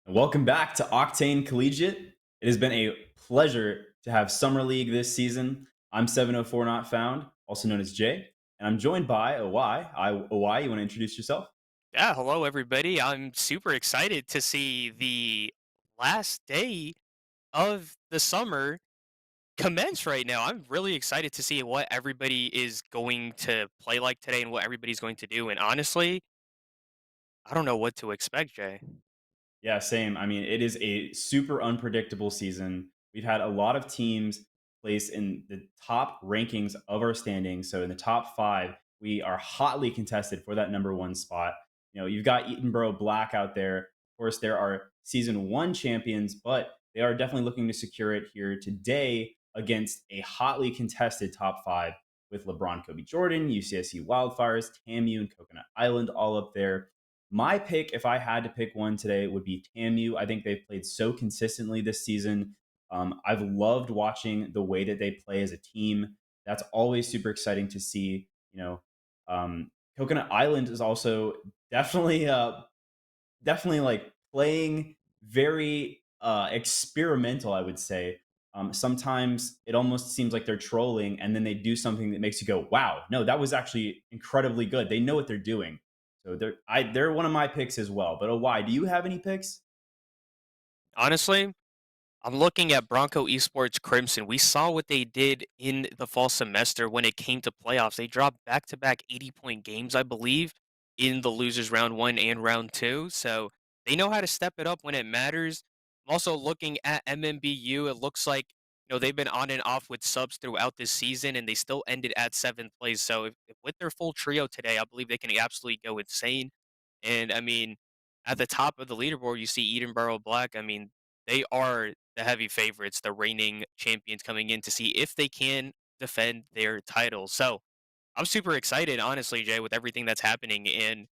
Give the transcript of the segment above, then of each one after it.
And welcome back to Octane Collegiate. It has been a pleasure to have Summer League this season. I'm 704 Not Found, also known as Jay, and I'm joined by OY. OY, you want to introduce yourself? Yeah, hello everybody. I'm super excited to see the last day of the summer commence right now. I'm really excited to see what everybody is going to play like today and what everybody's going to do. And honestly, I don't know what to expect, Jay. Yeah, same. I mean, it is a super unpredictable season. We've had a lot of teams place in the top rankings of our standings. So in the top five, we are hotly contested for that number one spot. You've got Eatonboro Black out there. Of course, there are season one champions, but they are definitely looking to secure it here today against a hotly contested top five with LeBron Kobe Jordan, UCSC Wildfires, TAMU, and Coconut Island all up there. My pick, if I had to pick one today, would be TAMU. I think they've played so consistently this season. I've loved watching the way that they play as a team. That's always super exciting to see. Coconut Island is also definitely, definitely like playing very experimental. I would say sometimes it almost seems like they're trolling, and then they do something that makes you go, "Wow, no, that was actually incredibly good." They know what they're doing, so they're one of my picks as well. But why? Do you have any picks? Honestly, I'm looking at Bronco Esports Crimson. We saw what they did in the fall semester when it came to playoffs. They dropped back to back 80-point games, I believe, in the losers round one and round two. So they know how to step it up when it matters. I'm also looking at MMBU. It looks like they've been on and off with subs throughout this season, and they still ended at seventh place. So if with their full trio today, I believe they can absolutely go insane. And I mean, at the top of the leaderboard, you see Edenborough Black. I mean, they are the heavy favorites, the reigning champions coming in to see if they can defend their title. So I'm super excited, honestly, Jay, with everything that's happening. And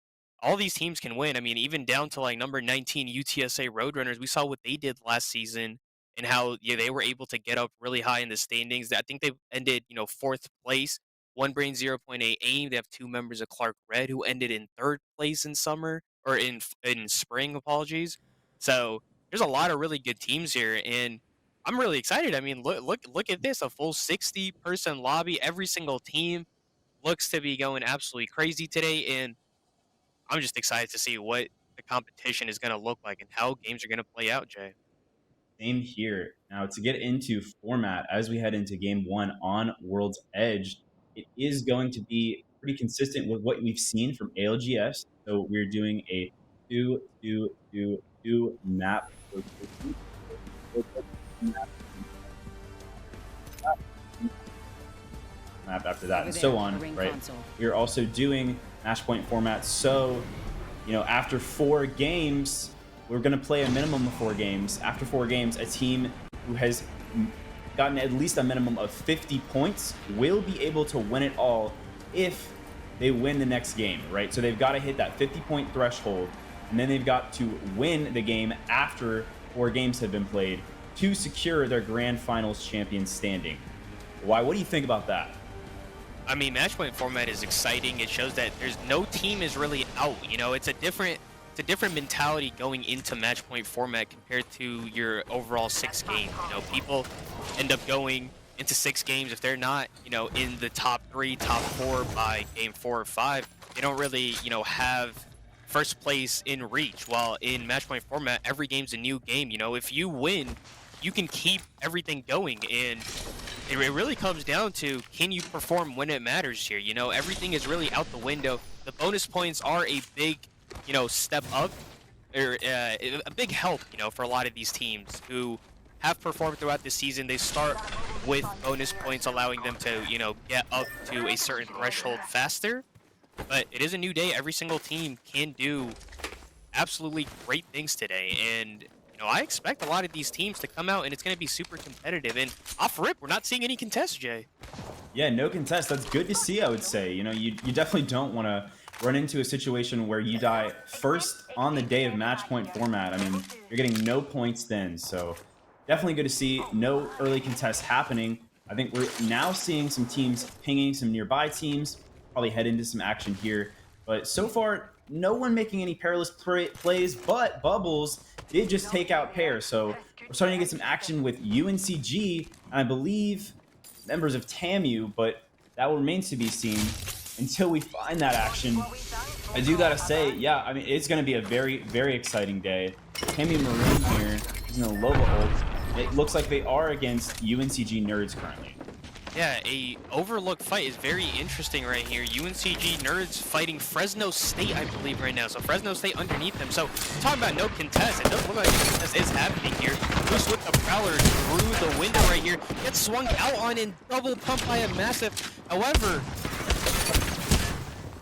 all these teams can win. I mean, even down to like number 19 UTSA Roadrunners, we saw what they did last season and how they were able to get up really high in the standings. I think they ended, fourth place. One Brain zero point 0.8 aim. They have two members of Clark Red who ended in third place in summer or in spring, apologies. So there's a lot of really good teams here, and I'm really excited. I mean, look at this, a full 60-person lobby, every single team looks to be going absolutely crazy today, and I'm just excited to see what the competition is going to look like and how games are going to play out, Jay. Same here. Now, to get into format as we head into game one on World's Edge, it is going to be pretty consistent with what we've seen from ALGS. So we're doing a 2-2-2-2 map rotation. Map after that, Over and so there, a on, ring right? console. We are also doing match point format. So, after four games, we're going to play a minimum of four games. After four games, a team who has gotten at least a minimum of 50 points will be able to win it all if they win the next game, right? So they've got to hit that 50-point threshold, and then they've got to win the game after four games have been played to secure their grand finals champion standing. Why? What do you think about that? I mean, match point format is exciting. It shows that there's no team is really out. It's a different mentality going into match point format compared to your overall six games. People end up going into six games if they're not, in the top three, top four by game four or five. They don't really, have first place in reach. While in match point format, every game's a new game. If you win, you can keep everything going, and it really comes down to, can you perform when it matters here? Everything is really out the window. The bonus points are a big, step up or a big help, for a lot of these teams who have performed throughout the season. They start with bonus points, allowing them to, get up to a certain threshold faster. But it is a new day. Every single team can do absolutely great things today. And, I expect a lot of these teams to come out and it's going to be super competitive. And off rip, we're not seeing any contests, Jay. Yeah, no contest. That's good to see, I would say. You definitely don't want to run into a situation where you die first on the day of match point format. I mean, you're getting no points then. So definitely good to see no early contests happening. I think we're now seeing some teams pinging some nearby teams, probably head into some action here. But so far, no one making any perilous plays, but Bubbles did just take out Pear. So we're starting to get some action with UNCG, and I believe members of TAMU, but that remains to be seen until we find that action. I do gotta say, yeah, I mean, it's gonna be a very, very exciting day. TAMU Maroon here using a Loba ult. It looks like they are against UNCG Nerds currently. Yeah, a overlooked fight is very interesting right here. UNCG Nerds fighting Fresno State, I believe, right now. So Fresno State underneath them. So talking about no contest, it doesn't look like a contest is happening here. Moose with the Prowler through the window right here. Gets swung out on and double pumped by a massive. However,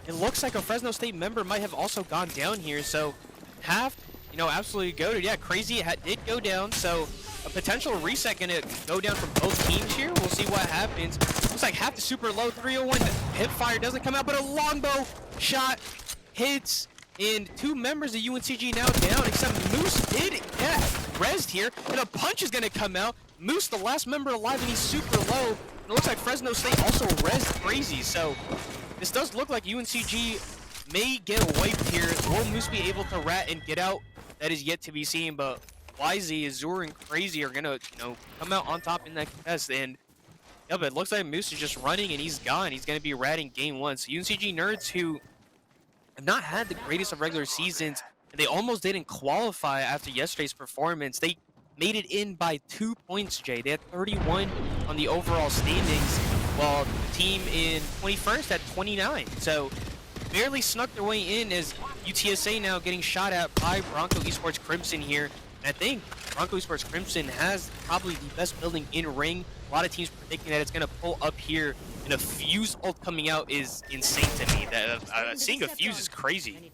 it looks like a Fresno State member might have also gone down here. So half, absolutely goated. Yeah, Crazy did go down. So a potential reset gonna go down from both teams here. We'll see what happens. Looks like half the super low 301 hip fire doesn't come out, but a longbow shot hits, and two members of UNCG now down, except Moose did get rezzed here, and a punch is gonna come out. Moose, the last member alive, and he's super low. And it looks like Fresno State also rezzed Crazy, so this does look like UNCG may get wiped here. Will Moose be able to rat and get out? That is yet to be seen, but YZ, Azure, and Crazy are gonna, come out on top in that contest. And yeah, but it looks like Moose is just running and he's gone. He's gonna be ratting game one. So UNCG Nerds, who have not had the greatest of regular seasons, and they almost didn't qualify after yesterday's performance. They made it in by 2 points, Jay. They had 31 on the overall standings, while the team in 21st had 29. So barely snuck their way in, as UTSA now getting shot at by Bronco Esports Crimson here. And I think Bronco Esports Crimson has probably the best building in ring. A lot of teams predicting that it's going to pull up here, and a Fuse ult coming out is insane to me. That seeing a Fuse is crazy.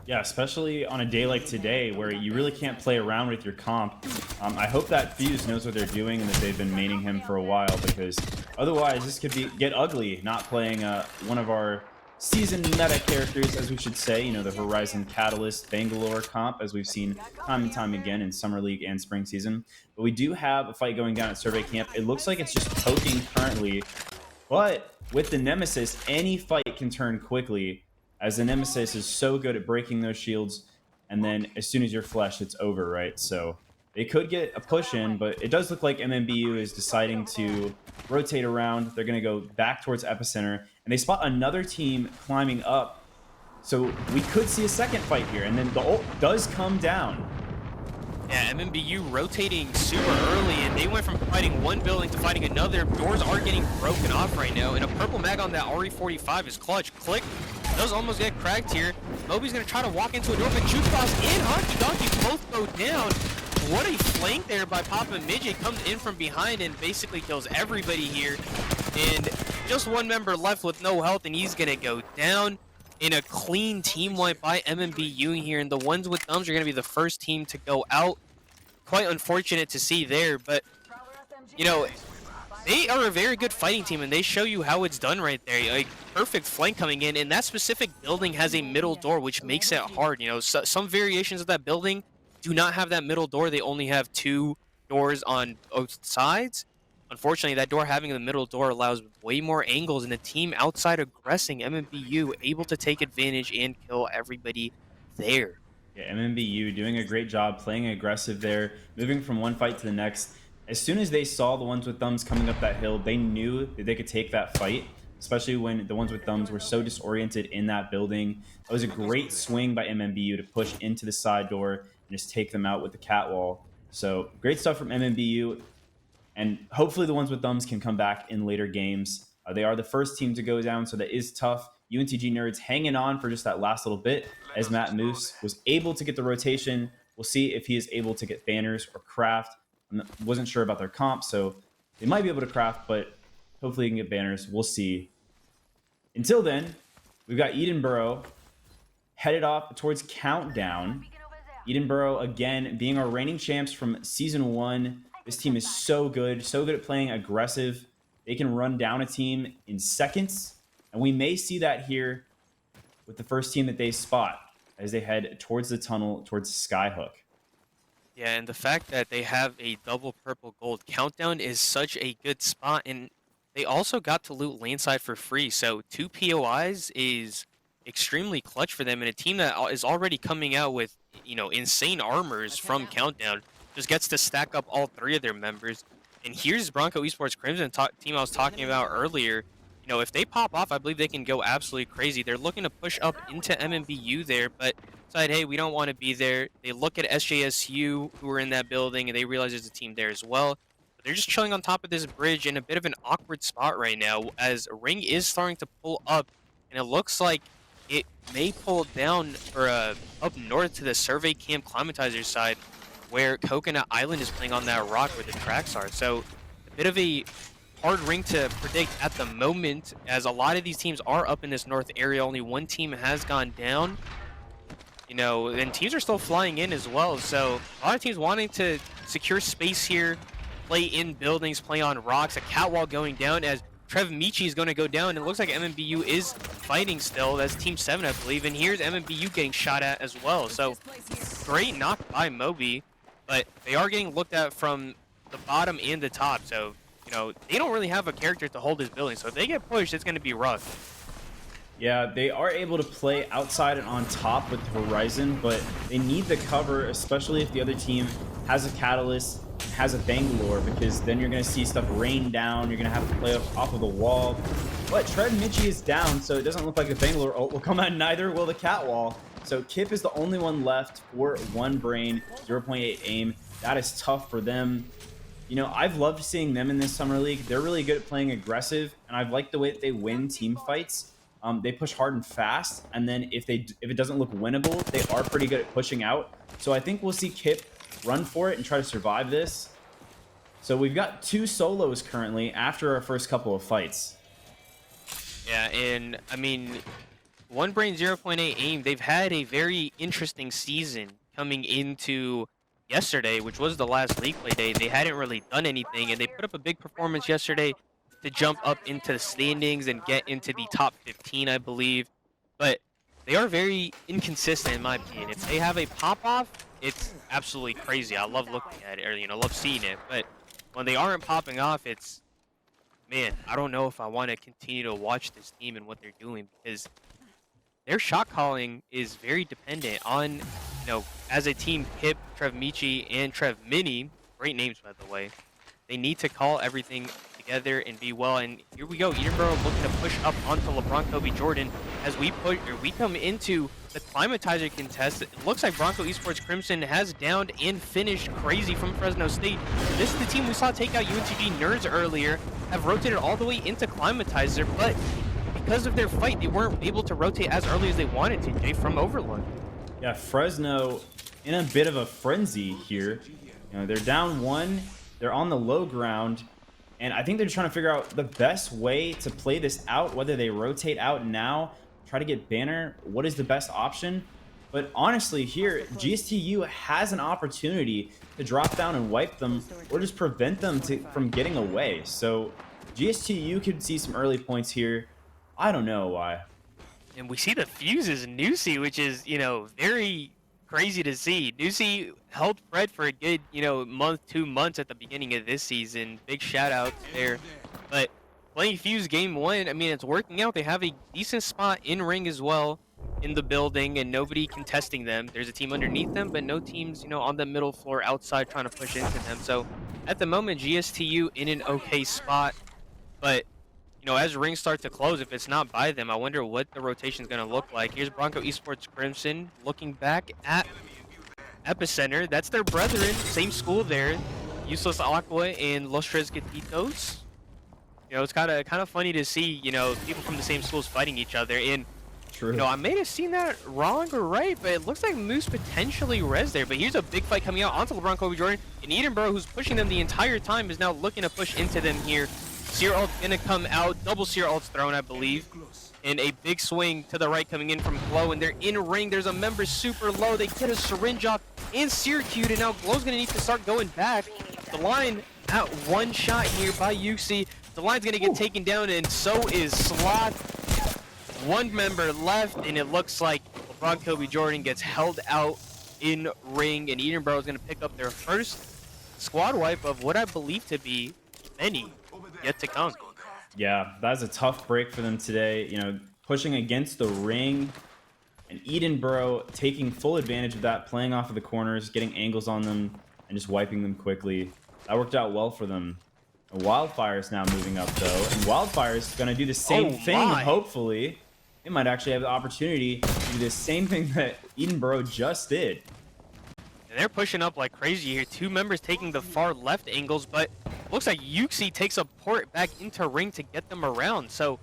Yeah, especially on a day like today where you really can't play around with your comp. I hope that Fuse knows what they're doing and that they've been maining him for a while, because otherwise this could get ugly, not playing one of our seasoned meta characters, as we should say, the Horizon Catalyst Bangalore comp, as we've seen time and time again in Summer League and Spring Season. But we do have a fight going down at Survey Camp. It looks like it's just poking currently, but with the Nemesis, any fight can turn quickly, as the Nemesis is so good at breaking those shields, and then as soon as you're fleshed, it's over, right? So they could get a push in, but it does look like MMBU is deciding to rotate around. They're going to go back towards Epicenter, and they spot another team climbing up. So we could see a second fight here, and then the ult does come down. Yeah, MMBU rotating super early, and they went from fighting one building to fighting another. Doors are getting broken off right now, and a purple mag on that RE45 is clutch. Click does almost get cracked here. Moby's going to try to walk into a door, but Jukebox and Honky Donkey both go down. What a flank there by Papa Midget. Comes in from behind and basically kills everybody here. And just one member left with no health, and he's going to go down in a clean team wipe by MMBU here. And the ones with thumbs are going to be the first team to go out. Quite unfortunate to see there, but, they are a very good fighting team, and they show you how it's done right there. Like, perfect flank coming in, and that specific building has a middle door, which makes it hard. Some variations of that building do not have that middle door. They only have two doors on both sides. Unfortunately, that door having the middle door allows way more angles, and the team outside aggressing, MMBU, able to take advantage and kill everybody there. Yeah, MMBU doing a great job playing aggressive there, moving from one fight to the next. As soon as they saw the ones with thumbs coming up that hill, they knew that they could take that fight, especially when the ones with thumbs were so disoriented in that building. It was a great swing by MMBU to push into the side door and just take them out with the catwall. So great stuff from MMBU, and hopefully the ones with thumbs can come back in later games. They are the first team to go down, so that is tough. UNTG Nerds hanging on for just that last little bit, as Matt Moose was able to get the rotation. We'll see if he is able to get banners or craft. Wasn't sure about their comp, so they might be able to craft, but hopefully he can get banners. We'll see. Until then, we've got Edenborough headed off towards Countdown. Edenborough, again, being our reigning champs from Season 1. This team is so good at playing aggressive. They can run down a team in seconds, and we may see that here with the first team that they spot as they head towards the tunnel, towards Skyhook. Yeah, and the fact that they have a double purple gold countdown is such a good spot, and they also got to loot laneside for free, so 2 POIs is extremely clutch for them, and a team that is already coming out with, insane armors from Countdown just gets to stack up all three of their members. And here's Bronco Esports Crimson team I was talking about earlier. If they pop off, I believe they can go absolutely crazy. They're looking to push up into MMBU there, but decide, hey, we don't want to be there. They look at SJSU, who are in that building, and they realize there's a team there as well. But they're just chilling on top of this bridge in a bit of an awkward spot right now, as Ring is starting to pull up, and it looks like it may pull down or up north to the Survey Camp Climatizer side, where Coconut Island is playing on that rock where the tracks are. So a bit of a hard ring to predict at the moment, as a lot of these teams are up in this north area. Only one team has gone down, and teams are still flying in as well. So a lot of teams wanting to secure space here, play in buildings, play on rocks. A catwalk going down as Trev Michi is going to go down. It looks like MMBU is fighting still. That's Team 7, I believe. And here's MMBU getting shot at as well. So great knock by Moby, but they are getting looked at from the bottom and the top. So, they don't really have a character to hold this building. So if they get pushed, it's going to be rough. Yeah, they are able to play outside and on top with Horizon, but they need the cover, especially if the other team has a Catalyst, has a Bangalore, because then you're going to see stuff rain down. You're going to have to play off of the wall. But Trev Michi is down, so it doesn't look like the Bangalore ult will come out. Neither will the Catwall. So Kip is the only one left for one brain, 0.8 aim. That is tough for them. I've loved seeing them in this Summer League. They're really good at playing aggressive, and I've liked the way that they win team fights. They push hard and fast, and then if it doesn't look winnable, they are pretty good at pushing out. So I think we'll see Kip run for it and try to survive this. So we've got 2 solos currently after our first couple of fights. Yeah, and I mean, One Brain 0.8 aim, they've had a very interesting season coming into yesterday, which was the last league play day. They hadn't really done anything, and they put up a big performance yesterday to jump up into the standings and get into the top 15, I believe. But they are very inconsistent, in my opinion. If they have a pop-off, it's absolutely crazy. I love looking at it, or, love seeing it. But when they aren't popping off, it's, man, I don't know if I want to continue to watch this team and what they're doing, because their shot calling is very dependent on, as a team, Kip, Trev Michi, and Trev Mini, great names, by the way, they need to call everything together and be well. And here we go, Edinburgh looking to push up onto LeBron Kobe Jordan as we come into the Climatizer contest. It looks like Bronco Esports Crimson has downed and finished Crazy from Fresno State. This is the team we saw take out UNTG Nerds earlier, have rotated all the way into Climatizer, but because of their fight, they weren't able to rotate as early as they wanted to, Jay, from Overlord. Yeah, Fresno in a bit of a frenzy here. They're down 1. They're on the low ground, and I think they're trying to figure out the best way to play this out, whether they rotate out now, try to get Banner, what is the best option. But honestly, here, GSTU has an opportunity to drop down and wipe them, or just prevent them from getting away. So GSTU could see some early points here. I don't know why. And we see the fuses in Nusi, which is, very crazy to see. Nusi held Fred for a good, month, 2 months at the beginning of this season. Big shout out there. But playing Fuse game 1, I mean, it's working out. They have a decent spot in ring as well in the building, and nobody contesting them. There's a team underneath them, but no teams, on the middle floor outside trying to push into them. So at the moment, GSTU in an okay spot. But as rings start to close, if it's not by them, I wonder what the rotation is going to look like. Here's Bronco Esports Crimson looking back at Epicenter. That's their brethren, same school there. Useless Aqua and Los Tres Gatitos. It's kind of funny to see, people from the same schools fighting each other. And, True. I may have seen that wrong or right, but it looks like Moose potentially res there. But here's a big fight coming out onto LeBron Kobe Jordan. And Edinburgh, who's pushing them the entire time, is now looking to push into them here. Seer ult's gonna come out, double Seer ult's thrown, I believe. And a big swing to the right coming in from Glow, and they're in ring. There's a member super low. They get a syringe off and Seer queued, and now Glow's gonna need to start going back. The line at 1 shot here by Yuxi. The line's gonna get taken down, and so is Slot. 1 member left, and it looks like LeBron Kobe Jordan gets held out in ring, and Edinburgh is gonna pick up their first squad wipe of what I believe to be many yet to come. Yeah, that's a tough break for them today. pushing against the ring, and Edinburgh taking full advantage of that, playing off of the corners, getting angles on them, and just wiping them quickly. That worked out well for them. And Wildfire's now moving up, though, and Wildfire's going to do the same Oh thing, my! hopefully. They might actually have the opportunity to do the same thing that Edinburgh just did. And they're pushing up like crazy here. Two members taking the far left angles, but looks like Yuxi takes a port back into ring to get them around. So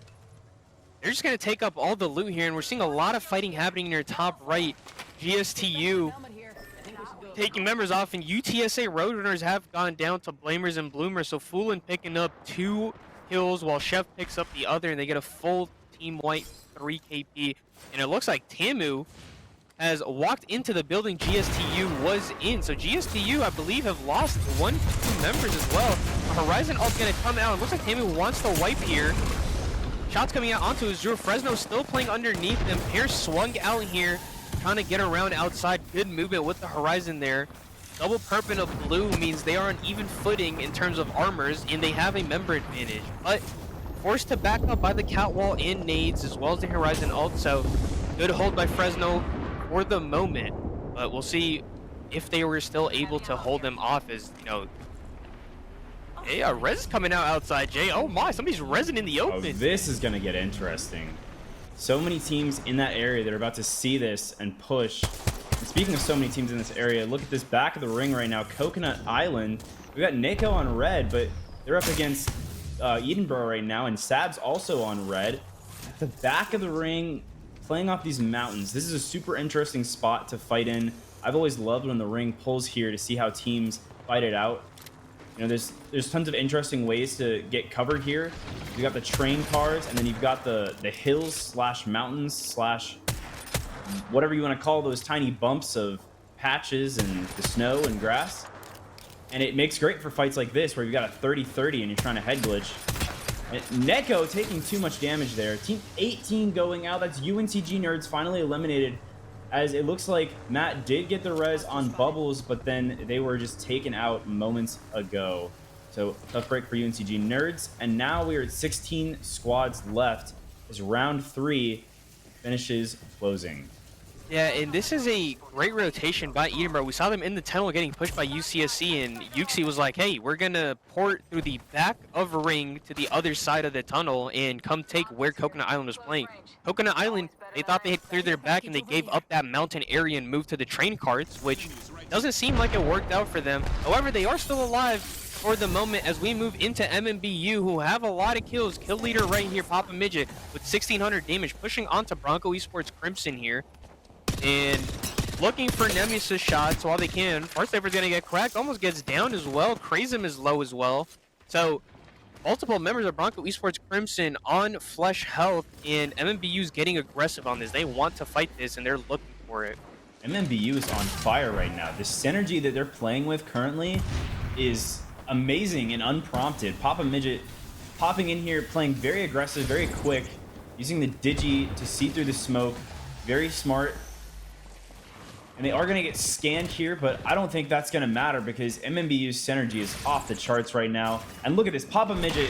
they're just going to take up all the loot here, and we're seeing a lot of fighting happening in your top right. GSTU taking members off, and UTSA Roadrunners have gone down to Blamers and Bloomers. So Foolin picking up 2 kills while Chef picks up the other, and they get a full team white 3 KP. And it looks like Tamu has walked into the building GSTU was in. So GSTU, I believe, have lost 1 to 2 members as well. Horizon ult's going to come out. It looks like Tamu wants to wipe here. Shots coming out onto Azure. Fresno still playing underneath them. Pierce swung out here, trying to get around outside. Good movement with the Horizon there. Double perp and a blue means they are on even footing in terms of armors, and they have a member advantage. But forced to back up by the Catwall and nades, as well as the Horizon ult. So good hold by Fresno for the moment. But we'll see if they were still able to hold them off, as, you know, yeah, Rez is coming out outside, Jay. Oh my, somebody's resin in the Oh, open. this is going to get interesting. So many teams in that area that are about to see this and push. And speaking of so many teams in this area, look at this back of the ring right now. Coconut Island. We got Neko on red, but they're up against Edinburgh right now, and Sab's also on red. At the back of the ring, playing off these mountains. This is a super interesting spot to fight in. I've always loved when the ring pulls here to see how teams fight it out. You know, there's tons of interesting ways to get covered here. You got the train cars, and then you've got the hills slash mountains slash whatever you want to call those tiny bumps of patches and the snow and grass. And it makes great for fights like this where you've got a 30-30 and you're trying to head glitch. And Neko taking too much damage there. Team 18 going out. That's UNCG Nerds finally eliminated, as it looks like Matt did get the res on Bubbles, but then they were just taken out moments ago. So tough break for UNCG Nerds. And now we are at 16 squads left as round 3 finishes closing. Yeah, and this is a great rotation by Edinburgh. We saw them in the tunnel getting pushed by UCSC, and Yuxi was like, hey, we're going to port through the back of a ring to the other side of the tunnel and come take where Coconut Island was playing. Coconut Island, they thought they had cleared their back, and they gave up that mountain area and moved to the train carts, which doesn't seem like it worked out for them. However, they are still alive for the moment as we move into MMBU, who have a lot of kills. Kill leader right here, Papa Midget, with 1,600 damage, pushing onto Bronco Esports Crimson here. And looking for Nemesis shots while they can. Farsaver's gonna get cracked, almost gets down as well. Crazem is low as well. So multiple members of Bronco Esports Crimson on flesh health, and MMBU's getting aggressive on this. They want to fight this, and they're looking for it. MMBU is on fire right now. The synergy that they're playing with currently is amazing and unprompted. Papa Midget popping in here, playing very aggressive, very quick, using the Digi to see through the smoke. Very smart. And they are going to get scanned here, but I don't think that's going to matter because MMBU's synergy is off the charts right now. And look at this, Papa Midget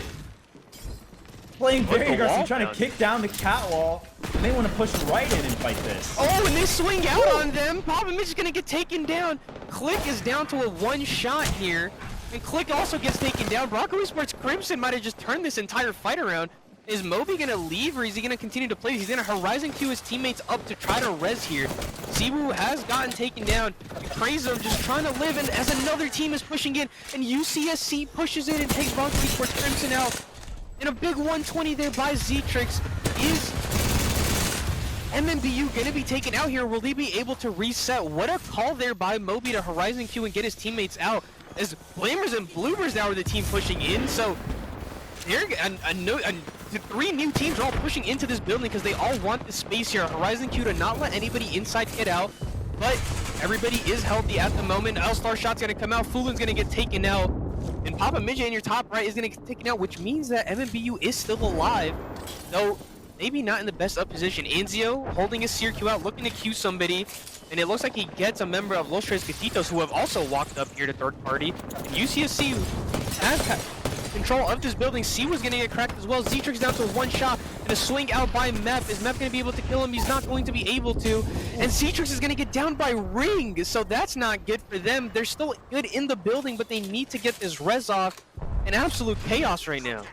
playing very aggressive, trying to kick down the catwall. And they want to push right in and fight this. Oh, and they swing out on them. Papa Midget's going to get taken down. Click is down to a 1 shot here. And Click also gets taken down. Bronco Esports Crimson might have just turned this entire fight around. Is Moby going to leave, or is he going to continue to play? He's going to Horizon Q his teammates up to try to res here. Zebu has gotten taken down. Crazem just trying to live, and as another team is pushing in, and UCSC pushes in and takes Bronco Esports Crimson out. And a big 120 there by Zetrix. Is MMBU going to be taken out here? Will they be able to reset? What a call there by Moby to Horizon Q and get his teammates out. As Blamers and Bloomers now are the team pushing in, so the 3 new teams are all pushing into this building because they all want the space here. Horizon Q to not let anybody inside get out, but everybody is healthy at the moment. L-Star shot's gonna come out, Fulin's gonna get taken out, and Papa Midget in your top right is gonna get taken out, which means that MMBU is still alive, though maybe not in the best up position. Anzio holding his Seer Q out, looking to Q somebody, and it looks like he gets a member of Los Tres Gatitos, who have also walked up here to third party. And UCSC control of this building. C was going to get cracked as well. Z-Trix down to one shot and a swing out by Mep. Is Mep going to be able to kill him? He's not going to be able to. And Z-Trix is going to get down by Ring, so that's not good for them. They're still good in the building, but they need to get this res off. An absolute chaos right now.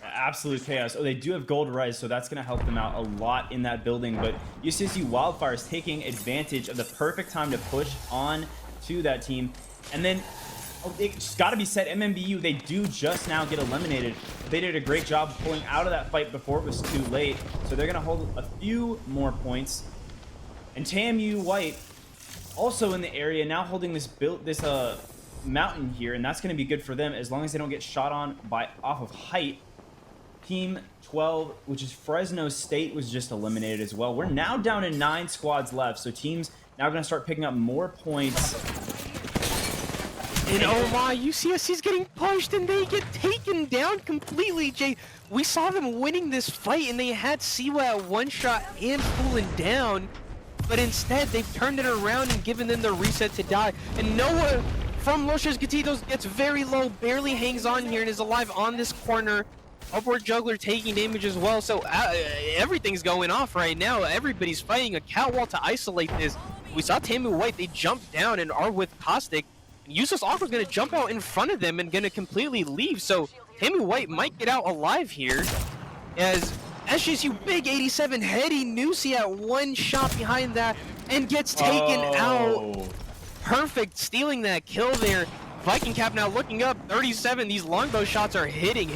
Absolute chaos. Oh, they do have gold res, so that's going to help them out a lot in that building. But UCSU Wildfire is taking advantage of the perfect time to push on to that team. And then it's got to be said, MMBU, they do just now get eliminated. They did a great job pulling out of that fight before it was too late. So they're going to hold a few more points. And TAMU White also in the area now holding this mountain here, and that's going to be good for them as long as they don't get shot on by off of height. Team 12, which is Fresno State, was just eliminated as well. We're now down to 9 squads left, so teams now going to start picking up more points. And oh my, UCSC's getting pushed and they get taken down completely, Jay. We saw them winning this fight and they had Siwa at one shot and pulling down, but instead they've turned it around and given them the reset to die. And Noah from Los Gatitos gets very low, barely hangs on here and is alive on this corner. Upward Juggler taking damage as well, so everything's going off right now. Everybody's fighting a catwall to isolate this. We saw Tamu White, they jumped down and are with Caustic. Useless Aqua's going to jump out in front of them and going to completely leave, so Tamu White might get out alive here. As SJSU Big 87 Heady Nusi at one shot behind that and gets taken out. Perfect, stealing that kill there. Viking Cap now looking up, 37. These longbow shots are hitting.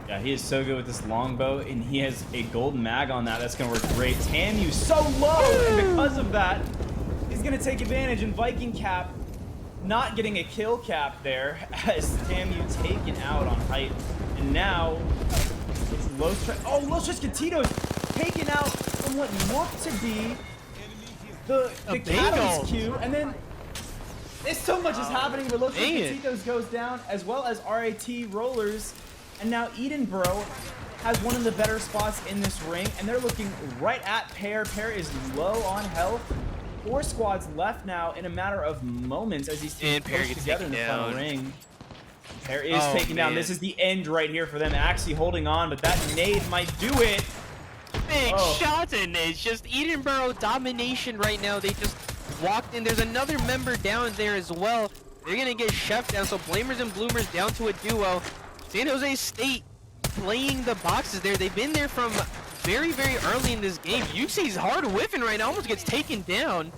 Yeah, he is so good with this longbow, and he has a golden mag on that. That's going to work great. TAMU so low, and because of that, he's going to take advantage, and Viking Cap not getting a kill cap there as TAMU taken out on height. And now it's Los Gatitos taken out from what looked to be the Catalyst queue, and then so much is happening, but Los Gatitos goes down, as well as RAT Rollers. And now Edenbro has one of the better spots in this ring, and they're looking right at Pear. Pear is low on health. 4 squads left now in a matter of moments as these teams push together in the final ring. Pear is taken down. This is the end right here for them. Actually holding on, but that nade might do it. Big shots, and it's just Edenbro domination right now. They just walked in. There's another member down there as well. They're going to get Chef down, so Blamers and Bloomers down to a duo. San Jose State playing the boxes there. They've been there from very, very early in this game. UC's hard whiffing right now, almost gets taken down.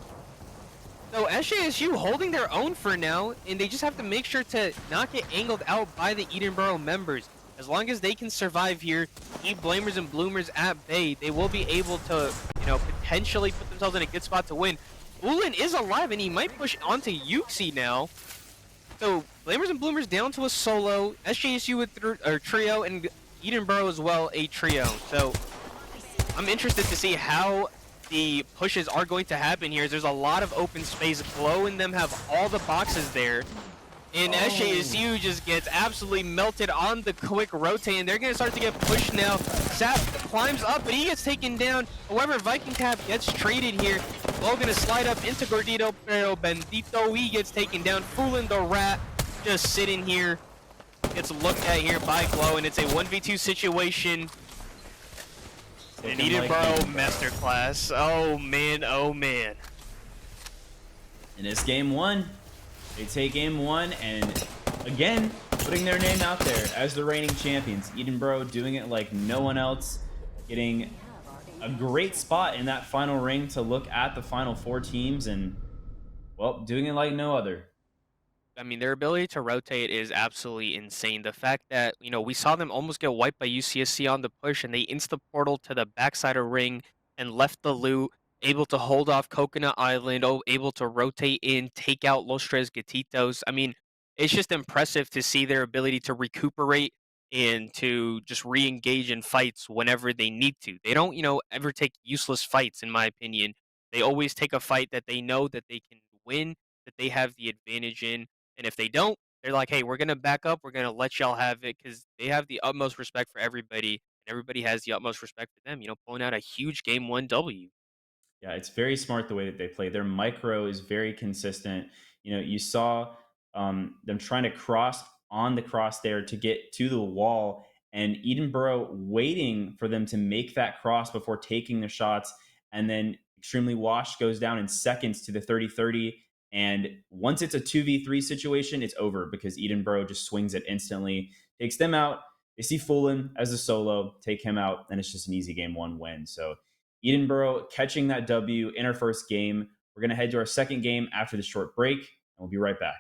So SJSU holding their own for now, and they just have to make sure to not get angled out by the Edenboro members. As long as they can survive here, keep Blamers and Bloomers at bay, they will be able to, potentially put themselves in a good spot to win. Ulin is alive, and he might push onto Yuxi now. So, Blamers and Bloomers down to a solo, SJSU with a trio, and Edenboro as well, a trio. So, I'm interested to see how the pushes are going to happen here. There's a lot of open space. Glow and them have all the boxes there. And SJSU just gets absolutely melted on the quick rotate, and they're going to start to get pushed now. Sap climbs up, but he gets taken down. However, Viking Cap gets traded here. Glow going to slide up into Gordito, pero Bendito, he gets taken down. Foolin the Rat just sitting here. Gets looked at here by Glow, and it's a 1v2 situation. And Edenboro Masterclass. Oh man, oh man. And it's game 1. They take game 1, and again, putting their name out there as the reigning champions. Edenboro doing it like no one else, getting a great spot in that final ring to look at the final 4 teams, and, well, doing it like no other. I mean, their ability to rotate is absolutely insane. The fact that, we saw them almost get wiped by UCSC on the push, and they insta-portal to the backside of ring and left the loot, able to hold off Coconut Island, able to rotate in, take out Los Tres Gatitos. I mean, it's just impressive to see their ability to recuperate and to just re-engage in fights whenever they need to. They don't, ever take useless fights, in my opinion. They always take a fight that they know that they can win, that they have the advantage in. And if they don't, they're like, hey, we're going to back up. We're going to let y'all have it, because they have the utmost respect for everybody. And everybody has the utmost respect for them, pulling out a huge game 1 W. Yeah, it's very smart the way that they play. Their micro is very consistent. You saw them trying to cross on the cross there to get to the wall, and Edinburgh waiting for them to make that cross before taking the shots. And then Extremely Washed goes down in seconds to the 30-30. And once it's a 2v3 situation, it's over because Edinburgh just swings it instantly, takes them out. They see Fulham as a solo, take him out, and it's just an easy game one win. So Edinburgh catching that W in our first game. We're going to head to our second game after the short break, and we'll be right back.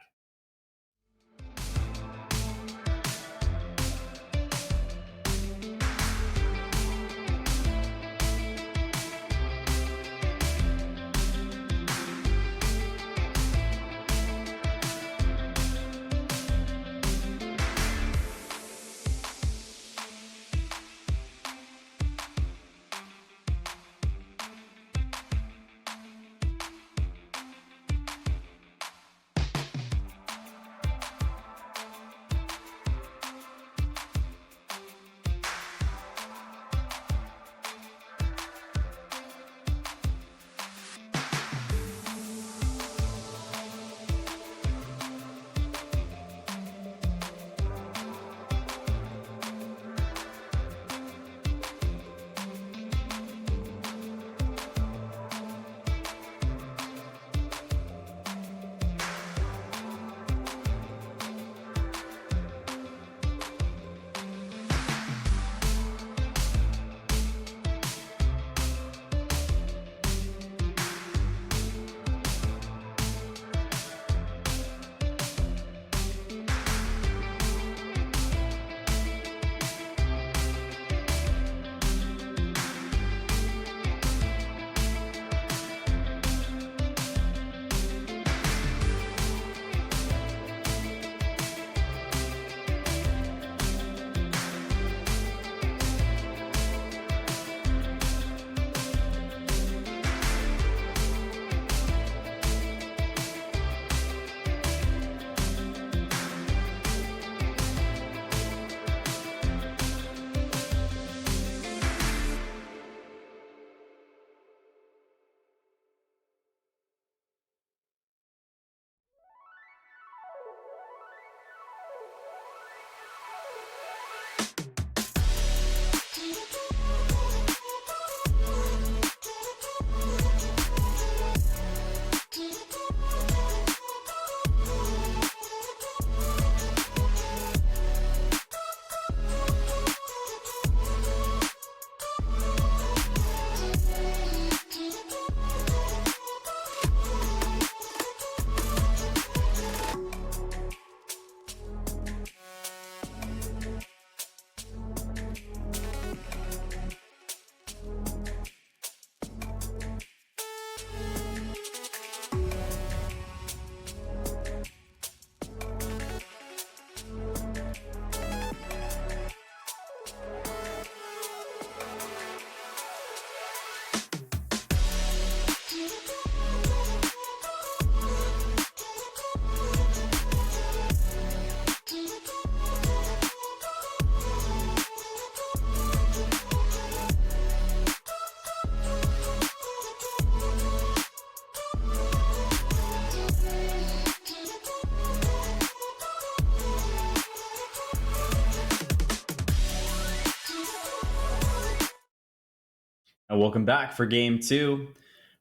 And welcome back for game two.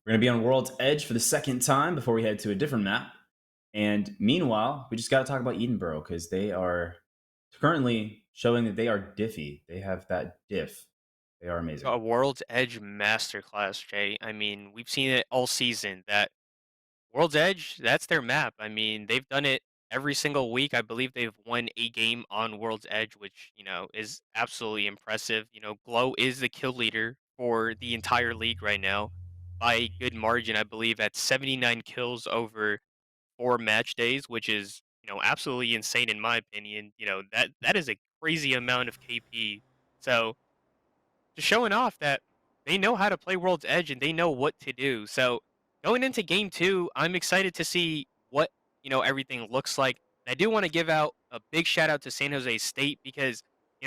We're going to be on World's Edge for the second time before we head to a different map. And meanwhile, we just got to talk about Edinburgh because they are currently showing that they are diffy. They have that diff. They are amazing. A World's Edge masterclass, Jay. I mean, we've seen it all season that World's Edge, that's their map. I mean, they've done it every single week. I believe they've won a game on World's Edge, which, is absolutely impressive. Glow is the kill leader for the entire league right now by a good margin, I believe, at 79 kills over 4 match days, which is, absolutely insane in my opinion. That is a crazy amount of KP. So just showing off that they know how to play World's Edge and they know what to do. So going into game two, I'm excited to see what everything looks like. And I do want to give out a big shout out to San Jose State because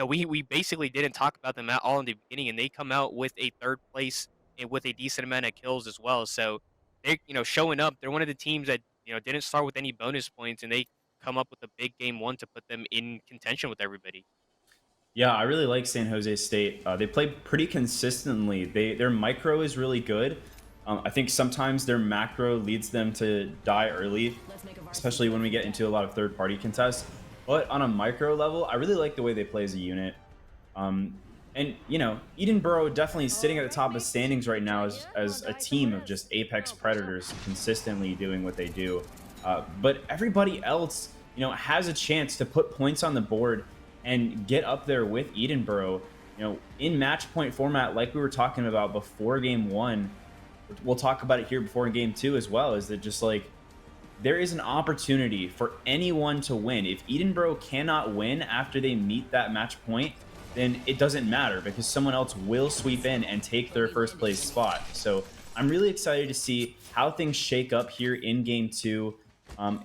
we basically didn't talk about them at all in the beginning, and they come out with a third place and with a decent amount of kills as well. So they're showing up. They're one of the teams that didn't start with any bonus points, and they come up with a big game one to put them in contention with everybody. Yeah, I really like San Jose State. They play pretty consistently. Their micro is really good. I think sometimes their macro leads them to die early, especially when we get into a lot of third party contests. But on a micro level, I really like the way they play as a unit. Um, and Edinburgh definitely sitting at the top of standings right now as a team of just apex predators consistently doing what they do. But everybody else, has a chance to put points on the board and get up there with Edinburgh. In match point format, like we were talking about before game one, we'll talk about it here before game two as well. Is that just like there is an opportunity for anyone to win. If Edinburgh cannot win after they meet that match point, then it doesn't matter because someone else will sweep in and take their first place spot. So I'm really excited to see how things shake up here in game two.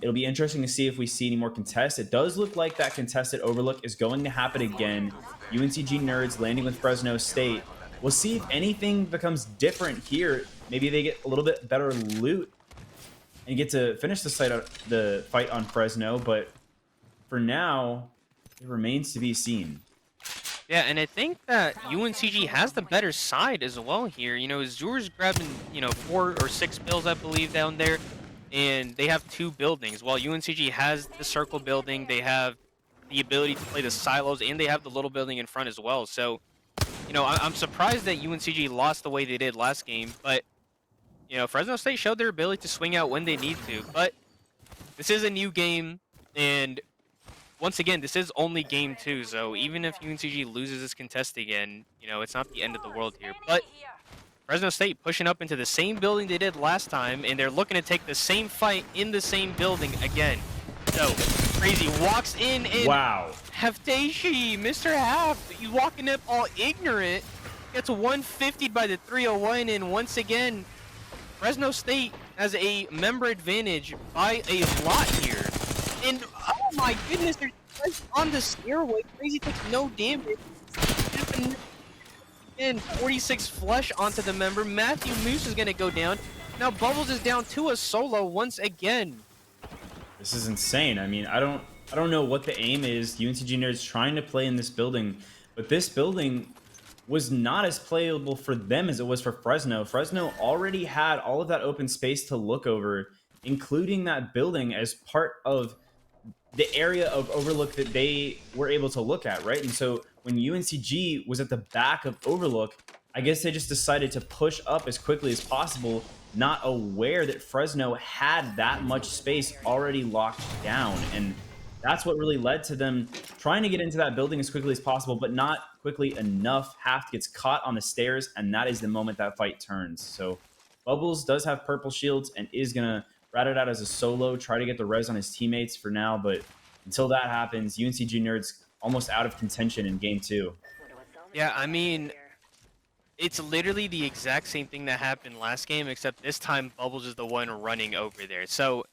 It'll be interesting to see if we see any more contests. It does look like that contested overlook is going to happen again. UNCG Nerds landing with Fresno State. We'll see if anything becomes different here. Maybe they get a little bit better loot and get to finish the fight on Fresno. But for now, it remains to be seen. Yeah, and I think that UNCG has the better side as well here. Azur's grabbing, 4 or 6 bills, I believe, down there, and they have 2 buildings. While UNCG has the circle building, they have the ability to play the silos, and they have the little building in front as well. So, I'm surprised that UNCG lost the way they did last game, but, Fresno State showed their ability to swing out when they need to. But this is a new game, and once again, this is only game two, so even if UNCG loses this contest again, it's not the end of the world here. But Fresno State pushing up into the same building they did last time, and they're looking to take the same fight in the same building again. So, Crazy walks in and Wow. Hafteishi, Mr. Haft, he's walking up all ignorant, gets 150'd by the 301, and once again, Fresno State has a member advantage by a lot here. And oh my goodness, they're just on the stairway. Crazy takes no damage. And 46 flush onto the member. Matthew Moose is gonna go down. Now Bubbles is down to a solo once again. This is insane. I mean, I don't know what the aim is. UNCG Nerds trying to play in this building, but this building was not as playable for them as it was for Fresno. Fresno already had all of that open space to look over, including that building as part of the area of overlook that they were able to look at, right? And so when UNCG was at the back of overlook, I guess they just decided to push up as quickly as possible, not aware that Fresno had that much space already locked down. And that's what really led to them trying to get into that building as quickly as possible, but not quickly enough. Haft gets caught on the stairs, and that is the moment that fight turns. So Bubbles does have purple shields and is going to rat it out as a solo, try to get the res on his teammates for now, but until that happens, UNCG Nerds almost out of contention in game two. Yeah, I mean, it's literally the exact same thing that happened last game, except this time Bubbles is the one running over there. So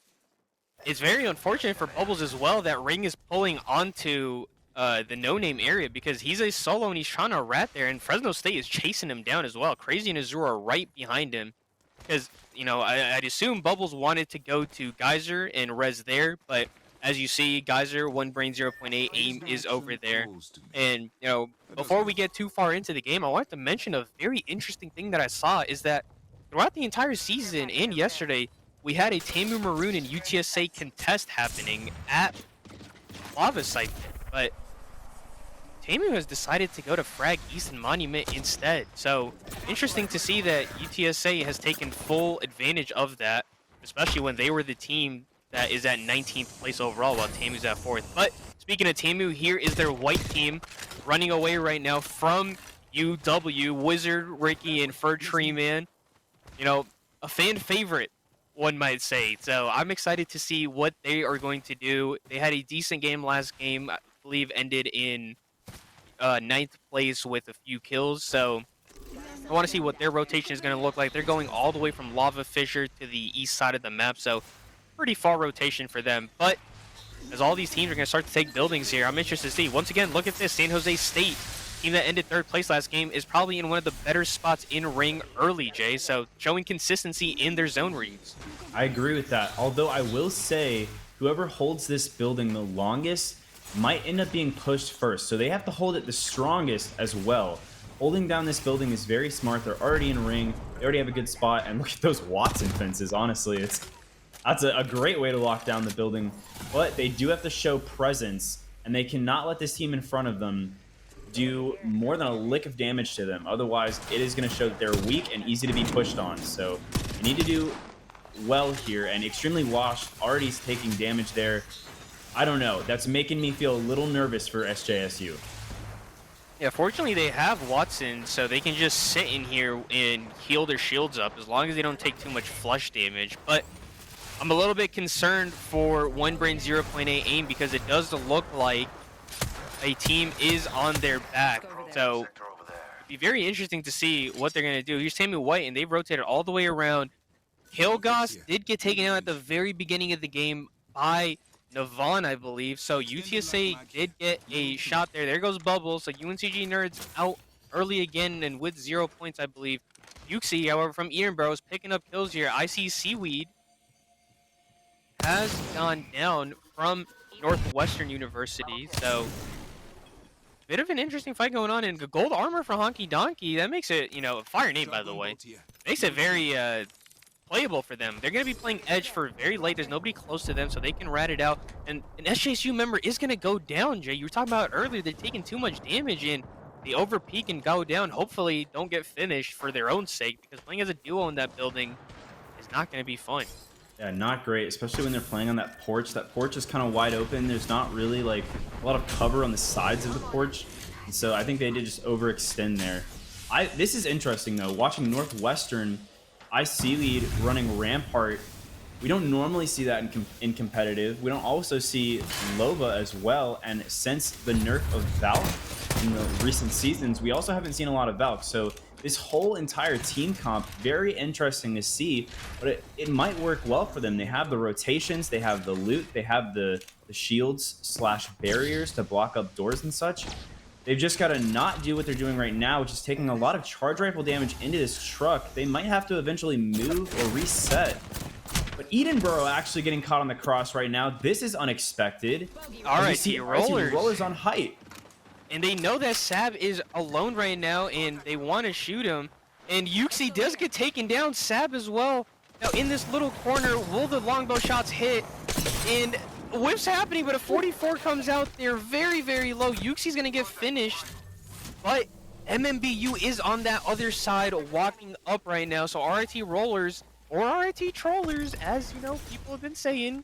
it's very unfortunate for Bubbles as well that Ring is pulling onto the no-name area because he's a solo and he's trying to rat there, and Fresno State is chasing him down as well. Crazy and Azure are right behind him because, I'd assume Bubbles wanted to go to Geyser and res there, but as you see, Geyser, 1 brain 0.8, aim is over there. And, before we get too far into the game, I wanted to mention a very interesting thing that I saw is that throughout the entire season and yesterday, we had a Tamu Maroon and UTSA contest happening at Lava Siphon, but Tamu has decided to go to Frag East and Monument instead. So, interesting to see that UTSA has taken full advantage of that, especially when they were the team that is at 19th place overall while Tamu's at 4th. But speaking of Tamu, here is their white team running away right now from UW, Wizard, Ricky, and Fur Tree Man. A fan favorite, one might say. So I'm excited to see what they are going to do. They had a decent game last game, I believe ended in 9th place with a few kills. So I want to see what their rotation is going to look like. They're going all the way from Lava Fissure to the east side of the map. So pretty far rotation for them, but as all these teams are going to start to take buildings here, I'm interested to see. Once again, look at this. San Jose State, team that ended 3rd place last game, is probably in one of the better spots in Ring early, Jay, so showing consistency in their zone reads. I agree with that. Although I will say whoever holds this building the longest might end up being pushed first. So they have to hold it the strongest as well. Holding down this building is very smart. They're already in ring. They already have a good spot. And look at those Watson fences. Honestly, that's a great way to lock down the building. But they do have to show presence, and they cannot let this team in front of them do more than a lick of damage to them. Otherwise, it is going to show that they're weak and easy to be pushed on. So they need to do well here. And Extremely Washed already is taking damage there. I don't know. That's making me feel a little nervous for SJSU. Yeah, fortunately they have Watson, so they can just sit in here and heal their shields up as long as they don't take too much flush damage. But I'm a little bit concerned for One Brain 0.8 aim because it does look like a team is on their back. So it'd be very interesting to see what they're going to do. Here's Tammy White, and they've rotated all the way around. Kilgoss did get taken out at the very beginning of the game by Navan, I believe. So UTSA did get a shot there. There goes Bubble. So UNCG Nerds out early again and with 0 points, I believe. Yuxi, however, from Edinburgh is picking up kills here. I see Seaweed has gone down from Northwestern University. So bit of an interesting fight going on. And gold armor for Honky Donkey. That makes it, you know, a fire name, by the way. Makes it very playable for them. They're going to be playing Edge for very late. There's nobody close to them, so they can rat it out. And an SJSU member is going to go down, Jay. You were talking about earlier. They're taking too much damage, and they overpeak and go down. Hopefully, don't get finished for their own sake, because playing as a duo in that building is not going to be fun. Yeah, not great, especially when they're playing on that porch. That porch is kind of wide open. There's not really like a lot of cover on the sides of the porch. And so I think they did just overextend there. This is interesting, though. Watching Northwestern, I see lead running Rampart. We don't normally see that in competitive. We don't also see Lova as well. And since the nerf of Valk in the recent seasons, we also haven't seen a lot of Valk. So this whole entire team comp, very interesting to see, but it might work well for them. They have the rotations, they have the loot, they have the shields slash barriers to block up doors and such. They've just got to not do what they're doing right now, which is taking a lot of charge rifle damage into this truck. They might have to eventually move or reset. But Edinburgh actually getting caught on the cross right now. This is unexpected. All right, Rollers on height. And they know that Sab is alone right now, and they want to shoot him. And Yuxi does get taken down, Sab as well. Now in this little corner, will the longbow shots hit? And whiff's happening, but a 44 comes out there very, very low. Yuxi's going to get finished, but MMBU is on that other side walking up right now. So RIT Rollers, or RIT Trollers, as you know, people have been saying,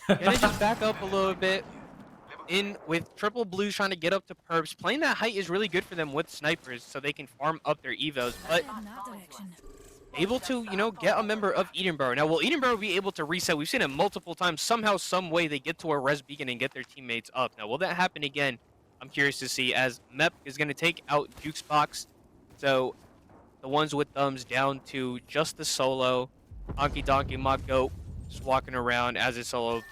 gonna just back up a little bit. In with Triple Blues trying to get up to perps. Playing that height is really good for them with snipers so they can farm up their evos, but able to, you know, get a member of Edinburgh. Now, will Edinburgh be able to reset? We've seen it multiple times. Somehow, some way, they get to a res beacon and get their teammates up. Now, will that happen again? I'm curious to see, as Mep is going to take out Jukebox. So, the ones with thumbs down to just the solo. Honky Donkey Mock Goat just walking around as a solo.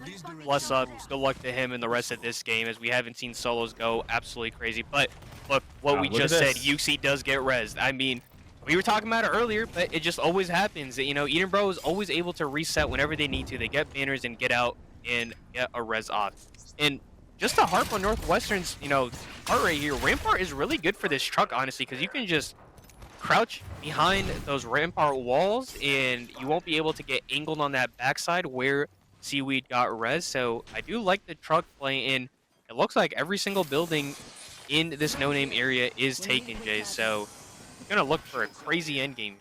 Bless up. Good luck to him in the rest of this game, as we haven't seen solos go absolutely crazy. But look, what we just said, UC does get rezzed. I mean, we were talking about it earlier, but it just always happens. You know, Edinburgh is always able to reset whenever they need to. They get banners and get out and get a res off. And just to harp on Northwestern's, you know, heart rate here, Rampart is really good for this truck, honestly, because you can just crouch behind those Rampart walls and you won't be able to get angled on that backside where Seaweed got res. So I do like the truck play, and it looks like every single building in this no-name area is taken, Jay. So I'm gonna look for a crazy endgame.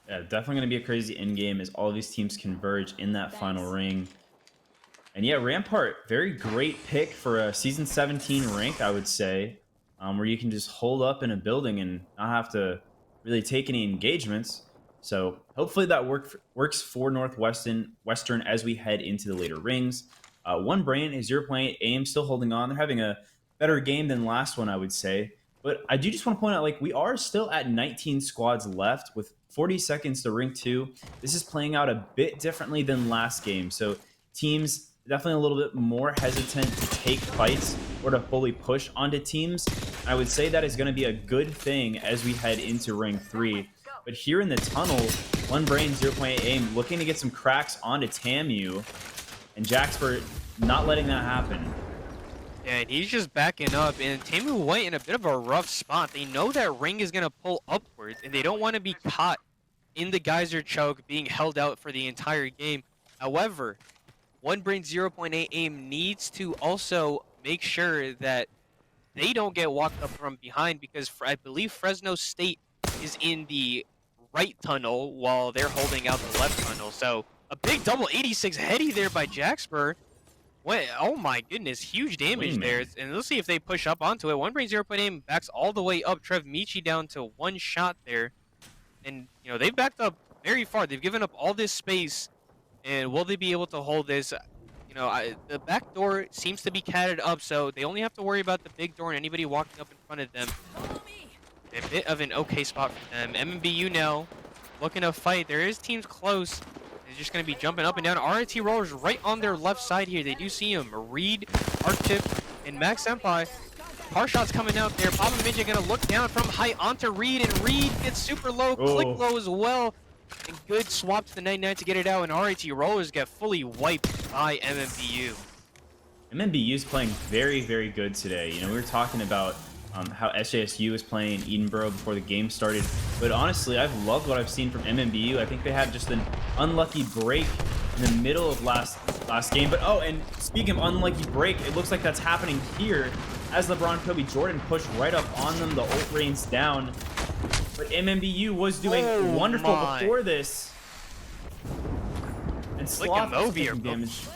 Yeah, definitely gonna be a crazy endgame as all of these teams converge in that final ring. And yeah, Rampart, very great pick for a Season 17 rank, I would say, where you can just hold up in a building and not have to really take any engagements. So hopefully that works for Northwestern as we head into the later rings. One Brain is 0.8 aim, still holding on. They're having a better game than last one, I would say. But I do just want to point out, like, we are still at 19 squads left with 40 seconds to ring 2. This is playing out a bit differently than last game. So teams definitely a little bit more hesitant to take fights or to fully push onto teams. I would say that is going to be a good thing as we head into ring 3. But here in the tunnel, One Brain 0.8 aim looking to get some cracks onto Tamu. and Jaxper not letting that happen. Yeah, and he's just backing up, and Tamu White in a bit of a rough spot. They know that Ring is going to pull upwards, and they don't want to be caught in the geyser choke being held out for the entire game. However, One Brain 0.8 aim needs to also make sure that they don't get walked up from behind, because I believe Fresno State is in the right tunnel while they're holding out the left tunnel. So a big double 86 heady there by Jaxper. What? Oh my goodness, huge damage there. Wingman. And let's see if they push up onto it. One Brain 0.8 aim backs all the way up. Trev Michi down to one shot there. And, you know, they've backed up very far. They've given up all this space. And will they be able to hold this? You know, the back door seems to be catted up, so they only have to worry about the big door and anybody walking up in front of them. A bit of an okay spot for them. MMBU now looking to fight. There is teams close. They're just going to be jumping up and down. RIT Rollers right on their left side here. They do see him. Reed, Arctip, and Max Senpai. Car shots coming out there. Papa Midget going to look down from height onto Reed, and Reed gets super low. Click low as well. And good swap to the 99 to get it out, and RIT Rollers get fully wiped by MMBU. MMBU is playing very, very good today. You know, we were talking about how SJSU was playing Edinburgh before the game started, but honestly, I've loved what I've seen from MMBU. I think they had just an unlucky break in the middle of last game. But oh, and speaking of unlucky break, it looks like that's happening here as LeBron Kobe Jordan pushed right up on them. The ult rains down. But MMBU was doing wonderful before this. And Sloth was taking damage.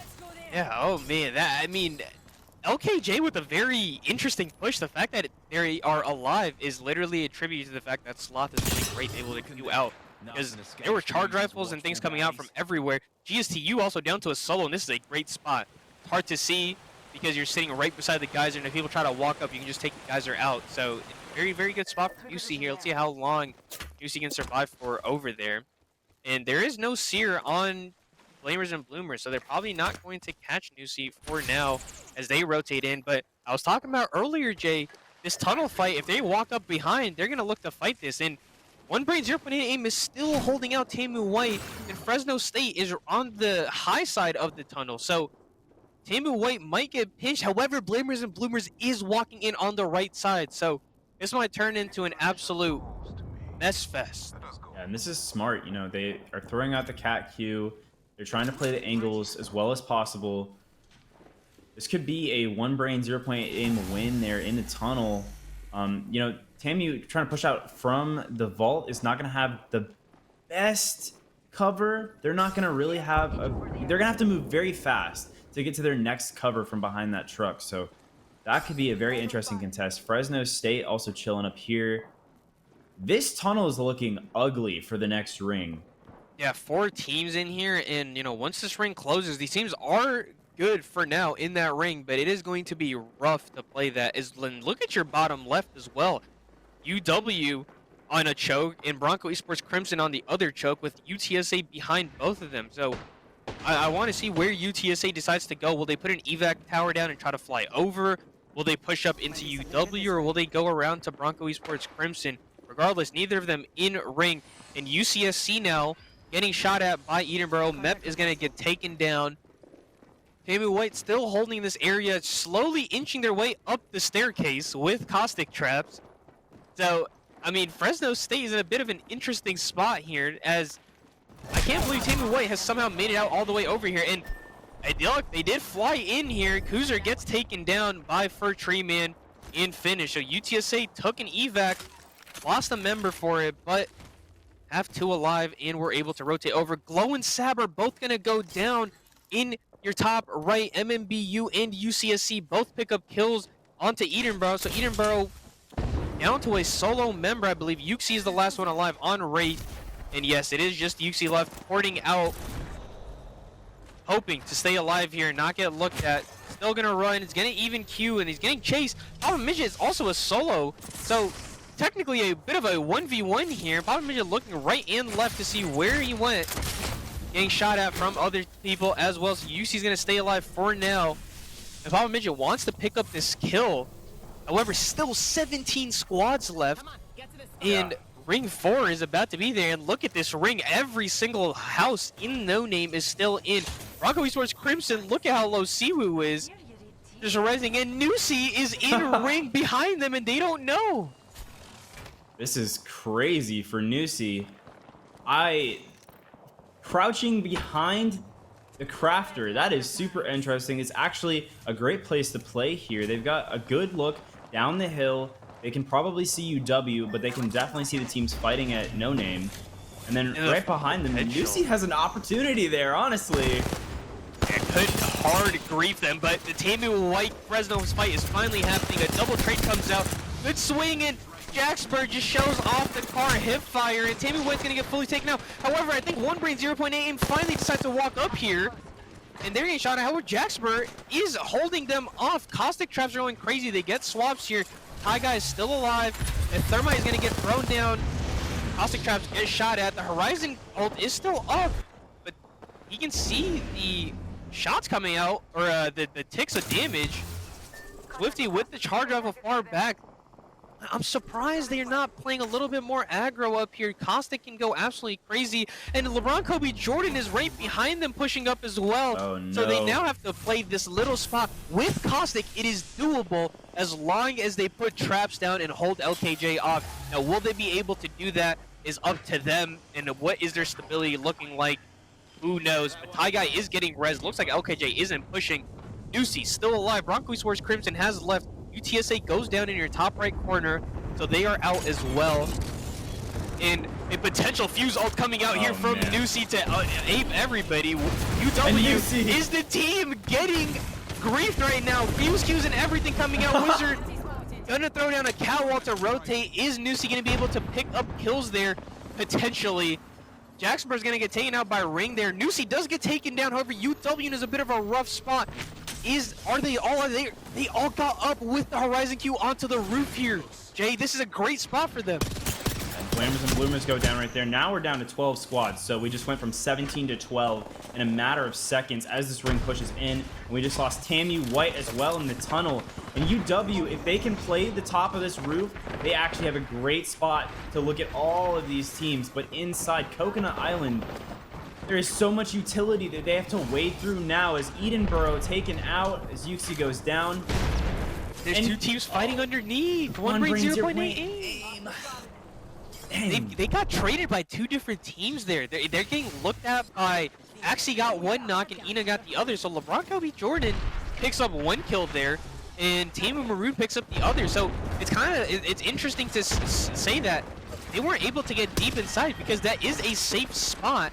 Yeah, oh man, I mean, LKJ with a very interesting push. The fact that they are alive is literally attributed to the fact that Sloth is doing great, able to queue out. Because there were charge rifles and things coming out from everywhere. GSTU also down to a solo, and this is a great spot. It's hard to see because you're sitting right beside the geyser, and if people try to walk up, you can just take the geyser out. So very, very good spot for UC here. Let's see how long UC can survive for over there. And there is no seer on Flamers and Bloomers, so they're probably not going to catch UC for now as they rotate in. But I was talking about earlier, Jay, this tunnel fight, if they walk up behind, they're going to look to fight this. And One Brain 0.8 aim is still holding out Tamu White, and Fresno State is on the high side of the tunnel. So Tamu White might get pinched. However, Blamers and Bloomers is walking in on the right side. So this might turn into an absolute mess fest. Yeah, and this is smart. You know, they are throwing out the cat Q. They're trying to play the angles as well as possible. This could be a One Brain 0.8 aim win there in the tunnel. You know, Tamu trying to push out from the vault is not going to have the best cover. They're not going to really have a... They're going to have to move very fast to get to their next cover from behind that truck. So that could be a very interesting contest. Fresno State also chilling up here. This tunnel is looking ugly for the next ring. Yeah, 4 teams in here, and, you know, once this ring closes, these teams are good for now in that ring, but it is going to be rough to play that. Look at your bottom left as well. UW on a choke, and Bronco Esports Crimson on the other choke, with UTSA behind both of them. So I want to see where UTSA decides to go. Will they put an evac tower down and try to fly over? Will they push up into UW, or will they go around to Bronco Esports Crimson? Regardless, neither of them in ring. And UCSC now getting shot at by Edinburgh. Mep is going to get taken down. Tamu White still holding this area, slowly inching their way up the staircase with caustic traps. So, I mean, Fresno State is in a bit of an interesting spot here, as I can't believe Tamu White has somehow made it out all the way over here. And look, they did fly in here. Kuzer gets taken down by Fur Tree Man in finish. So UTSA took an evac, lost a member for it, but have 2 alive, and we're able to rotate over. Glow and Sab are both going to go down in your top right. MMBU and UCSC both pick up kills onto Edinburgh. So Edinburgh down to a solo member, I believe. Yuxi is the last one alive on Wraith. And yes, it is just Yuxi left, porting out, hoping to stay alive here and not get looked at. Still going to run. It's going to even queue, and he's getting chased. Papa Midget is also a solo. So technically a bit of a 1v1 here. Papa Midget looking right and left to see where he went. Getting shot at from other people as well. So UC's going to stay alive for now. And Papa Midget wants to pick up this kill. However, still 17 squads left. And Ring 4 is about to be there. And look at this ring. Every single house in No Name is still in. Bronco Esports Crimson, look at how low Siwoo is. Just rising, and Nusi is in ring behind them, and they don't know. This is crazy for Nusi. I crouching behind the crafter. That is super interesting. It's actually a great place to play here. They've got a good look down the hill. They can probably see UW, but they can definitely see the teams fighting at No Name. And then right behind them, Nusi has an opportunity there, honestly. It could hard grief them, but the Tamu White Fresno's fight is finally happening. A double trade comes out. Good swing, and Jaxper just shows off the car hip fire, and Tamu White's gonna get fully taken out. However, I think One Brain 0.8 and finally decides to walk up here, and they're getting shot at. However, Jaxper is holding them off. Caustic traps are going crazy. They get swaps here. Taiga is still alive, and Thermite is gonna get thrown down. Caustic traps get shot at. The Horizon ult is still up, but he can see the shots coming out, or the ticks of damage. Swifty with the charge rifle far back. I'm surprised they're not playing a little bit more aggro up here. Caustic can go absolutely crazy, and LeBron Kobe Jordan is right behind them pushing up as well. Oh, no. So they now have to play this little spot. With Caustic, it is doable as long as they put traps down and hold LKJ off. Now, will they be able to do that is up to them, and what is their stability looking like? Who knows? But Taiga is getting res. Looks like LKJ isn't pushing. Nusi still alive. Bronco Esports Crimson has left. UTSA goes down in your top right corner, so they are out as well. And a potential fuse ult coming out here from Nusi to ape everybody. UW is the team getting griefed right now. Fuse Qs and everything coming out. Wizard gonna throw down a catwall to rotate. Is Nusi gonna be able to pick up kills there? Potentially. Jaxper's gonna get taken out by Ring there. Nusi does get taken down, however, UW is a bit of a rough spot. They all got up with the Horizon Q onto the roof here. Jay, this is a great spot for them. And Flammers and Bloomers go down right there. Now we're down to 12 squads, so we just went from 17 to 12 in a matter of seconds as this ring pushes in. And we just lost Tamu White as well in the tunnel. And UW, if they can play the top of this roof, they actually have a great spot to look at all of these teams. But inside Coconut Island, there is so much utility that they have to wade through now as Edenborough taken out, as Yuxi goes down. There's two teams fighting underneath. One brings 0.8 aim. They got traded by two different teams there. They're getting looked at by... Actually got one knock and Ina got the other. So LeBron Kobe Jordan picks up one kill there, and Tamu Maroon picks up the other. So it's interesting to say that they weren't able to get deep inside because that is a safe spot,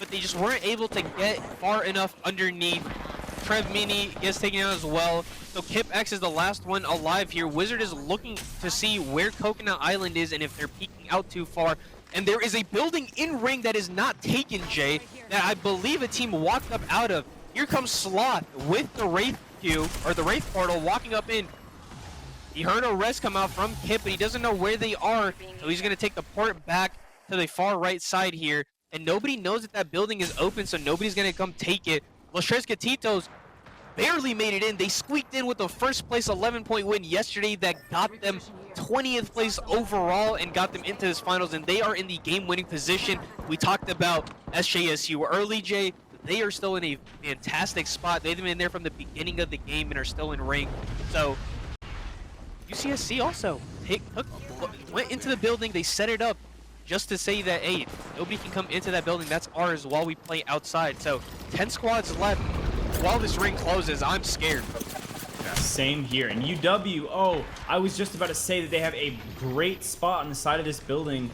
but they just weren't able to get far enough underneath. Trev Mini gets taken out as well. So Kip X is the last one alive here. Wizard is looking to see where Coconut Island is and if they're peeking out too far. And there is a building in ring that is not taken, Jay, that I believe a team walked up out of. Here comes Sloth with the Wraith Q, or the Wraith Portal, walking up in. He heard a res come out from Kip, but he doesn't know where they are. So he's going to take the port back to the far right side here. And nobody knows that that building is open, so nobody's going to come take it. Los Tres Gatitos barely made it in. They squeaked in with the first place 11-point win yesterday that got them 20th place overall and got them into this finals, and they are in the game-winning position. We talked about SJSU early, Jay. They are still in a fantastic spot. They've been there from the beginning of the game and are still in ring. So UCSC also went into the building. They set it up just to say that, hey, nobody can come into that building. That's ours while we play outside. So 10 squads left. While this ring closes, I'm scared. Yeah, same here. And UW, oh, I was just about to say that they have a great spot on the side of this building,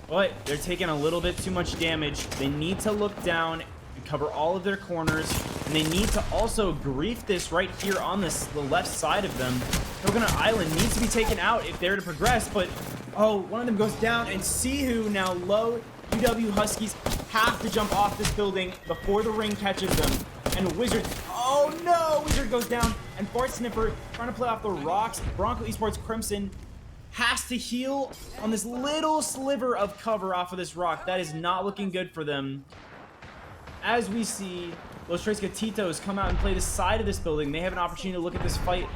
but they're taking a little bit too much damage. They need to look down and cover all of their corners, and they need to also grief this right here on the left side of them. Coconut Island needs to be taken out if they're to progress, but oh, one of them goes down, and Sihu now low. UW Huskies have to jump off this building before the ring catches them. And Wizard, oh no, Wizard goes down, and Fort Sniffer trying to play off the rocks. Bronco Esports Crimson has to heal on this little sliver of cover off of this rock. That is not looking good for them. As we see Los Tres Gatitos come out and play the side of this building, they have an opportunity to look at this fight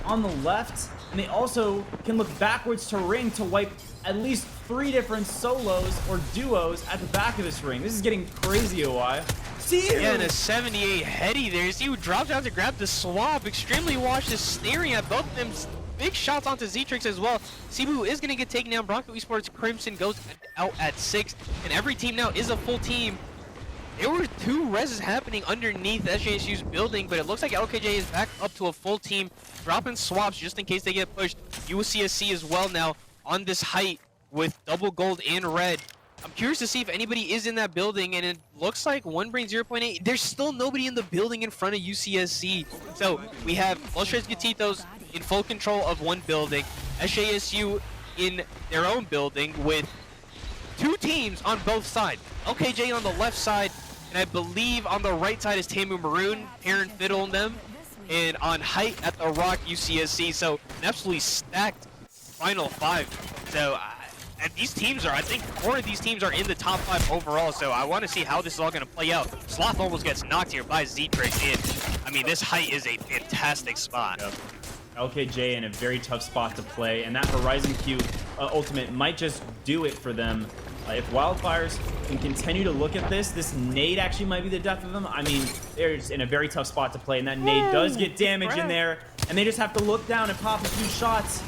on the left, and they also can look backwards to ring to wipe at least 3 different solos or duos at the back of this ring. This is getting crazy, OI. See Yeah, and you! a 78 heady there. See who drops down to grab the swap. Extremely Watch is staring at both of them. Big shots onto Zetrix as well. Cebu is going to get taken down. Bronco Esports Crimson goes out at 6. And every team now is a full team. There were 2 reses happening underneath SJSU's building, but it looks like LKJ is back up to a full team, dropping swaps just in case they get pushed. UCSC as well now on this height with double gold and red. I'm curious to see if anybody is in that building, and it looks like one brings 0.8. There's still nobody in the building in front of UCSC. So we have Los Tres Gatitos in full control of one building, SJSU in their own building with 2 teams on both sides. LKJ on the left side, and I believe on the right side is Tamu Maroon, Aaron Fiddle and them. And on height at the Rock, UCSC. So an absolutely stacked final 5. So and these teams are, I think 4 of these teams are in the top 5 overall. So I want to see how this is all going to play out. Sloth almost gets knocked here by Zetrix. And I mean, this height is a fantastic spot. Yep. LKJ in a very tough spot to play, and that Horizon Q ultimate might just do it for them. If Wildfires can continue to look at this nade actually might be the death of them. I mean, they're just in a very tough spot to play, and that nade does get damage in there, and they just have to look down and pop a few shots.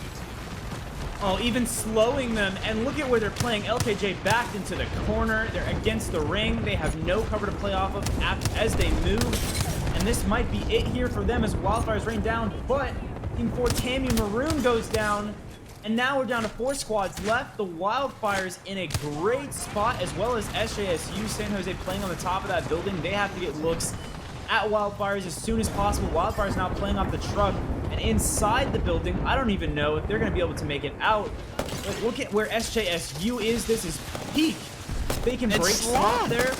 Oh, even slowing them, and look at where they're playing. LKJ backed into the corner. They're against the ring. They have no cover to play off of as they move, and this might be it here for them as Wildfires rain down, but Team 4 Tamu Maroon goes down, and now we're down to 4 squads left. The Wildfires in a great spot, as well as SJSU San Jose playing on the top of that building. They have to get looks at Wildfires as soon as possible. Wildfires now playing off the truck, and inside the building, I don't even know if they're going to be able to make it out. But look at where SJSU is. This is peak. They can break slot there.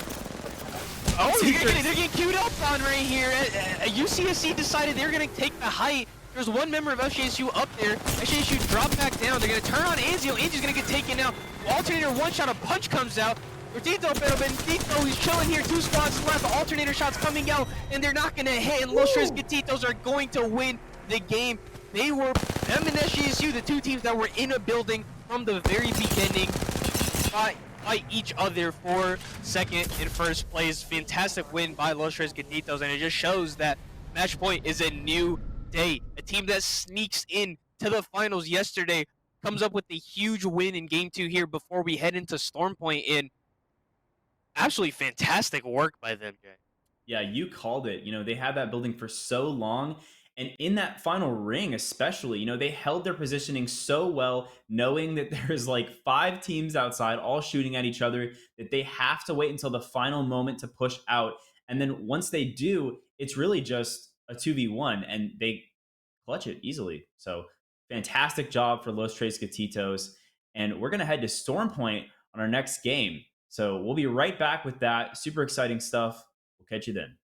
Oh, they're getting queued up on right here. UCSC decided they're going to take the height. There's one member of SJSU up there. SJSU dropped back down. They're going to turn on Anzio. Anzio's going to get taken out. Alternator one shot, a punch comes out. Rotito, pero Bendito, he's chilling here. 2 spots left. Alternator shots coming out, and they're not going to hit. And Los Tres Gatitos are going to win the game. They were, them and SJSU, the 2 teams that were in a building from the very beginning, fight each other for second and first place. Fantastic win by Los Tres Gatitos, and it just shows that Match Point is a new day. A team that sneaks in to the finals yesterday comes up with a huge win in game 2 here before we head into Storm Point. In absolutely fantastic work by them, Jay. Yeah, you called it. You know, they had that building for so long. And in that final ring, especially, you know, they held their positioning so well, knowing that there's like 5 teams outside all shooting at each other, that they have to wait until the final moment to push out. And then once they do, it's really just a 2v1, and they clutch it easily. So fantastic job for Los Tres Gatitos. And we're going to head to Storm Point on our next game. So we'll be right back with that. Super exciting stuff. We'll catch you then.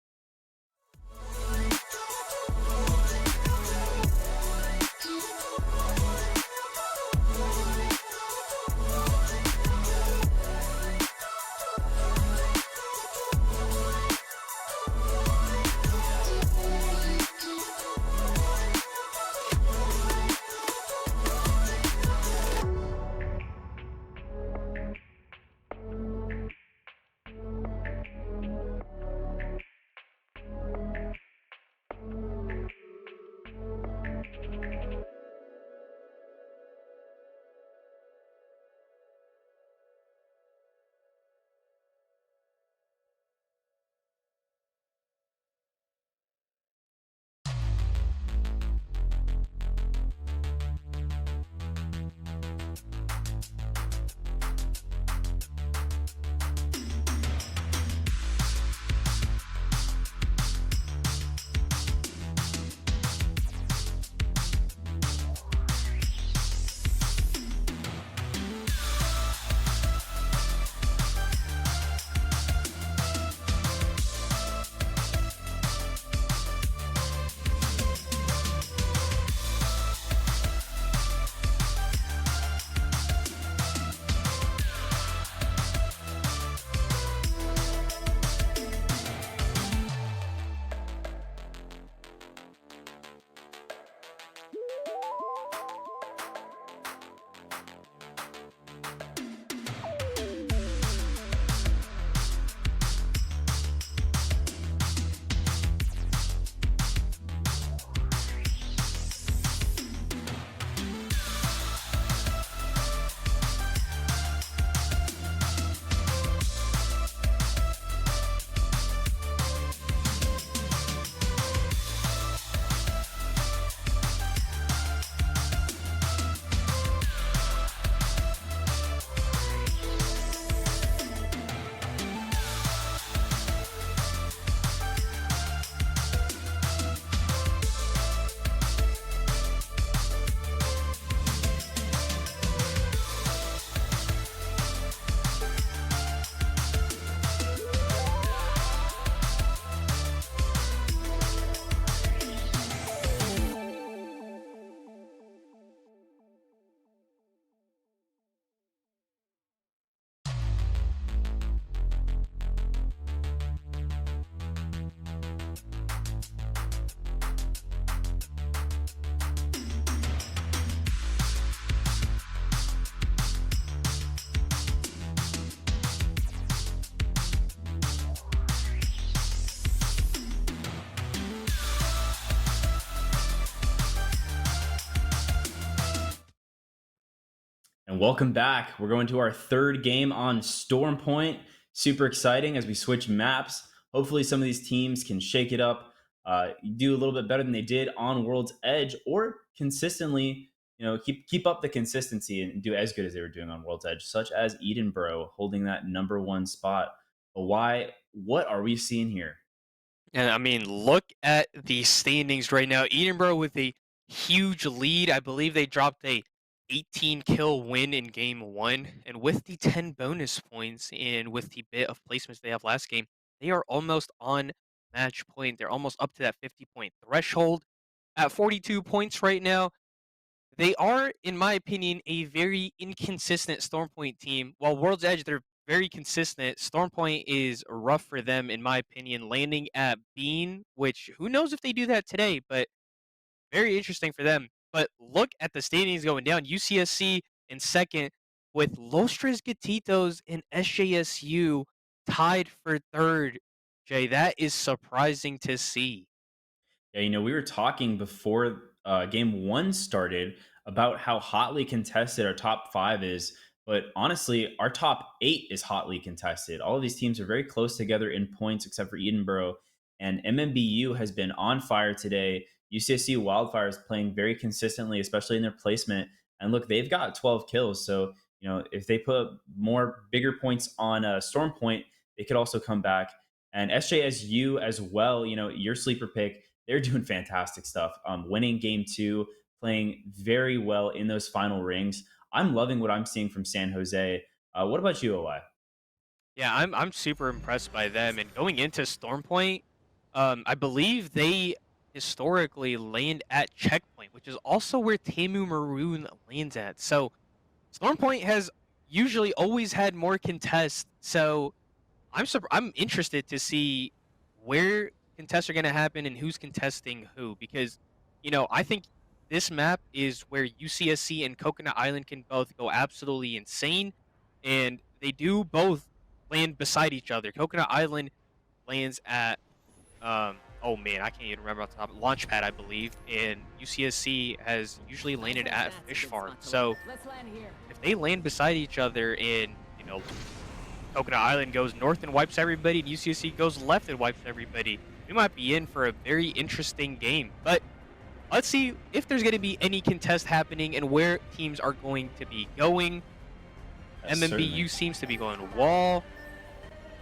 welcome back. We're going to our third game on Storm Point. Super exciting as we switch maps. Hopefully, some of these teams can shake it up, do a little bit better than they did on World's Edge, or consistently, keep up the consistency and do as good as they were doing on World's Edge, such as Edinburgh holding that number one spot. But why? What are we seeing here? And I mean, look at the standings right now. Edinburgh with a huge lead. I believe they dropped a 18 kill win in game one. And with the 10 bonus points and with the bit of placements they have last game, they are almost on match point. They're almost up to that 50-point threshold at 42 points right now. They are, in my opinion, a very inconsistent Stormpoint team. While World's Edge, they're very consistent. Stormpoint is rough for them, in my opinion, landing at Bean, which who knows if they do that today, but very interesting for them. But look at the standings going down. UCSC in second with Los Tres Gatitos and SJSU tied for third. Jay, that is surprising to see. Yeah, we were talking before game one started about how hotly contested our top five is. But honestly, our top eight is hotly contested. All of these teams are very close together in points, except for Edinburgh. And MMBU has been on fire today. UCSC Wildfire is playing very consistently, especially in their placement. And look, they've got 12 kills. So, if they put more bigger points on Storm Point, they could also come back. And SJSU as well, your sleeper pick, they're doing fantastic stuff. Winning game two, playing very well in those final rings. I'm loving what I'm seeing from San Jose. What about you, OI? Yeah, I'm super impressed by them. And going into Stormpoint, I believe they historically land at Checkpoint, which is also where Tamu Maroon lands at. So Stormpoint has usually always had more contests. So I'm interested to see where contests are going to happen and who's contesting who, because I think this map is where UCSC and Coconut Island can both go absolutely insane, and they do both land beside each other. Coconut Island lands at oh man, I can't even remember off the top. Launchpad, I believe, and UCSC has usually landed at Fish Farm. So if they land beside each other and Coconut Island goes north and wipes everybody, and UCSC goes left and wipes everybody, we might be in for a very interesting game. But let's see if there's going to be any contest happening and where teams are going to be going. Yes, MMBU certainly. seems to be going Wall.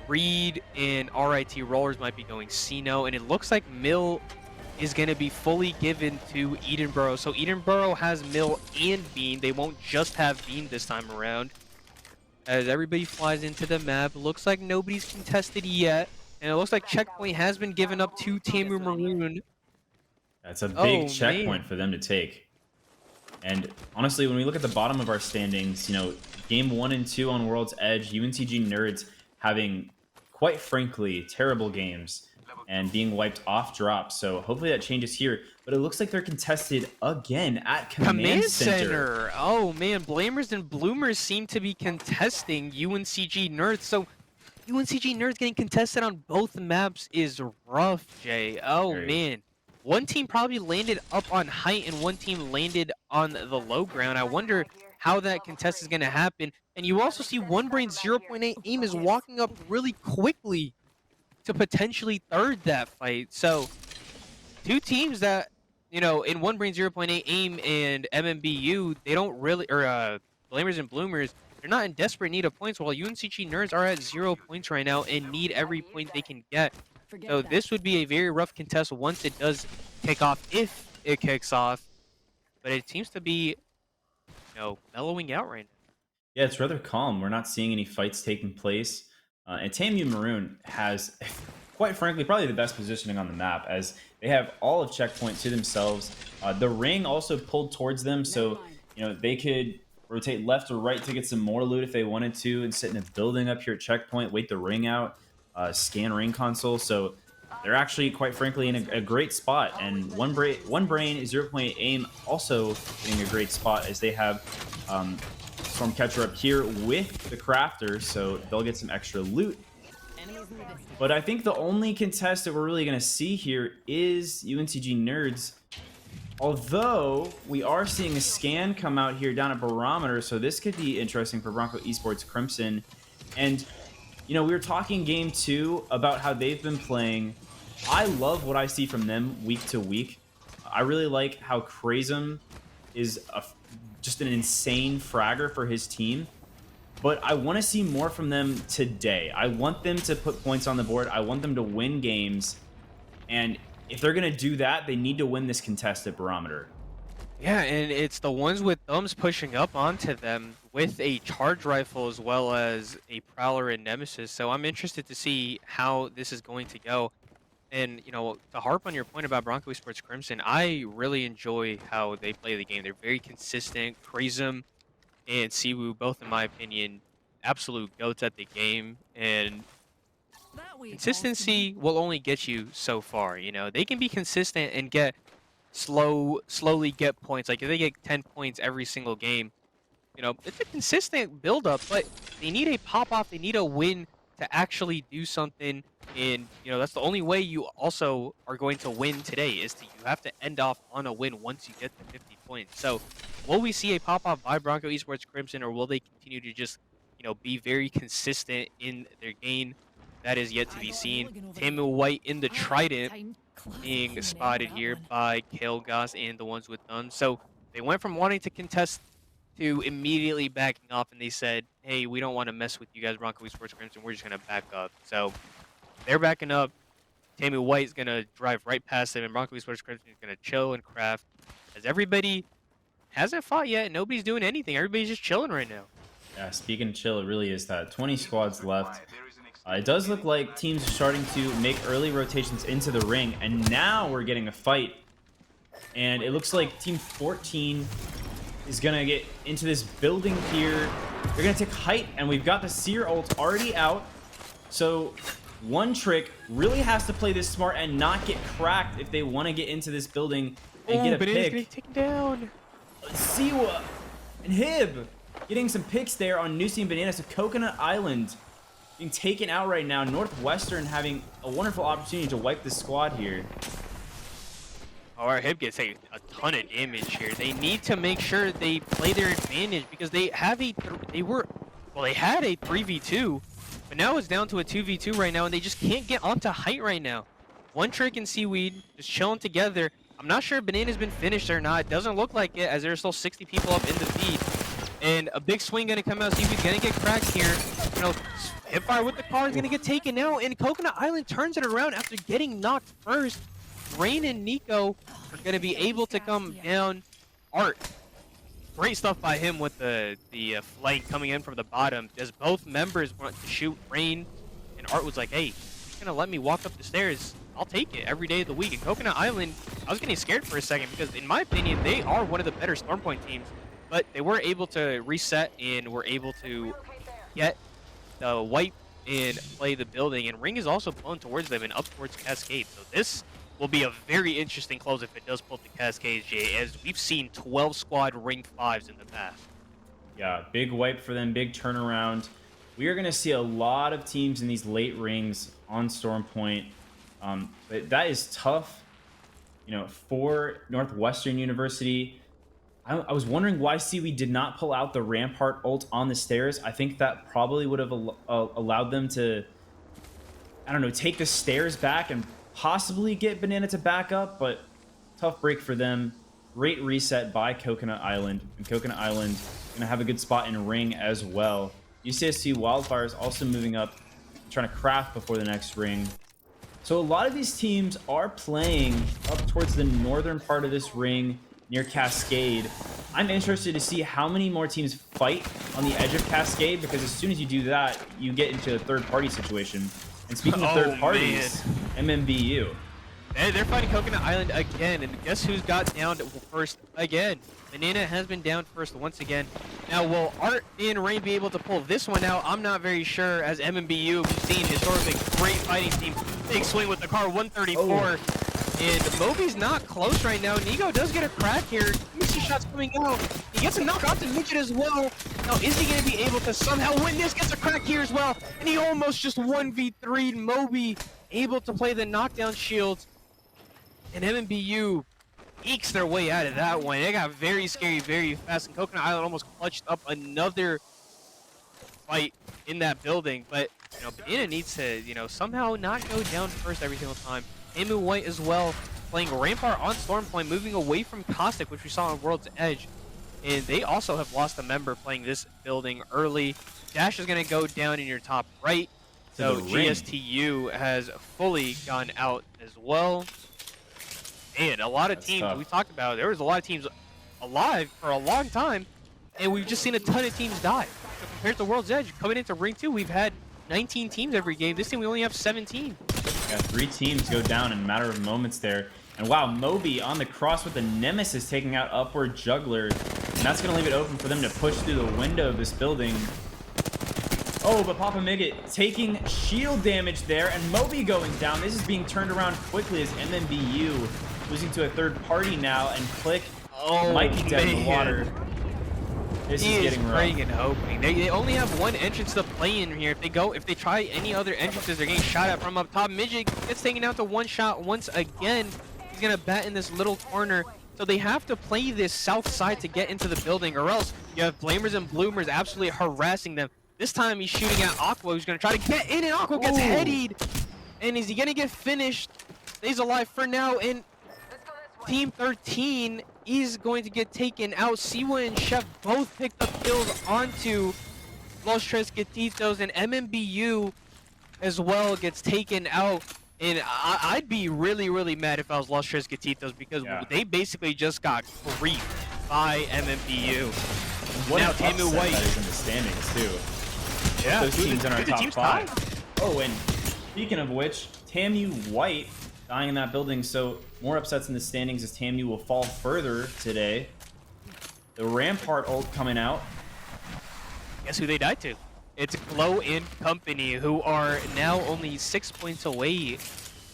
Reed and RIT Rollers might be going Sino. And it looks like Mill is going to be fully given to Edinburgh. So Edinburgh has Mill and Bean. They won't just have Bean this time around. As everybody flies into the map, looks like nobody's contested yet. And it looks like Checkpoint has been given up to Tamu Maroon. That's a big Oh, checkpoint man. for them to take. And honestly, when we look at the bottom of our standings, game one and two on World's Edge, UNCG Nerds having, quite frankly, terrible games and being wiped off drop. So hopefully that changes here. But it looks like they're contested again at Command Center. Oh, man. Blamers and Bloomers seem to be contesting UNCG Nerds. So UNCG Nerds getting contested on both maps is rough, Jay. Oh, Very. man. One team probably landed up on height and one team landed on the low ground. I wonder how that contest is going to happen. And you also see One Brain 0.8 aim is walking up really quickly to potentially third that fight. So two teams that, in One Brain 0.8 aim and MMBU, they don't really, or Blamers and Bloomers, they're not in desperate need of points, while UNCG Nerds are at 0 points right now and need every point they can get. So this would be a very rough contest once it does kick off, if it kicks off. But it seems to be, mellowing out right now. Yeah, it's rather calm. We're not seeing any fights taking place. And Tamu Maroon has, quite frankly, probably the best positioning on the map, as they have all of Checkpoint to themselves. The ring also pulled towards them, so they could rotate left or right to get some more loot if they wanted to, and sit in a building up here at Checkpoint, wait the ring out, scan ring console. So they're actually, quite frankly, in a great spot. And One Brain 0.8 aim also in a great spot, as they have Stormcatcher up here with the Crafter, so they'll get some extra loot. But I think the only contest that we're really going to see here is UNCG Nerds Although we are seeing a scan come out here down at Barometer, so this could be interesting for Bronco Esports Crimson. And we were talking game two about how they've been playing. I love what I see from them week to week. I really like how Krazum is just an insane fragger for his team. But I want to see more from them today. I want them to put points on the board. I want them to win games. And if they're going to do that, they need to win this contested barometer. Yeah, and it's the ones with thumbs pushing up onto them with a charge rifle as well as a prowler and nemesis. So I'm interested to see how this is going to go. And to harp on your point about Bronco Sports Crimson, I really enjoy how they play the game. They're very consistent. Krazum and Siwu, both in my opinion, absolute goats at the game. And consistency will only get you so far. They can be consistent and get slowly get points. Like if they get 10 points every single game, it's a consistent build up, but they need a pop off, they need a win to actually do something. And that's the only way you also are going to win today is you have to end off on a win once you get to 50 points. So will we see a pop off by Bronco Esports Crimson, or will they continue to just be very consistent in their game? That is yet to be seen. Tamu White in the Trident being spotted here by Kael'Gaz and the ones with guns. So they went from wanting to contest to immediately backing off, and they said, hey, we don't want to mess with you guys, Bronco Esports Crimson. We're just going to back up. So they're backing up. Tamu White is going to drive right past them, and Bronco Esports Crimson is going to chill and craft. As everybody hasn't fought yet, nobody's doing anything. Everybody's just chilling right now. Yeah, speaking of chill, it really is that. 20 squads left. It does look like teams are starting to make early rotations into the ring, and now we're getting a fight. And it looks like Team 14 is going to get into this building here. They're going to take height, and we've got the Seer ult already out. So One Trick really has to play this smart and not get cracked if they want to get into this building and get a pick. Getting taken down. Siwa and Hib getting some picks there on Nusi and Banana. So Coconut Island being taken out right now. Northwestern having a wonderful opportunity to wipe the squad here. Alright, Hib gets a ton of damage here. They need to make sure they play their advantage because they have they had a 3v2, but now it's down to a 2v2 right now, and they just can't get onto height right now. One Trick and Seaweed just chilling together. I'm not sure if Banana's been finished or not. It doesn't look like it, as there's still 60 people up in the feed. And a big swing gonna come out. Seaweed's gonna get cracked here. Hipfire with the car is gonna get taken out, and Coconut Island turns it around after getting knocked first. Rain and Nico are gonna be able to come down. Art, great stuff by him with the flank coming in from the bottom. As both members want to shoot Rain, and Art was like, hey, you're gonna let me walk up the stairs, I'll take it every day of the week. And Coconut Island, I was getting scared for a second because in my opinion, they are one of the better Stormpoint teams, but they were able to reset and were able to get the wipe and play the building. And Ring is also blown towards them and up towards Cascade. So this will be a very interesting close if it does pull the Cascades, Jay, as we've seen 12 squad Ring 5s in the past. Yeah, big wipe for them, big turnaround. We are going to see a lot of teams in these late rings on Stormpoint. But that is tough, for Northwestern University. I was wondering why Seaweed did not pull out the Rampart ult on the stairs. I think that probably would have allowed them to, take the stairs back and possibly get Banana to back up, but tough break for them. Great reset by Coconut Island, and Coconut Island going to have a good spot in ring as well. UCSC Wildfire is also moving up, trying to craft before the next ring. So a lot of these teams are playing up towards the northern part of this ring near Cascade. I'm interested to see how many more teams fight on the edge of Cascade, because as soon as you do that, you get into a third-party situation. And speaking of third parties, MMBU. They're fighting Coconut Island again, and guess who's got down first again? Banana has been down first once again. Now, will Art and Rain be able to pull this one out? I'm not very sure, as MMBU, we've seen historically great fighting team. Big swing with the car, 134. Oh. And Moby's not close right now. Nigo does get a crack here. You see shots coming out. He gets a knock out to Midget as well. Now, is he going to be able to somehow win this? Gets a crack here as well. And he almost just 1v3'd Moby, able to play the knockdown shields. And MMBU ekes their way out of that one. They got very scary, very fast, and Coconut Island almost clutched up another fight in that building. But Banana needs to somehow not go down first every single time. Emu White as well playing Rampart on Storm Point, moving away from Caustic, which we saw on World's Edge. And they also have lost a member playing this building early. Dash is going to go down in your top right. To the So ring. GSTU has fully gone out as well. And a lot of That's teams we tough. talked about, there was a lot of teams alive for a long time, and we've just seen a ton of teams die. So compared to World's Edge, coming into Ring 2, we've had 19 teams every game. This team, we only have 17. Yeah, 3 teams go down in a matter of moments there. And wow, Moby on the cross with the Nemesis taking out Upward Juggler. And that's going to leave it open for them to push through the window of this building. Oh, but Papa Miggett taking shield damage there, and Moby going down. This is being turned around quickly as MMBU losing to a third party now, and Click Oh, might be dead in the man. water. This He is is getting rough. praying and hoping. They only have one entrance to play in here. If they try any other entrances, they're getting shot at from up top. Midget gets taken out to one shot once again. He's gonna bat in this little corner. So they have to play this south side to get into the building, or else you have Blamers and Bloomers absolutely harassing them. This time he's shooting at Aqua, who's gonna try to get in, and Aqua gets Ooh. headied. And is he gonna get finished? Stays alive for now, and Team 13 is going to get taken out. Siwa and Chef both picked up kills onto Los Tres Gatitos, and MMBU as well gets taken out. And I'd be really, really mad if I was Los Tres Gatitos, because Yeah. they basically just got creeped by MMBU. What Now an Tamu upset White. that is in the standings, too. Yeah, Those teams in our the top team's 5. tied. Oh, and speaking of which, Tamu White dying in that building, so more upsets in the standings as Tamu will fall further today. The Rampart ult coming out. Guess who they died to? It's Glow and Company, who are now only 6 points away,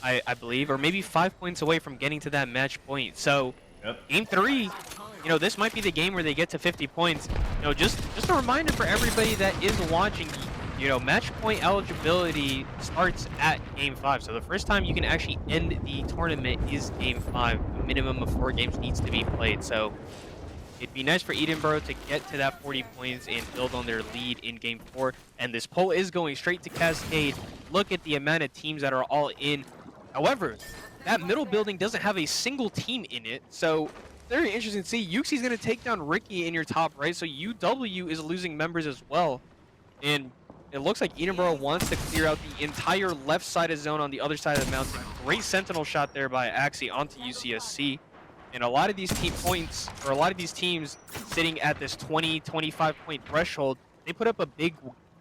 I believe, or maybe 5 points away from getting to that match point. So, Yep. Game 3, this might be the game where they get to 50 points. Just a reminder for everybody that is watching, match point eligibility starts at Game 5. So the first time you can actually end the tournament is Game 5. A minimum of 4 games needs to be played. So it'd be nice for Edinburgh to get to that 40 points and build on their lead in Game 4. And this poll is going straight to Cascade. Look at the amount of teams that are all in. However, that middle building doesn't have a single team in it. So very interesting to see. Yuxi's going to take down Ricky in your top right. So UW is losing members as well. And it looks like Edinburgh wants to clear out the entire left side of zone on the other side of the mountain. Great sentinel shot there by Axie onto UCSC. And a lot of these teams sitting at this 20, 25 point threshold, they put up a big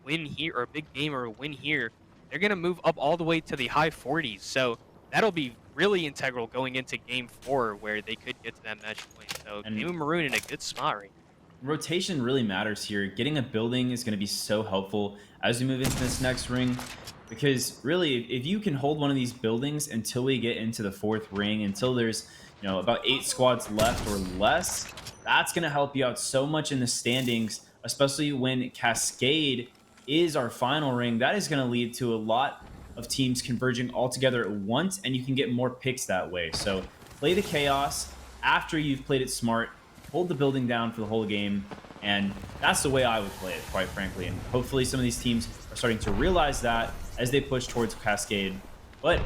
win here, or a big game or a win here. They're going to move up all the way to the high 40s. So that'll be really integral going into Game 4, where they could get to that match point. So And- Game of Maroon in a good spot right now. Rotation really matters here. Getting a building is going to be so helpful as we move into this next ring, because really, if you can hold one of these buildings until we get into the 4th ring, until there's about 8 squads left or less, that's going to help you out so much in the standings, especially when Cascade is our final ring. That is going to lead to a lot of teams converging all together at once, and you can get more picks that way. So play the chaos after you've played it smart. Hold the building down for the whole game, and that's the way I would play it, quite frankly. And hopefully some of these teams are starting to realize that as they push towards Cascade. But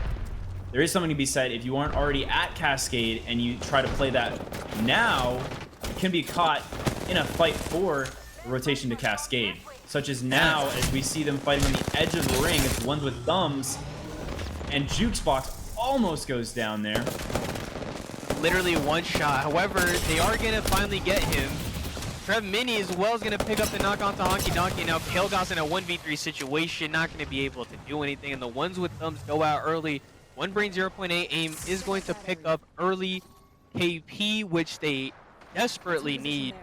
there is something to be said. If you aren't already at Cascade and you try to play that now, you can be caught in a fight for the rotation to Cascade. Such as now, as we see them fighting on the edge of the ring. It's ones with thumbs, and Jukesbox almost goes down there. Literally one shot. However, they are going to finally get him. Trev Mini as well is going to pick up the knock onto Honky Donkey. Now, Kalegas in a 1v3 situation, not going to be able to do anything. And the ones with thumbs go out early. One Brain 0.8 aim is going to pick up early KP, which they desperately need.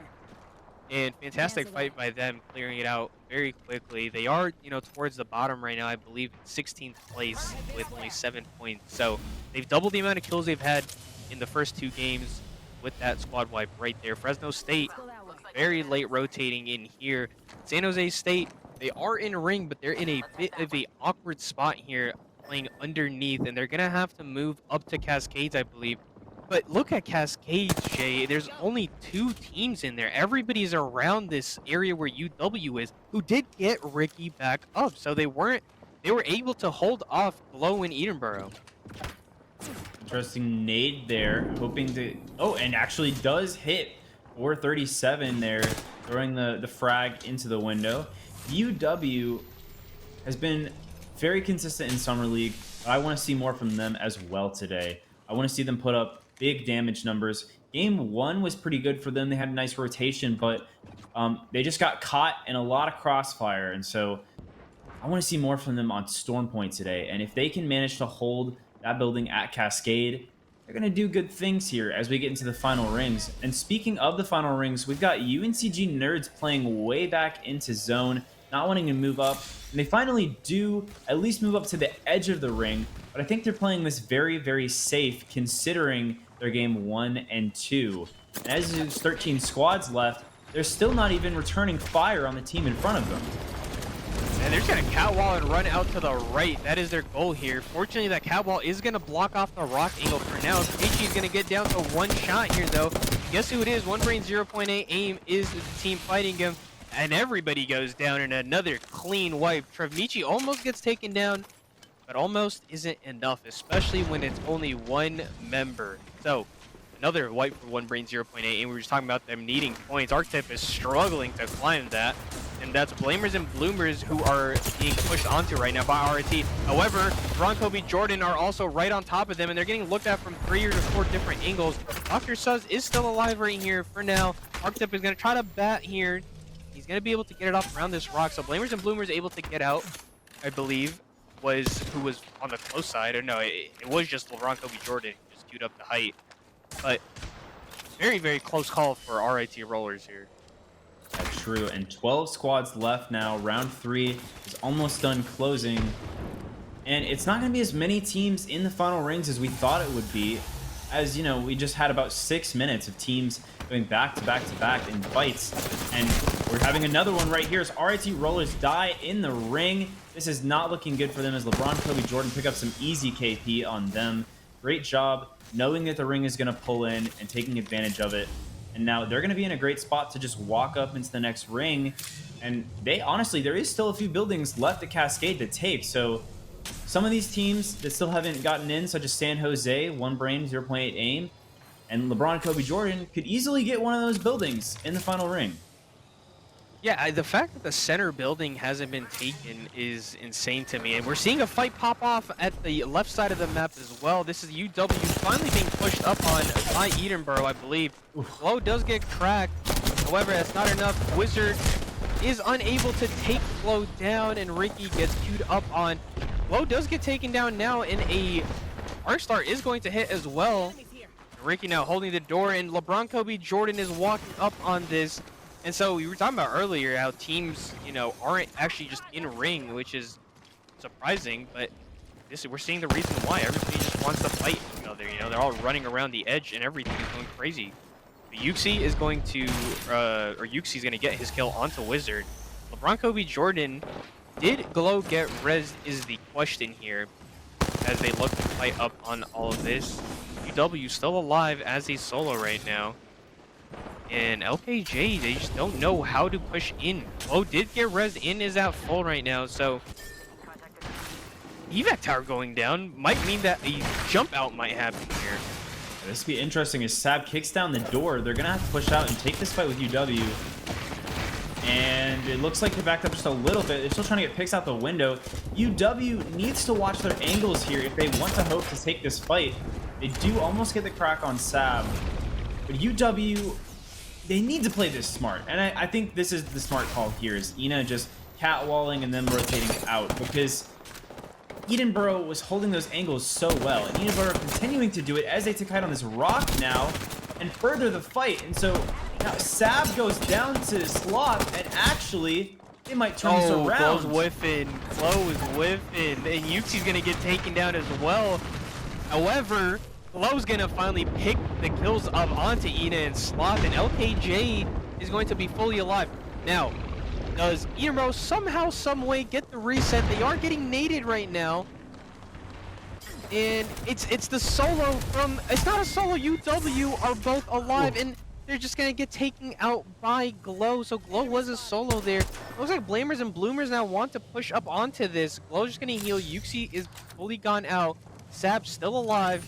And fantastic fight by them, clearing it out very quickly. They are, towards the bottom right now, I believe, 16th place with only 7 points. So they've doubled the amount of kills they've had in the first 2 games with that squad wipe right there. Fresno State, very late rotating in here. San Jose State, they are in ring, but they're in a bit of a awkward spot here, playing underneath, and they're going to have to move up to Cascades, I believe, But look at Cascade, Jay. There's only 2 teams in there. Everybody's around this area where UW is, who did get Ricky back up. So they were able to hold off Glow in Edinburgh. Interesting nade there, hoping to. Oh, and actually does hit 437 there, throwing the frag into the window. UW has been very consistent in Summer League, but I want to see more from them as well today. I want to see them put up big damage numbers. Game one was pretty good for them. They had a nice rotation, but they just got caught in a lot of crossfire. And so I want to see more from them on Storm Point today. And if they can manage to hold that building at Cascade, they're going to do good things here as we get into the final rings. And speaking of the final rings, we've got UNCG Nerds playing way back into zone, not wanting to move up. And they finally do at least move up to the edge of the ring. But I think they're playing this very, very safe considering their game 1 and 2. And as there's 13 squads left, they're still not even returning fire on the team in front of them. And they're just going to catwall and run out to the right. That is their goal here. Fortunately, that catwall is going to block off the rock angle for now. Peachy is going to get down to 1 shot here, though. Guess who it is? One Brain 0.8 aim is the team fighting him. And everybody goes down in another clean wipe. Trevmichi almost gets taken down, but almost isn't enough, especially when it's only 1 member. So, another wipe for One Brain 0.8, and we were just talking about them needing points. Archetype is struggling to climb that, and that's Blamers and Bloomers who are being pushed onto right now by RT. However, Bronco B. Jordan are also right on top of them, and they're getting looked at from 3 or 4 different angles. Dr. Suz is still alive right here for now. Archetype is going to try to bat here. He's going to be able to get it off around this rock, so Blamers and Bloomers able to get out, I believe, who was on the close side. Or no, it was just LeBron Kobe Jordan who just queued up the height. But very, very close call for RIT Rollers here. That's true. And 12 squads left now. Round 3 is almost done closing. And it's not going to be as many teams in the final rings as we thought it would be. As, you know, we just had about 6 minutes of teams going back to back to back in fights. And we're having another one right here as RIT Rollers die in the ring. This is not looking good for them as LeBron Kobe Jordan pick up some easy KP on them. Great job knowing that the ring is going to pull in and taking advantage of it. And now they're going to be in a great spot to just walk up into the next ring. And they honestly, there is still a few buildings left at Cascade to take. So some of these teams that still haven't gotten in, such as San Jose, One Brain, 0.8 aim, and LeBron Kobe Jordan could easily get one of those buildings in the final ring. Yeah, the fact that the center building hasn't been taken is insane to me. And we're seeing a fight pop off at the left side of the map as well. This is UW finally being pushed up on by Edinburgh, I believe. Glow does get cracked. However, that's not enough. Wizard is unable to take Glow down, and Ricky gets queued up on. Glow does get taken down now, and a Arcstar is going to hit as well. Ricky now holding the door, and LeBron Kobe Jordan is walking up on this. And so we were talking about earlier how teams, you know, aren't actually just in ring, which is surprising, but we're seeing the reason why. Everybody just wants to fight each other, you know, they're all running around the edge and everything is going crazy. But Yuxi is going to, Yuxi's going to get his kill onto Wizard. LeBron Kobe Jordan, did Glow get res is the question here as they look to fight up on all of this. UW still alive as a solo right now. And LKJ, they just don't know how to push in. Glow did get res in, is at full right now, so evac tower going down might mean that a jump out might happen here. This would be interesting as Sab kicks down the door. They're going to have to push out and take this fight with UW. And it looks like they're backed up just a little bit. They're still trying to get picks out the window. UW needs to watch their angles here if they want to hope to take this fight. They do almost get the crack on Sab. But UW, they need to play this smart. And I think this is the smart call here, is Ina just catwalling and then rotating out. Because Edinburgh was holding those angles so well. And Edinburgh continuing to do it as they take height on this rock now and further the fight. And so now Sab goes down to Sloth, and actually they might turn this around. Glow's whiffing. Glow is whiffing. And Yuxi's going to get taken down as well. However, Glow's going to finally pick the kills up onto Ina and Sloth, and LKJ is going to be fully alive. Now, does Edinburgh somehow, some way get the reset? They are getting naded right now. and it's the solo from it's not a solo. UW are both alive, Ooh. and they're just gonna get taken out by Glow. So Glow was a solo there. Looks like Blamers and Bloomers now want to push up onto this. Glow's just gonna heal. Yuxi is fully gone out. Sab's still alive,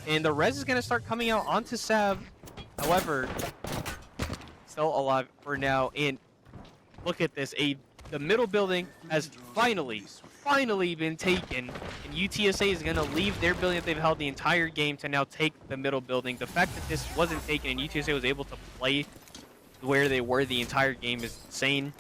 and the res is gonna start coming out onto Sab. However, still alive for now. And look at this. The middle building has finally been taken, and UTSA is going to leave their building that they've held the entire game to now take the middle building. The fact that this wasn't taken and UTSA was able to play where they were the entire game is insane.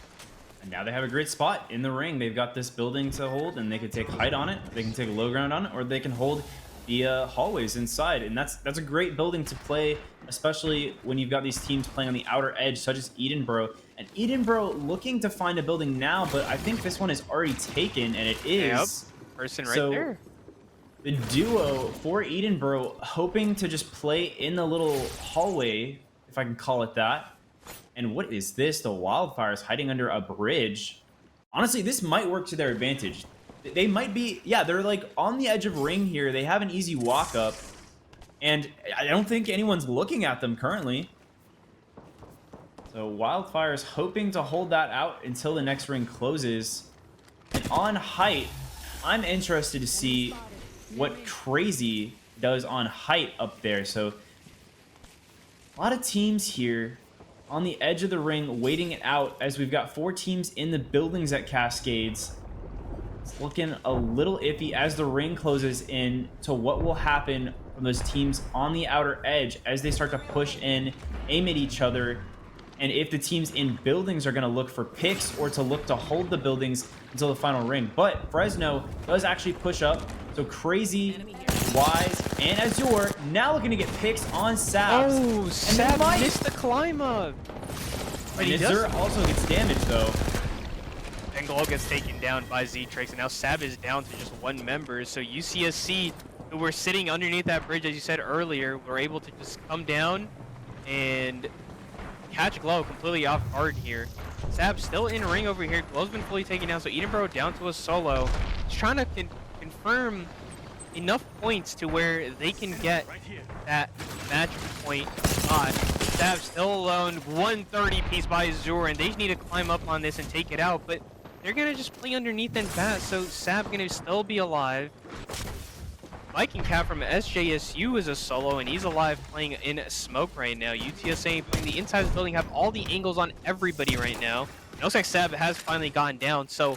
And now they have a great spot in the ring. They've got this building to hold, and they can take height on it, they can take low ground on it, or they can hold the hallways inside. And that's a great building to play, especially when you've got these teams playing on the outer edge, such as Edinburgh. And Edinburgh looking to find a building now, but I think this one is already taken, and it is. Yep. Person right there. The duo for Edinburgh hoping to just play in the little hallway, if I can call it that. And what is this? The Wildfires hiding under a bridge. Honestly, this might work to their advantage. They might be, yeah, they're like on the edge of ring here. They have an easy walk up, and I don't think anyone's looking at them currently. So Wildfires hoping to hold that out until the next ring closes. And on height, I'm interested to see what Crazy does on height up there. So a lot of teams here on the edge of the ring waiting it out, as we've got 4 teams in the buildings at Cascades. It's looking a little iffy as the ring closes in to what will happen from those teams on the outer edge as they start to push in, aim at each other, and if the teams in buildings are going to look for picks or to look to hold the buildings until the final ring. But Fresno does actually push up, so Crazy, Wise, and Azure now looking to get picks on Sabs. Oh, Sab missed the climb up. And Azure also gets damaged though. And Glow gets taken down by Z-Trix, and now Sab is down to just 1 member. So UCSC, who were sitting underneath that bridge, as you said earlier, were able to just come down and catch Glow completely off guard here. Sab's still in ring over here. Glow's been fully taken down, so Edinburgh down to a solo. He's trying to confirm enough points to where they can get that match point spot. Sab still alone, 130 piece by Azure, and they need to climb up on this and take it out, but they're gonna just play underneath and pass, so Sab gonna still be alive. Viking Cat from SJSU is a solo, and he's alive playing in smoke right now. UTSA playing the inside of the building, have all the angles on everybody right now. It looks like Sab has finally gone down, so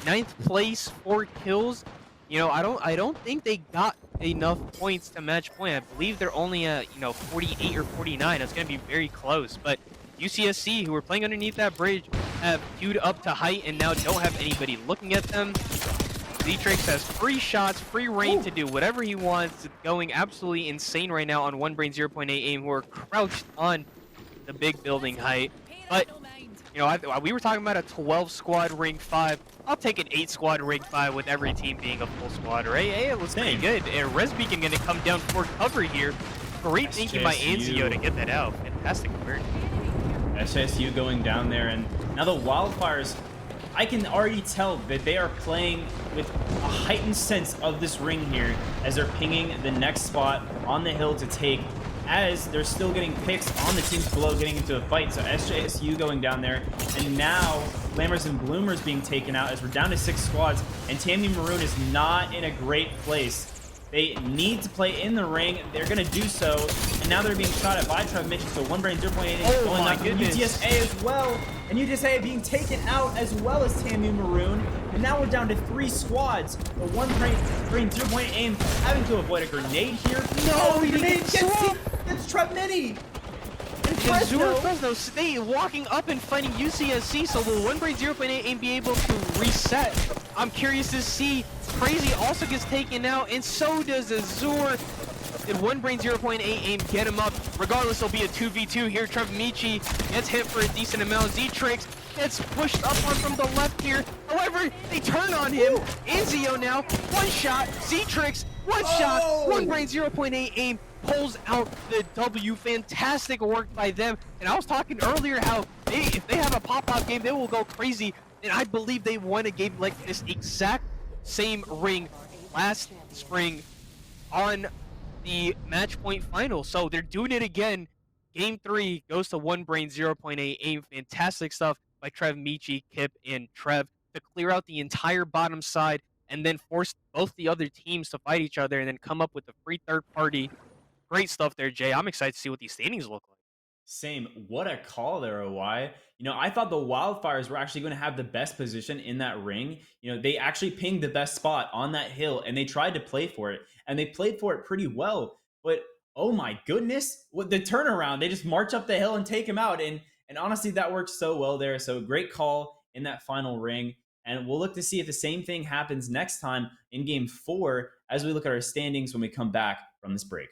9th place, 4 kills. You know, I don't think they got enough points to match point. I believe they're only at, 48 or 49. It's going to be very close. But UCSC, who were playing underneath that bridge, have queued up to height and now don't have anybody looking at them. Z-Trix has free shots, free reign to do whatever he wants. Going absolutely insane right now on 1 brain 0.8 aim, who are crouched on the big building height. But we were talking about a 12 squad ring 5. I'll take an 8 squad ring 5 with every team being a full squad, right? Hey, it looks pretty good. And Res Beacon gonna come down for cover here. Great thinking by Anzio to get that out. Fantastic work. SSU going down there, and now the Wildfires, I can already tell that they are playing with a heightened sense of this ring here as they're pinging the next spot on the hill to take, as they're still getting picks on the teams below getting into a fight. So SJSU going down there, and now Lammers and Bloomers being taken out as we're down to 6 squads, and Tammy Maroon is not in a great place. They need to play in the ring. They're going to do so, and now they're being shot at by Trev Mitchell, so 1 brain 0.8 oh going my up goodness. UTSA as well, and UTSA being taken out as well as Tammy Maroon, and now we're down to 3 squads. The 1 brain 0.8 aim having to avoid a grenade here. No, he grenade didn't gets Trev Mitty. And Fresno Fresno stay walking up and fighting UCSC, so will 1 brain 0.8 aim be able to reset? I'm curious to see. Crazy also gets taken out, and so does Azure. Did 1 brain 0.8 aim get him up? Regardless, it'll be a 2v2 here. Trev Michi gets hit for a decent amount. Z-Trix gets pushed up on from the left here. However, they turn on him. Anzio now, 1 shot. Z-Trix, 1 shot. 1 brain 0.8 aim pulls out the W. Fantastic work by them. And I was talking earlier how if they have a pop-out game, they will go crazy. And I believe they won a game like this exact same ring last spring on the match point final. So they're doing it again. Game 3 goes to One Brain 0.8. Fantastic stuff by Trev, Michi, Kip, and Trev to clear out the entire bottom side and then force both the other teams to fight each other and then come up with a free third party. Great stuff there, Jay. I'm excited to see what these standings look like. Same. What a call there, OY. I thought the Wildfires were actually going to have the best position in that ring. They actually pinged the best spot on that hill and they tried to play for it and they played for it pretty well. But oh my goodness, what the turnaround. They just march up the hill and take him out. And honestly, that worked so well there. So great call in that final ring. And we'll look to see if the same thing happens next time in game 4 as we look at our standings when we come back from this break.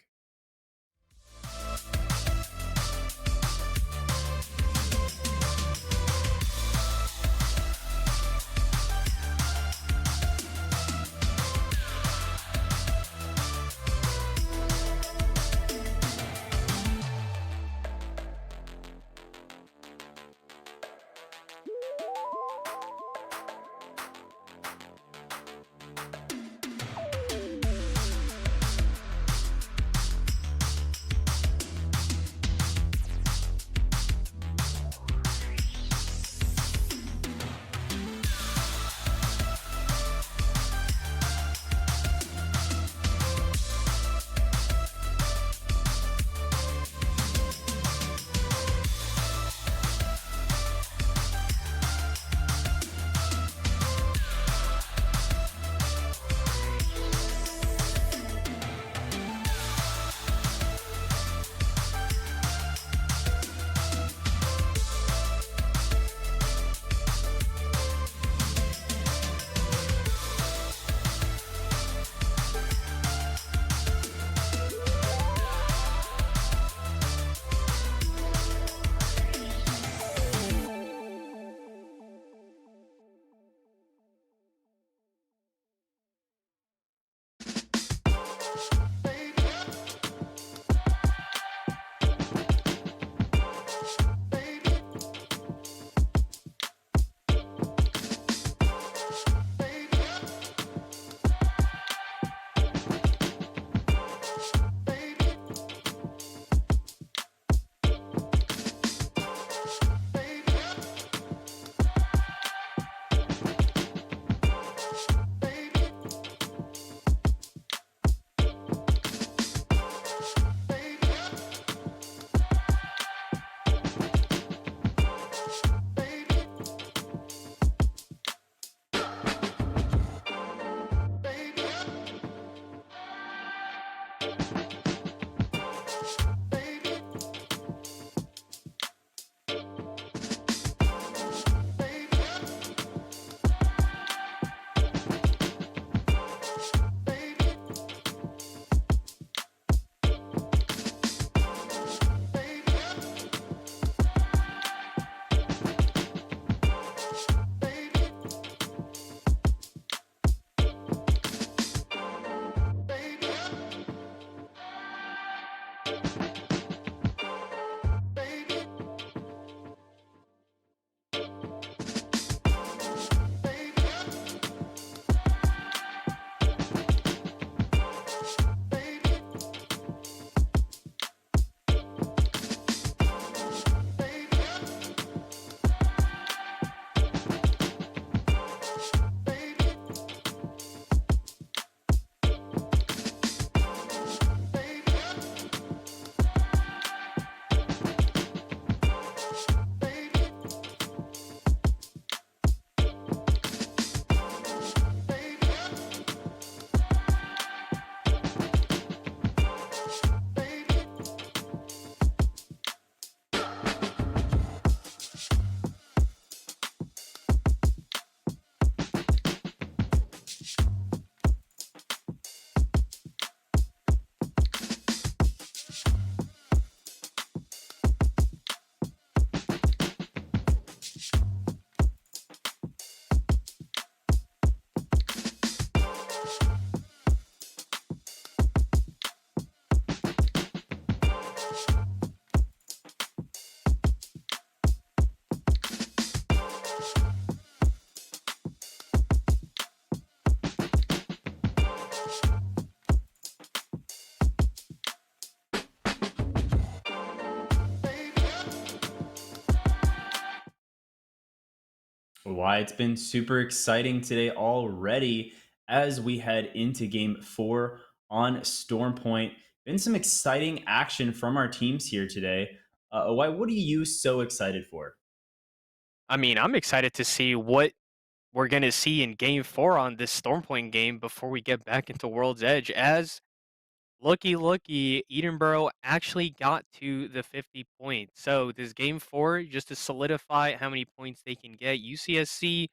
why it's been super exciting today already as we head into game 4 on Storm Point. Been some exciting action from our teams here today. Why? What are you so excited for? I mean, I'm excited to see what we're going to see in game 4 on this Stormpoint game before we get back into World's Edge. As looky, Edinburgh actually got to the 50 points. So, this game 4, just to solidify how many points they can get, UCSC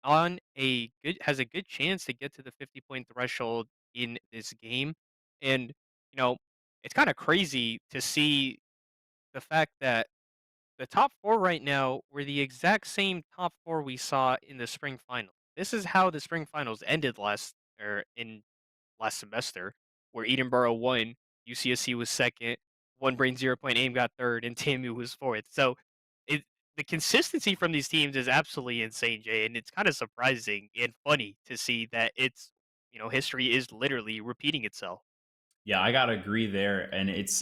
on a good has a good chance to get to the 50-point threshold in this game. And, you know, it's kind of crazy to see the fact that the top 4 right now were the exact same top 4 we saw in the spring final. This is how the spring finals ended last semester, where Edinburgh won, UCSC was second, One Brain 0 Point Aim got third, and TAMU was fourth. So it the consistency from these teams is absolutely insane, Jay, and it's kind of surprising and funny to see that history is literally repeating itself. Yeah, I gotta agree there, and it's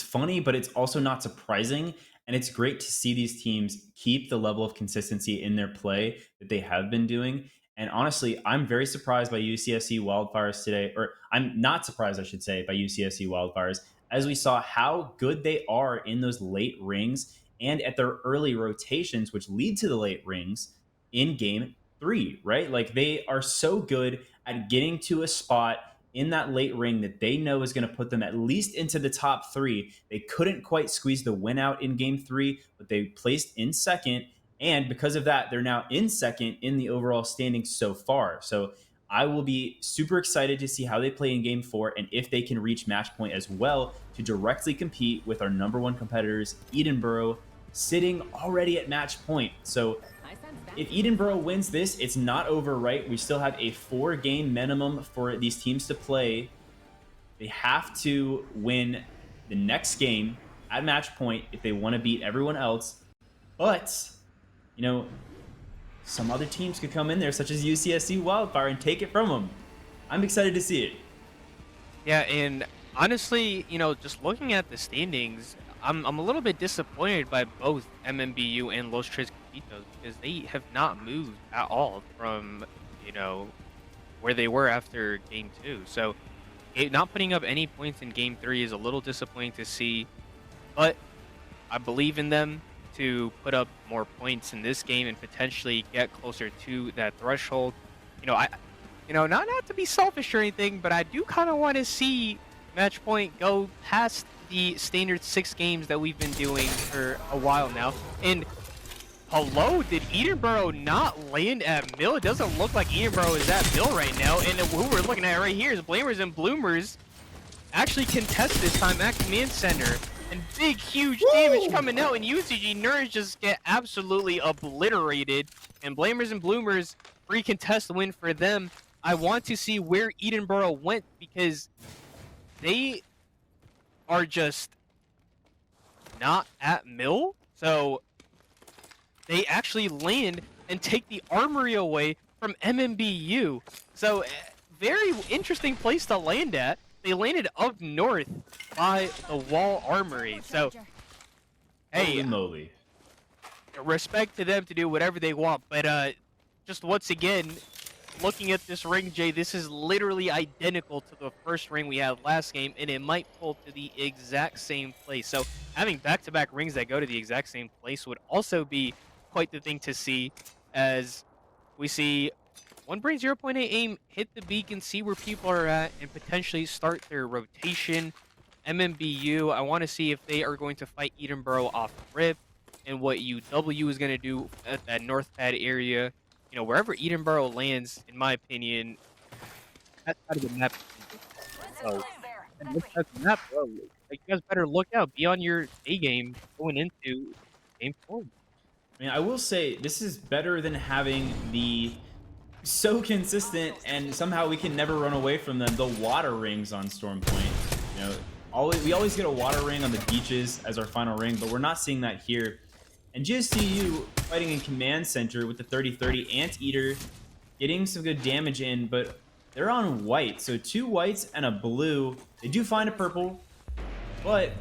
funny, but it's also not surprising, and it's great to see these teams keep the level of consistency in their play that they have been doing. And honestly, I'm very surprised by UCSC Wildfires today, or I'm not surprised, I should say, by UCSC Wildfires, as we saw how good they are in those late rings and at their early rotations, which lead to the late rings in game 3, right? Like they are so good at getting to a spot in that late ring that they know is going to put them at least into the top 3. They couldn't quite squeeze the win out in game 3, but they placed in second. And because of that, they're now in second in the overall standings so far. So I will be super excited to see how they play in game 4 and if they can reach match point as well to directly compete with our number one competitors, Edinburgh, sitting already at match point. So if Edinburgh wins this, it's not over, right? We still have a 4-game minimum for these teams to play. They have to win the next game at match point if they want to beat everyone else. But, you know, some other teams could come in there, such as UCSC Wildfire, and take it from them. I'm excited to see it. Yeah, and honestly, just looking at the standings, I'm a little bit disappointed by both MMBU and Los Tres Capitos because they have not moved at all from, you know, where they were after game 2. So, not putting up any points in game 3 is a little disappointing to see, but I believe in them to put up more points in this game and potentially get closer to that threshold. I not to be selfish or anything, but I do kind of want to see Match Point go past the standard 6 games that we've been doing for a while now. And hello, did Edinburgh not land at Mill? It doesn't look like Edinburgh is at Mill right now. And who we're looking at right here is Blamers and Bloomers actually contest this time at Command Center. And big, huge damage coming out, and UCG Nerds just get absolutely obliterated. And Blamers and Bloomers, free contest win for them. I want to see where Edinburgh went because they are just not at Mill. So they actually land and take the armory away from MMBU. So very interesting place to land at. They landed up north by the Wall Armory. So, hey, Holy moly. respect to them to do whatever they want. But just once again, looking at this ring, Jay, this is literally identical to the first ring we had last game, and it might pull to the exact same place. So having back-to-back rings that go to the exact same place would also be quite the thing to see, as we see One Brain 0.8 Aim hit the beacon, see where people are at, and potentially start their rotation. MMBU, I want to see if they are going to fight Edinburgh off rip, and what UW is going to do at that North Pad area. Wherever Edinburgh lands, in my opinion, that side of the map. So, and this side of the map, bro, like, you guys better look out. Be on your A game going into game 4. I mean, I will say this is better than having the so consistent and somehow we can never run away from them. The water rings on Storm Point. We always get a water ring on the beaches as our final ring, but we're not seeing that here. And GSTU fighting in Command Center with the 30-30 Anteater, getting some good damage in, but they're on white. So 2 whites and a blue. They do find a purple, but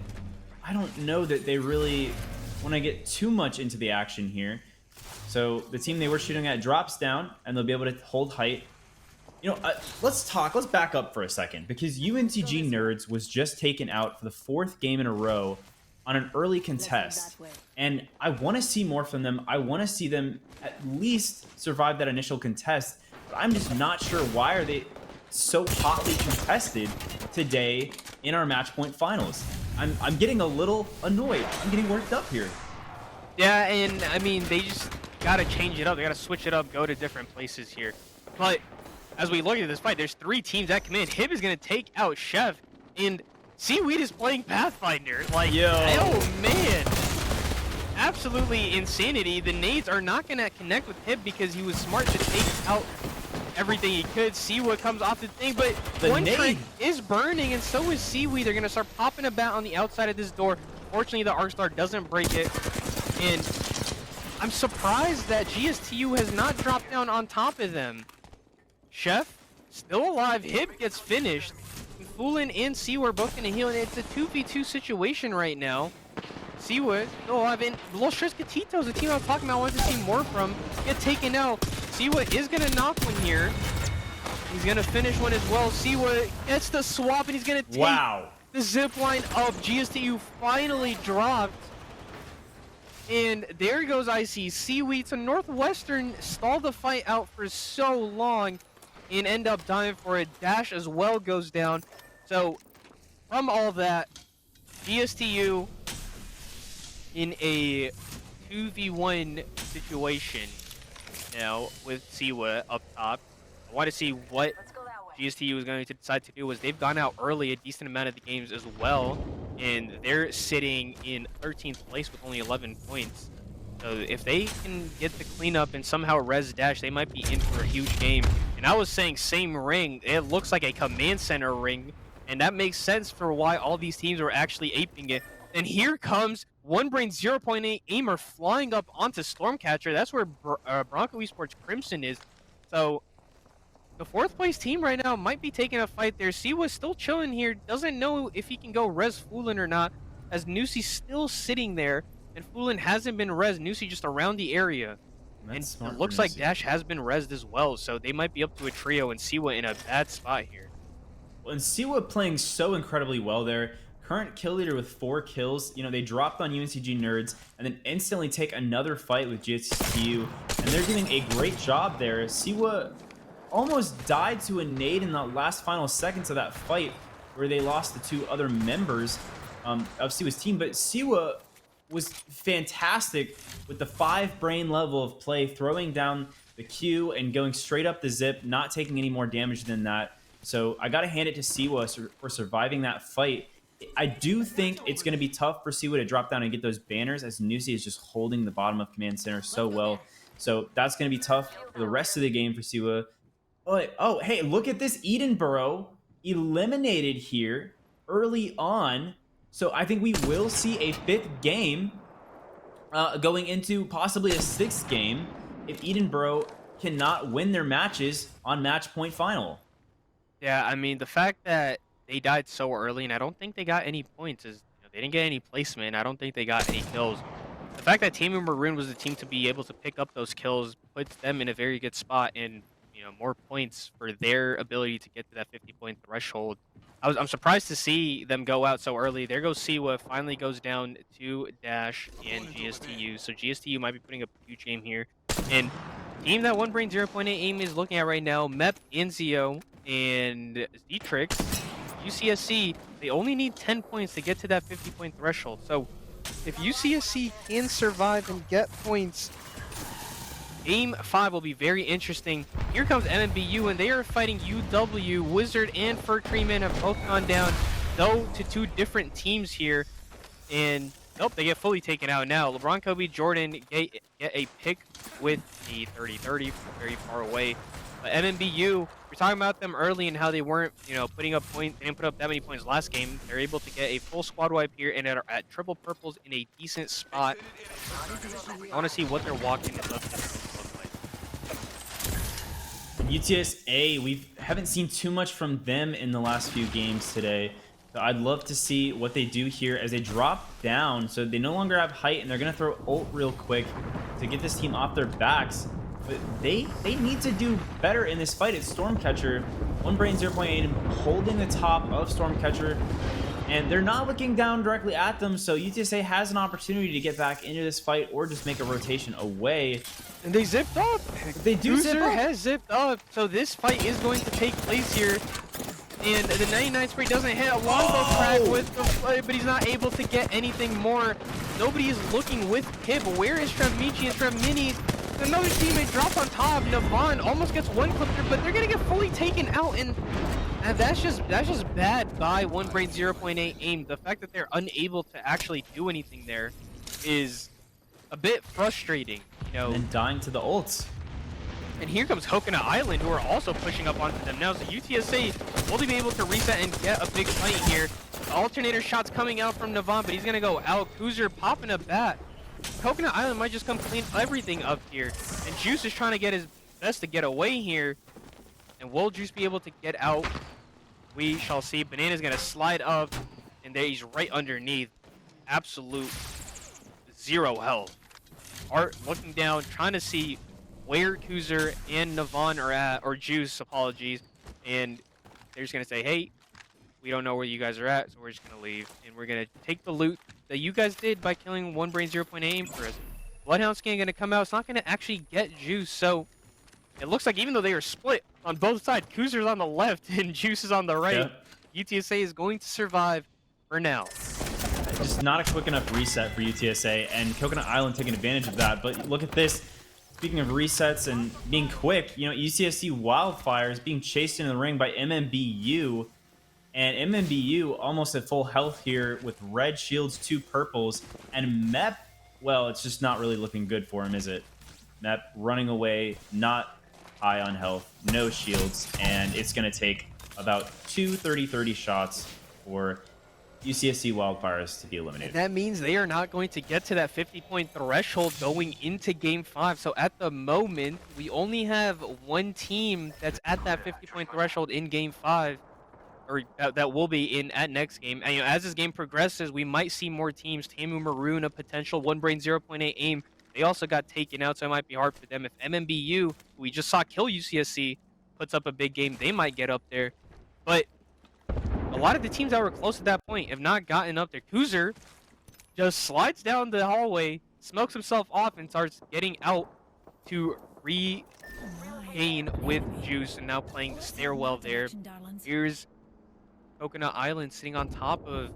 I don't know that they really want to get too much into the action here. So the team they were shooting at drops down, and they'll be able to hold height. Let's back up for a second, because UNCG Nerds was just taken out for the 4th game in a row on an early contest. And I want to see more from them. I want to see them at least survive that initial contest. But I'm just not sure why are they so hotly contested today in our match point finals. I'm getting a little annoyed. I'm getting worked up here. Yeah, and I mean, they just gotta change it up. They gotta switch it up, go to different places here. But as we look at this fight, there's 3 teams at command. Hib is gonna take out Chef, and Seaweed is playing Pathfinder. Like, Yo. oh man, absolutely insanity. The nades are not gonna connect with Hib because he was smart to take out everything he could. See what comes off the thing, but The one nade trick is burning, and so is Seaweed. They're gonna start popping about on the outside of this door. Fortunately, the Arcstar doesn't break it, and I'm surprised that GSTU has not dropped down on top of them. Chef still alive. Hib gets finished. Foolin and Siwa are both gonna heal, and it's a 2v2 situation right now. Siwa still alive, and Los Tres Gatitos, the team I was talking about, I wanted to see more from, get taken out. Siwa is gonna knock one here. He's gonna finish one as well. Siwa gets the swap, and he's gonna take the zip line up. GSTU finally dropped. And there goes IC Seaweed. So Northwestern stalled the fight out for so long and end up dying for it. Dash as well goes down. So from all that, GSTU in a 2v1 situation now with Siwa up top. I want to see what GSTU is going to decide to do. Was they've gone out early a decent amount of the games as well, and they're sitting in 13th place with only 11 points. So if they can get the cleanup and somehow res Dash, they might be in for a huge game. And I was saying same ring, it looks like a command center ring, and that makes sense for why all these teams are actually aping it. And here comes One Brain 0.8 Aimer flying up onto Stormcatcher. That's where Bronco Esports Crimson is. So the 4th place team right now might be taking a fight there. Siwa's still chilling here. Doesn't know if he can go res Foolin or not, as Nusi's still sitting there. And Foolin hasn't been res. Nusi just around the area. And it looks like Dash has been resed as well. So they might be up to a trio, and Siwa in a bad spot here. Well, and Siwa playing so incredibly well there. Current kill leader with 4 kills. They dropped on UNCG Nerds and then instantly take another fight with GSTU. And they're doing a great job there. Siwa almost died to a nade in the last final seconds of that fight, where they lost the 2 other members of Siwa's team. But Siwa was fantastic with the 5 brain level of play, throwing down the Q and going straight up the zip, not taking any more damage than that. So I got to hand it to Siwa for surviving that fight. I do think it's going to be tough for Siwa to drop down and get those banners, as Nusi is just holding the bottom of Command Center so well. So that's going to be tough for the rest of the game for Siwa. Oh, hey, look at this. Edenborough eliminated here early on. So I think we will see a 5th game going into possibly a 6th game if Edenborough cannot win their matches on match point final. Yeah, I mean, the fact that they died so early, and I don't think they got any points, is they didn't get any placement. I don't think they got any kills. The fact that Team Maroon was the team to be able to pick up those kills puts them in a very good spot, and more points for their ability to get to that 50-point threshold. I'm surprised to see them go out so early. There goes Siwa, finally goes down to Dash and GSTU. So GSTU might be putting up a huge game here. And team that One Brain 0.8 aim is looking at right now, Mep, Inzio, and Zetrix, UCSC, they only need 10 points to get to that 50-point threshold. So if UCSC can survive and get points, Game 5 will be very interesting. Here comes MMBU, and they are fighting UW. Wizard and Fur Treeman have both gone down, though, to 2 different teams here. And, nope, they get fully taken out now. LeBron Kobe Jordan get a pick with the 30-30 from very far away. But MMBU, we're talking about them early and how they weren't, putting up points. They didn't put up that many points last game. They're able to get a full squad wipe here and are at triple purples in a decent spot. I want to see what they're walking up to. UTSA, we haven't seen too much from them in the last few games today. So I'd love to see what they do here as they drop down. So they no longer have height, and they're going to throw ult real quick to get this team off their backs. But they need to do better in this fight. It's Stormcatcher. One Brain 0.8 holding the top of Stormcatcher. And they're not looking down directly at them, so UTSA has an opportunity to get back into this fight or just make a rotation away. And they zipped up. They do zip up. has zipped up, so this fight is going to take place here. And the 99 spray doesn't hit a longbow crack with the fight, but he's not able to get anything more. Nobody is looking with Pip. Where is Tremichi and Tremini? Another teammate drops on top. Navon almost gets one clip there, but they're gonna get fully taken out, and that's just bad by One Brain 0.8 aim. The fact that they're unable to actually do anything there is a bit frustrating, you know. And dying to the ults. And here comes Coconut Island, who are also pushing up onto them now. So UTSA will be able to reset and get a big fight here. The alternator shots coming out from Navon, but he's going to go out. Kuzer popping a bat. Coconut Island might just come clean everything up here. And Juice is trying to get his best to get away here. And will Juice be able to get out? We shall see. Banana's going to slide up, and there he's right underneath. Absolute zero health. Art looking down, trying to see where Kuzer and Navon are at, or Juice, apologies, and they're just gonna say, hey, we don't know where you guys are at, so we're just gonna leave, and we're gonna take the loot that you guys did by killing One Brain 0.8 for us. Bloodhound skin gonna come out. It's not gonna actually get Juice, so it looks like even though they are split on both sides, Kuzer's on the left and Juice is on the right, UTSA is going to survive for now. Just not a quick enough reset for UTSA, and Coconut Island taking advantage of that. But look at this. Speaking of resets and being quick, you know, UCSC Wildfire is being chased into the ring by MMBU, and MMBU almost at full health here with red shields, 2 purples, and Mep, well, it's just not really looking good for him, is it? Mep running away, not high on health, no shields, and it's going to take about 2 30-30 shots for UCSC Wildfires to be eliminated. That means they are not going to get to that 50-point threshold going into Game 5. So at the moment, we only have one team that's at that 50-point threshold in Game 5, or that will be in at next game. And, you know, as this game progresses, we might see more teams. Tamu Maroon, a potential One Brain 0.8 aim. They also got taken out, so it might be hard for them. If MMBU, who we just saw kill UCSC, puts up a big game, they might get up there. But a lot of the teams that were close at that point have not gotten up there. Kuzer just slides down the hallway, smokes himself off, and starts getting out to regain with Juice, and now playing the stairwell there. Here's Coconut Island sitting on top of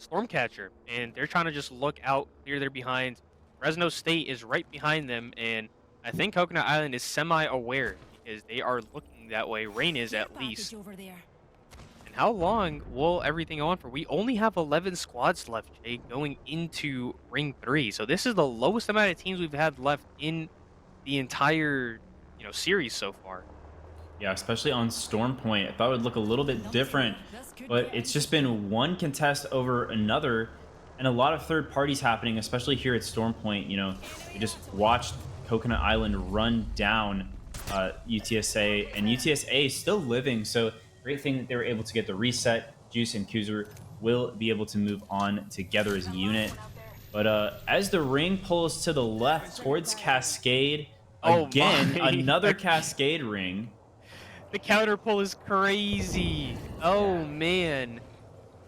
Stormcatcher, and they're trying to just look out, clear their behind. Fresno State is right behind them, and I think Coconut Island is semi-aware because they are looking that way. Rain is at least. And how long will everything go on for? We only have 11 squads left, Jay, going into Ring 3. So this is the lowest amount of teams we've had left in the entire, you know, series so far. Yeah, especially on Storm Point. I thought it would look a little bit different, but it's just been one contest over another, and a lot of third parties happening, especially here at Storm Point. You know, we just watched Coconut Island run down UTSA, and UTSA is still living, so great thing that they were able to get the reset. Juice and Kuzer will be able to move on together as a unit. But as the ring pulls to the left towards Cascade, again, another Cascade ring. The counter pull is crazy. Oh, man.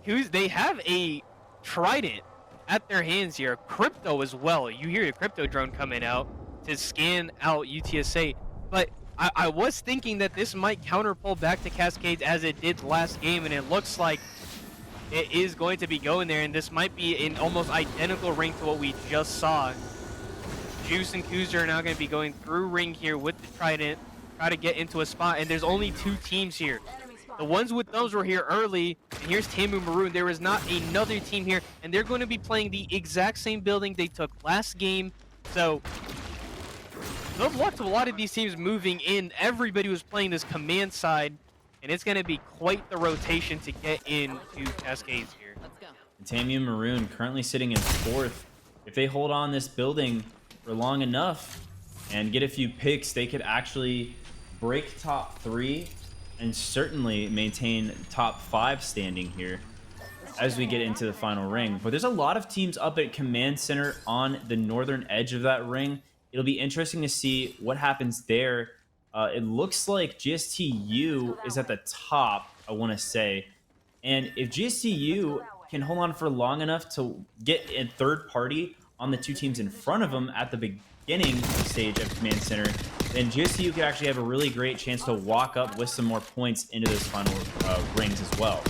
They have a Trident at their hands here. Crypto as well. You hear the Crypto drone coming out to scan out UTSA. But I was thinking that this might counter pull back to Cascades as it did last game, and it looks like it is going to be going there, and this might be an almost identical ring to what we just saw. Juice and Kuzer are now going to be going through ring here with the Trident, try to get into a spot, and there's only 2 teams here. The ones with those were here early, and here's Tamu Maroon. There is not another team here, and they're going to be playing the exact same building they took last game. So good luck to a lot of these teams moving in. Everybody was playing this command side, and it's going to be quite the rotation to get into Cascades here. Tamu Maroon currently sitting in 4th. If they hold on this building for long enough and get a few picks, they could actually break top 3 and certainly maintain top 5 standing here as we get into the final ring. But there's a lot of teams up at Command Center on the northern edge of that ring. It'll be interesting to see what happens there. It looks like GSTU is at the top, I want to say. And if GSTU can hold on for long enough to get a third party on the two teams in front of them at the beginning stage of Command Center, then GSTU could actually have a really great chance to walk up with some more points into those final rings as well.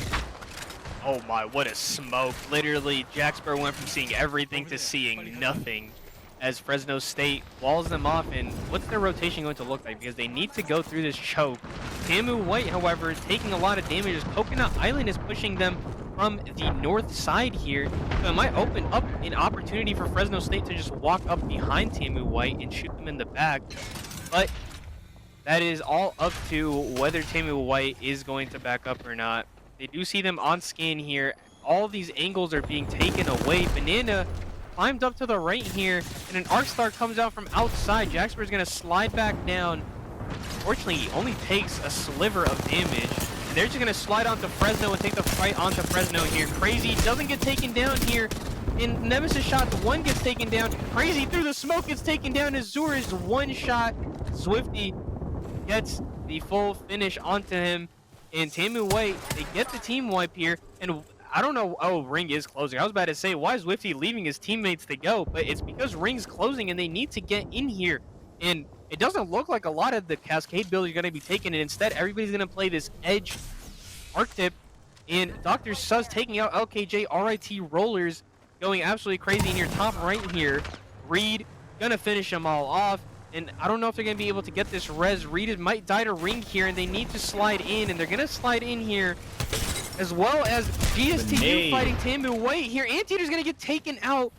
Oh my, what a smoke. Literally, Jacksboro went from seeing everything to seeing nothing as Fresno State walls them off. And what's their rotation going to look like? Because they need to go through this choke. Tamu White, however, is taking a lot of damage as Coconut Island is pushing them from the north side here. So it might open up an opportunity for Fresno State to just walk up behind Tamu White and shoot them in the back. But that is all up to whether Tamu White is going to back up or not. They do see them on scan here. All of these angles are being taken away. Banana climbed up to the right here, and an Arc Star comes out from outside. Jacksboro is going to slide back down. Fortunately, he only takes a sliver of damage. And they're just going to slide onto Fresno and take the fight onto Fresno here. Crazy doesn't get taken down here. In Nemesis shots, one gets taken down. Crazy through the smoke gets taken down. Azur is one shot. Swifty gets the full finish onto him. And Tamu White, they get the team wipe here. And I don't know. Oh, ring is closing. I was about to say, why is Swifty leaving his teammates to go? But it's because ring's closing and they need to get in here. And it doesn't look like a lot of the Cascade builds are going to be taken. And instead, everybody's going to play this edge arc tip. And Dr. Sus taking out LKJ, RIT Rollers, going absolutely crazy in your top right here. Reed going to finish them all off. And I don't know if they're going to be able to get this res. Reed might die to ring here, and they need to slide in. And they're going to slide in here, as well as GSTU fighting Tamu White here. Anteater's going to get taken out,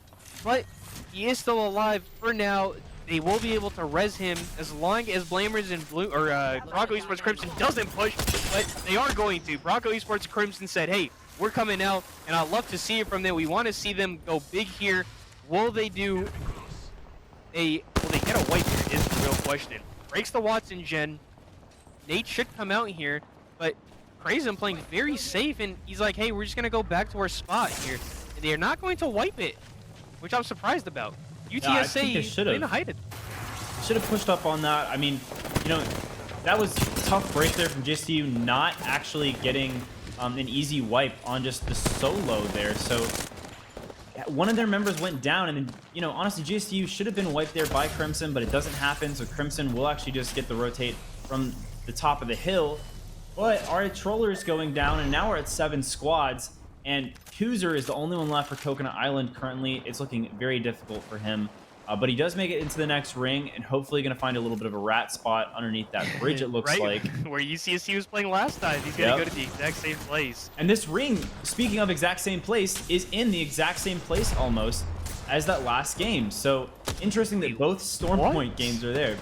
but he is still alive for now. They will be able to res him as long as Blamers and Blue or Bronco Esports Crimson doesn't push, but they are going to. Bronco Esports Crimson said, hey, we're coming out, and I'd love to see it from them. We want to see them go big here. Will they do will they get a wipe here is the real question. Breaks the Watson gen. Nate should come out here, but Crazen playing very safe, and he's like, hey, we're just going to go back to our spot here. And they're not going to wipe it, which I'm surprised about. UTSA, they didn't hide it. Should have pushed up on that. I mean, you know, that was a tough break there from GSTU, not actually getting an easy wipe on just the solo there. So one of their members went down, and then, you know, honestly, GSTU should have been wiped there by Crimson, but it doesn't happen. So Crimson will actually just get the rotate from the top of the hill. But our Trollers going down, and now we're at 7 squads. And Kuzer is the only one left for Coconut Island currently. It's looking very difficult for him. But he does make it into the next ring, and hopefully going to find a little bit of a rat spot underneath that bridge, it looks like. Where UCSC was playing last time. He's going to go to the exact same place. And this ring, speaking of exact same place, is in the exact same place almost as that last game. So interesting that both Stormpoint games are there.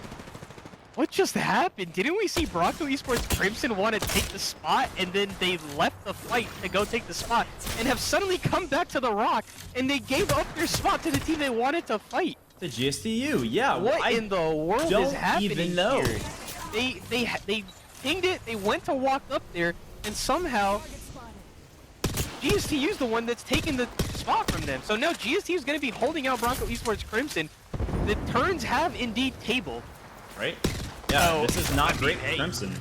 What just happened? Didn't we see Bronco Esports Crimson want to take the spot, and then they left the fight to go take the spot, and have suddenly come back to the rock, and they gave up their spot to the team they wanted to fight? The GSTU, yeah. What in the world is happening even know. Here? They pinged it, they went to walk up there, and somehow GSTU is the one that's taking the spot from them. So now GSTU is going to be holding out Bronco Esports Crimson. The turns have indeed tabled. Right? Yeah, this is not great for Crimson.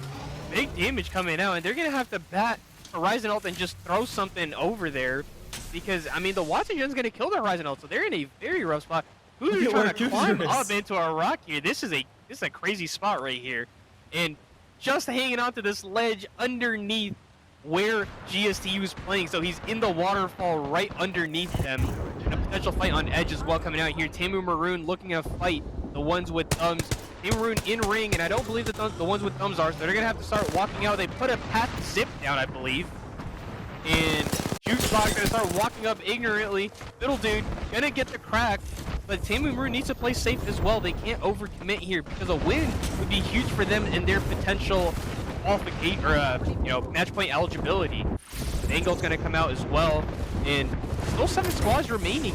Big damage coming out, and they're going to have to bat Horizon Ult and just throw something over there. Because, I mean, the Watson Gen's going to kill the Horizon Ult, so they're in a very rough spot. Who's trying to climb up into a rock here? This is a crazy spot right here. And just hanging onto this ledge underneath where GSTU is playing. So he's in the waterfall right underneath them. And a potential fight on edge as well coming out here. Tamu Maroon looking to fight the ones with thumbs. Tamu Maroon in ring, and I don't believe the ones with thumbs are, so they're going to have to start walking out. They put a path zip down, I believe. And Jukebox going to start walking up ignorantly. Middle dude going to get the crack. But Tamu Maroon needs to play safe as well. They can't overcommit here because a win would be huge for them and their potential qualification or match point eligibility. Angel's going to come out as well, and still 7 squads remaining.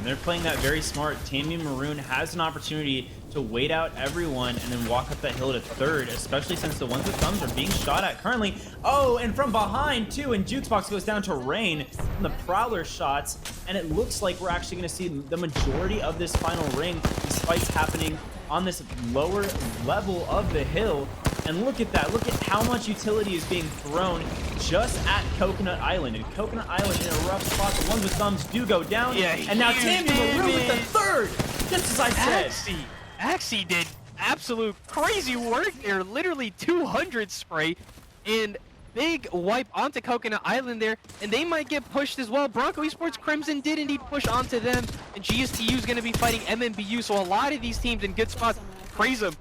and they're playing that very smart. Tamu Maroon has an opportunity to wait out everyone and then walk up that hill to third, especially since the ones with thumbs are being shot at currently. Oh, and from behind too, and Jukebox goes down to Rain from the Prowler shots, and it looks like we're actually going to see the majority of this final ring, these fights happening on this lower level of the hill. And look at that. Look at how much utility is being thrown just at Coconut Island. And Coconut Island in a rough spot. The ones with thumbs do go down. Yeah, and now Tamu Maroon with the third. Just as I said. Axie did absolute crazy work there. Literally 200 spray. And big wipe onto Coconut Island there. And they might get pushed as well. Bronco Esports Crimson did indeed push onto them. And GSTU is going to be fighting MMBU. So a lot of these teams in good spots. Praise them.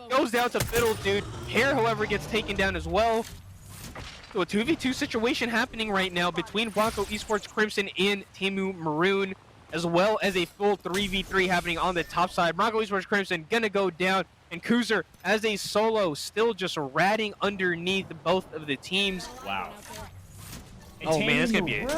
Goes down to Fiddle, dude. Hair, however, gets taken down as well. So a 2v2 situation happening right now between Bronco Esports Crimson and Tamu Maroon, as well as a full 3v3 happening on the top side. Bronco Esports Crimson gonna go down, and Kuzer as a solo still just ratting underneath both of the teams. Wow. Oh man, that's gonna be it.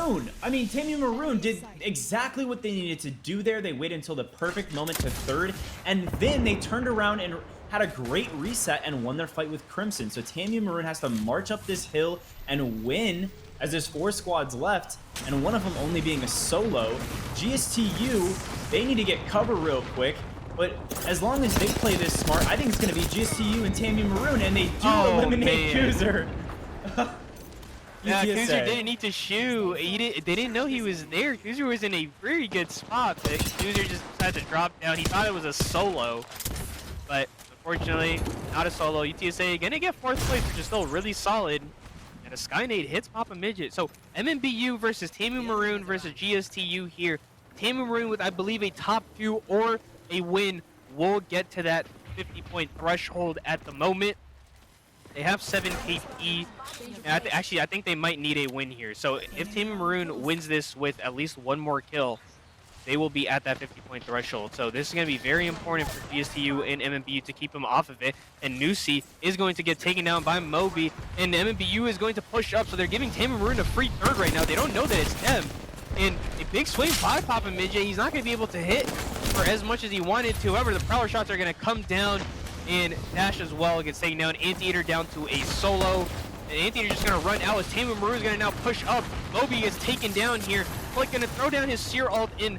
I mean, Tamu Maroon did exactly what they needed to do there. They waited until the perfect moment to third, and then they turned around and had a great reset and won their fight with Crimson. So Tamu Maroon has to march up this hill and win as there's 4 squads left, and one of them only being a solo. GSTU, they need to get cover real quick, but as long as they play this smart, I think it's going to be GSTU and Tamu Maroon, and they do eliminate Kuzer. Yeah, Kuzer didn't need to shoot. They didn't know he was there. Kuzer was in a very good spot, but Kuzer just decided to drop down. He thought it was a solo, but unfortunately, not a solo. UTSA gonna get 4th place, which is still really solid. And a Skynade hits Papa Midget. So MMBU versus Tamu Maroon versus GSTU here. Tamu Maroon with, I believe, a top 2 or a win will get to that 50-point threshold at the moment. They have 7 KP. And I think they might need a win here. So if Tamu Maroon wins this with at least 1 more kill, they will be at that 50-point threshold. So this is going to be very important for GSTU and MMBU to keep them off of it. And Nusi is going to get taken down by Moby, and MMBU is going to push up. So they're giving Tamu Maroon a free third right now. They don't know that it's them. And a big swing by Papa Midget. He's not going to be able to hit for as much as he wanted to. However, the Prowler shots are going to come down, and Dash as well gets taken down. Anteater down to a solo. And Anteater just going to run out as Tamu Maroon is going to now push up. Moby is taken down here. Flick going to throw down his Seer ult in.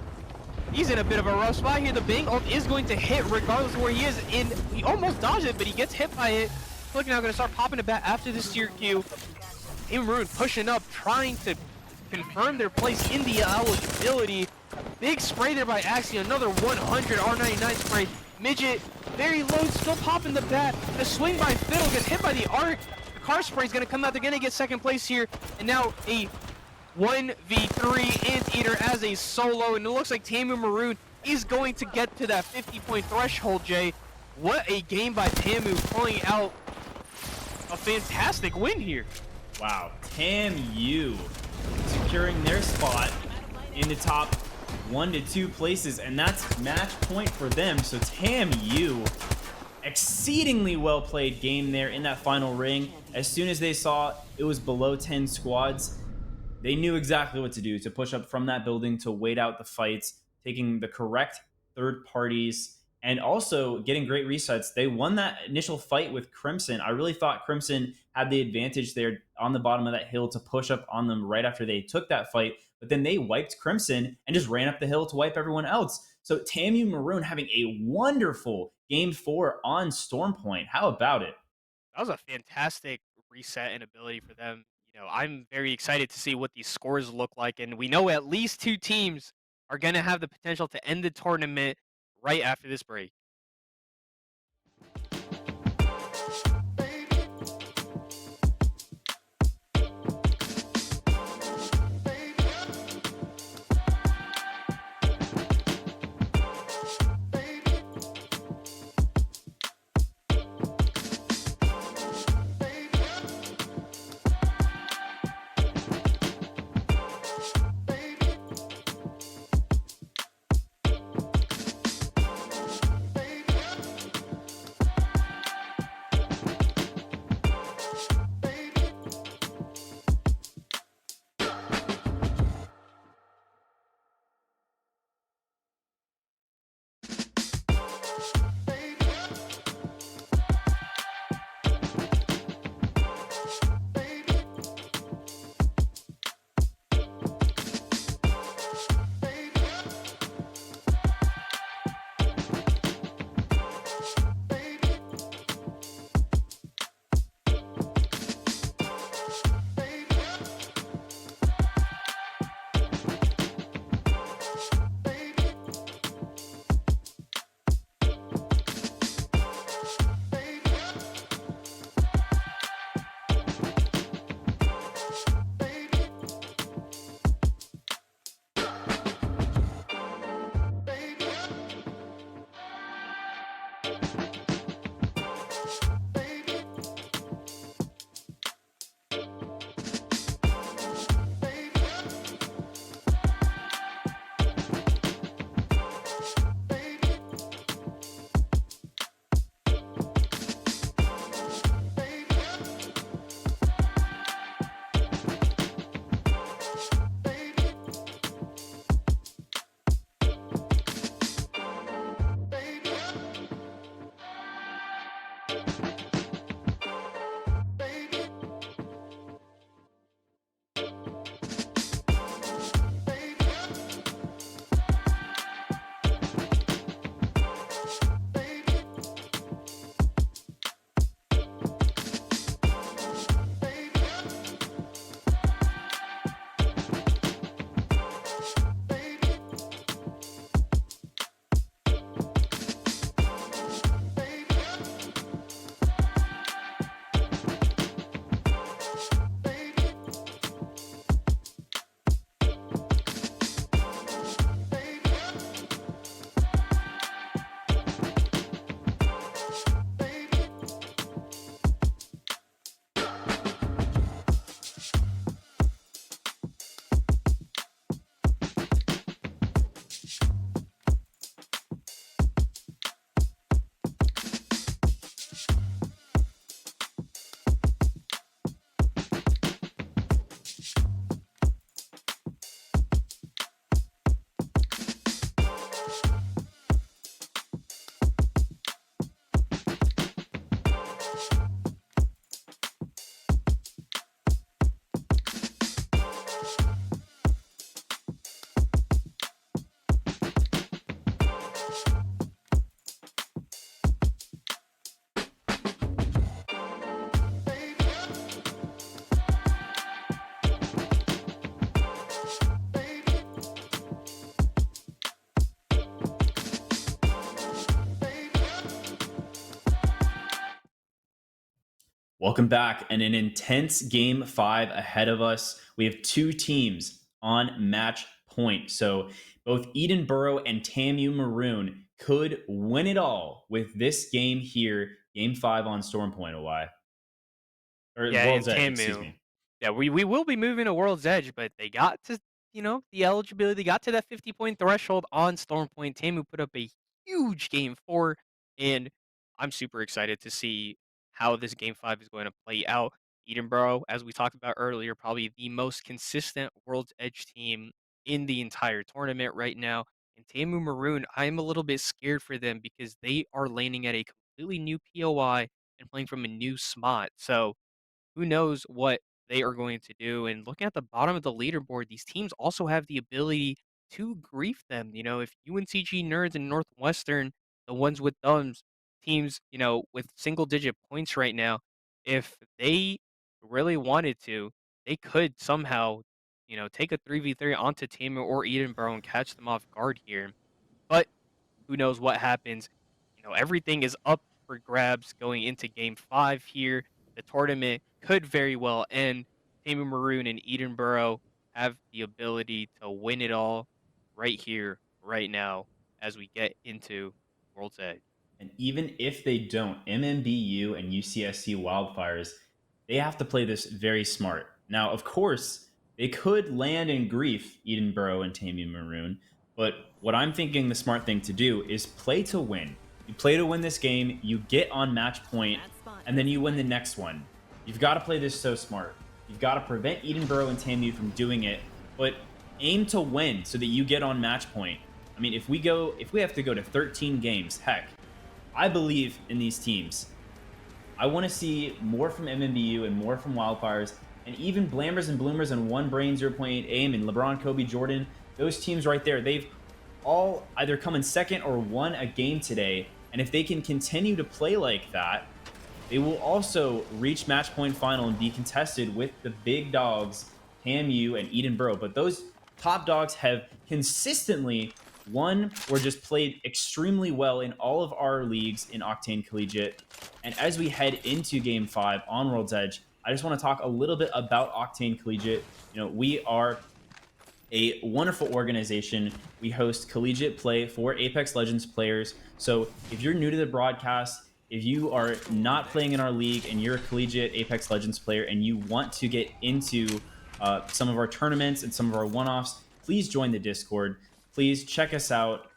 He's in a bit of a rough spot here. The Bang ult is going to hit regardless of where he is. And he almost dodged it, but he gets hit by it. Flick now going to start popping it back after the Seer Q. Tamu Maroon pushing up, trying to confirm their place in the eligibility. Big spray there by Axie. Another 100 R99 spray. Midget, very low, still popping the bat. The swing by Fiddle gets hit by the arc. The car spray is going to come out. They're going to get 2nd place here. And now a 1v3 Anteater as a solo. And it looks like Tamu Maroon is going to get to that 50-point threshold, Jay. What a game by Tamu, pulling out a fantastic win here. Wow, TAMU securing their spot in the top 1 to 2 places, and that's match point for them. So TAMU, exceedingly well played game there in that final ring. As soon as they saw it was below 10 squads, they knew exactly what to do to push up from that building to wait out the fights, taking the correct third parties, and also getting great resets. They won that initial fight with Crimson. I really thought Crimson had the advantage there on the bottom of that hill to push up on them right after they took that fight, but then they wiped Crimson and just ran up the hill to wipe everyone else. So Tamu Maroon having a wonderful Game 4 on Stormpoint. How about it? That was a fantastic reset and ability for them. You know, I'm very excited to see what these scores look like, and we know at least 2 teams are going to have the potential to end the tournament right after this break. Welcome back, and an intense game five ahead of us. We have two teams on match point. So both Edinburgh and TAMU Maroon could win it all with this game here, game five on Storm Point OY. Or Yeah, and World's Edge, excuse Tamu. me. Yeah, we will be moving to World's Edge, but they got to, the eligibility, they got to that 50-point threshold on Storm Point. Tamu put up a huge game 4, and I'm super excited to see how this game 5 is going to play out. Edinburgh, as we talked about earlier, probably the most consistent World's Edge team in the entire tournament right now. And Tamu Maroon, I'm a little bit scared for them because they are landing at a completely new POI and playing from a new spot. So who knows what they are going to do. And looking at the bottom of the leaderboard, these teams also have the ability to grief them. If UNCG Nerds and Northwestern, the ones with thumbs, teams, with single digit points right now, if they really wanted to, they could somehow, take a 3v3 onto Tamer or Edinburgh and catch them off guard here. But who knows what happens? Everything is up for grabs going into game 5 here. The tournament could very well end. Tamu Maroon and Edinburgh have the ability to win it all right here, right now, as we get into World's Edge. And even if they don't, MMBU and UCSC Wildfires, they have to play this very smart. Now, of course, they could land in grief Edinburgh and Tamian Maroon, but what I'm thinking the smart thing to do is play to win. You play to win this game, you get on match point, and then you win the next one. You've got to play this so smart. You've got to prevent Edinburgh and Tamu from doing it, but aim to win so that you get on match point. I mean, if we have to go to 13 games, heck, I believe in these teams. I want to see more from MMBU and more from Wildfires, and even Blammers and Bloomers and One Brain 0.8 Aim and LeBron, Kobe, Jordan. Those teams right there, they've all either come in second or won a game today. And if they can continue to play like that, they will also reach match point final and be contested with the big dogs, TAMU and Edinburgh. But those top dogs have consistently won or just played extremely well in all of our leagues in Octane Collegiate. And as we head into game five on World's Edge, I just want to talk a little bit about Octane Collegiate. We are a wonderful organization. We host collegiate play for Apex Legends players. So if you're new to the broadcast, if you are not playing in our league and you're a collegiate Apex Legends player and you want to get into some of our tournaments and some of our one-offs, please join the Discord. Please check us out.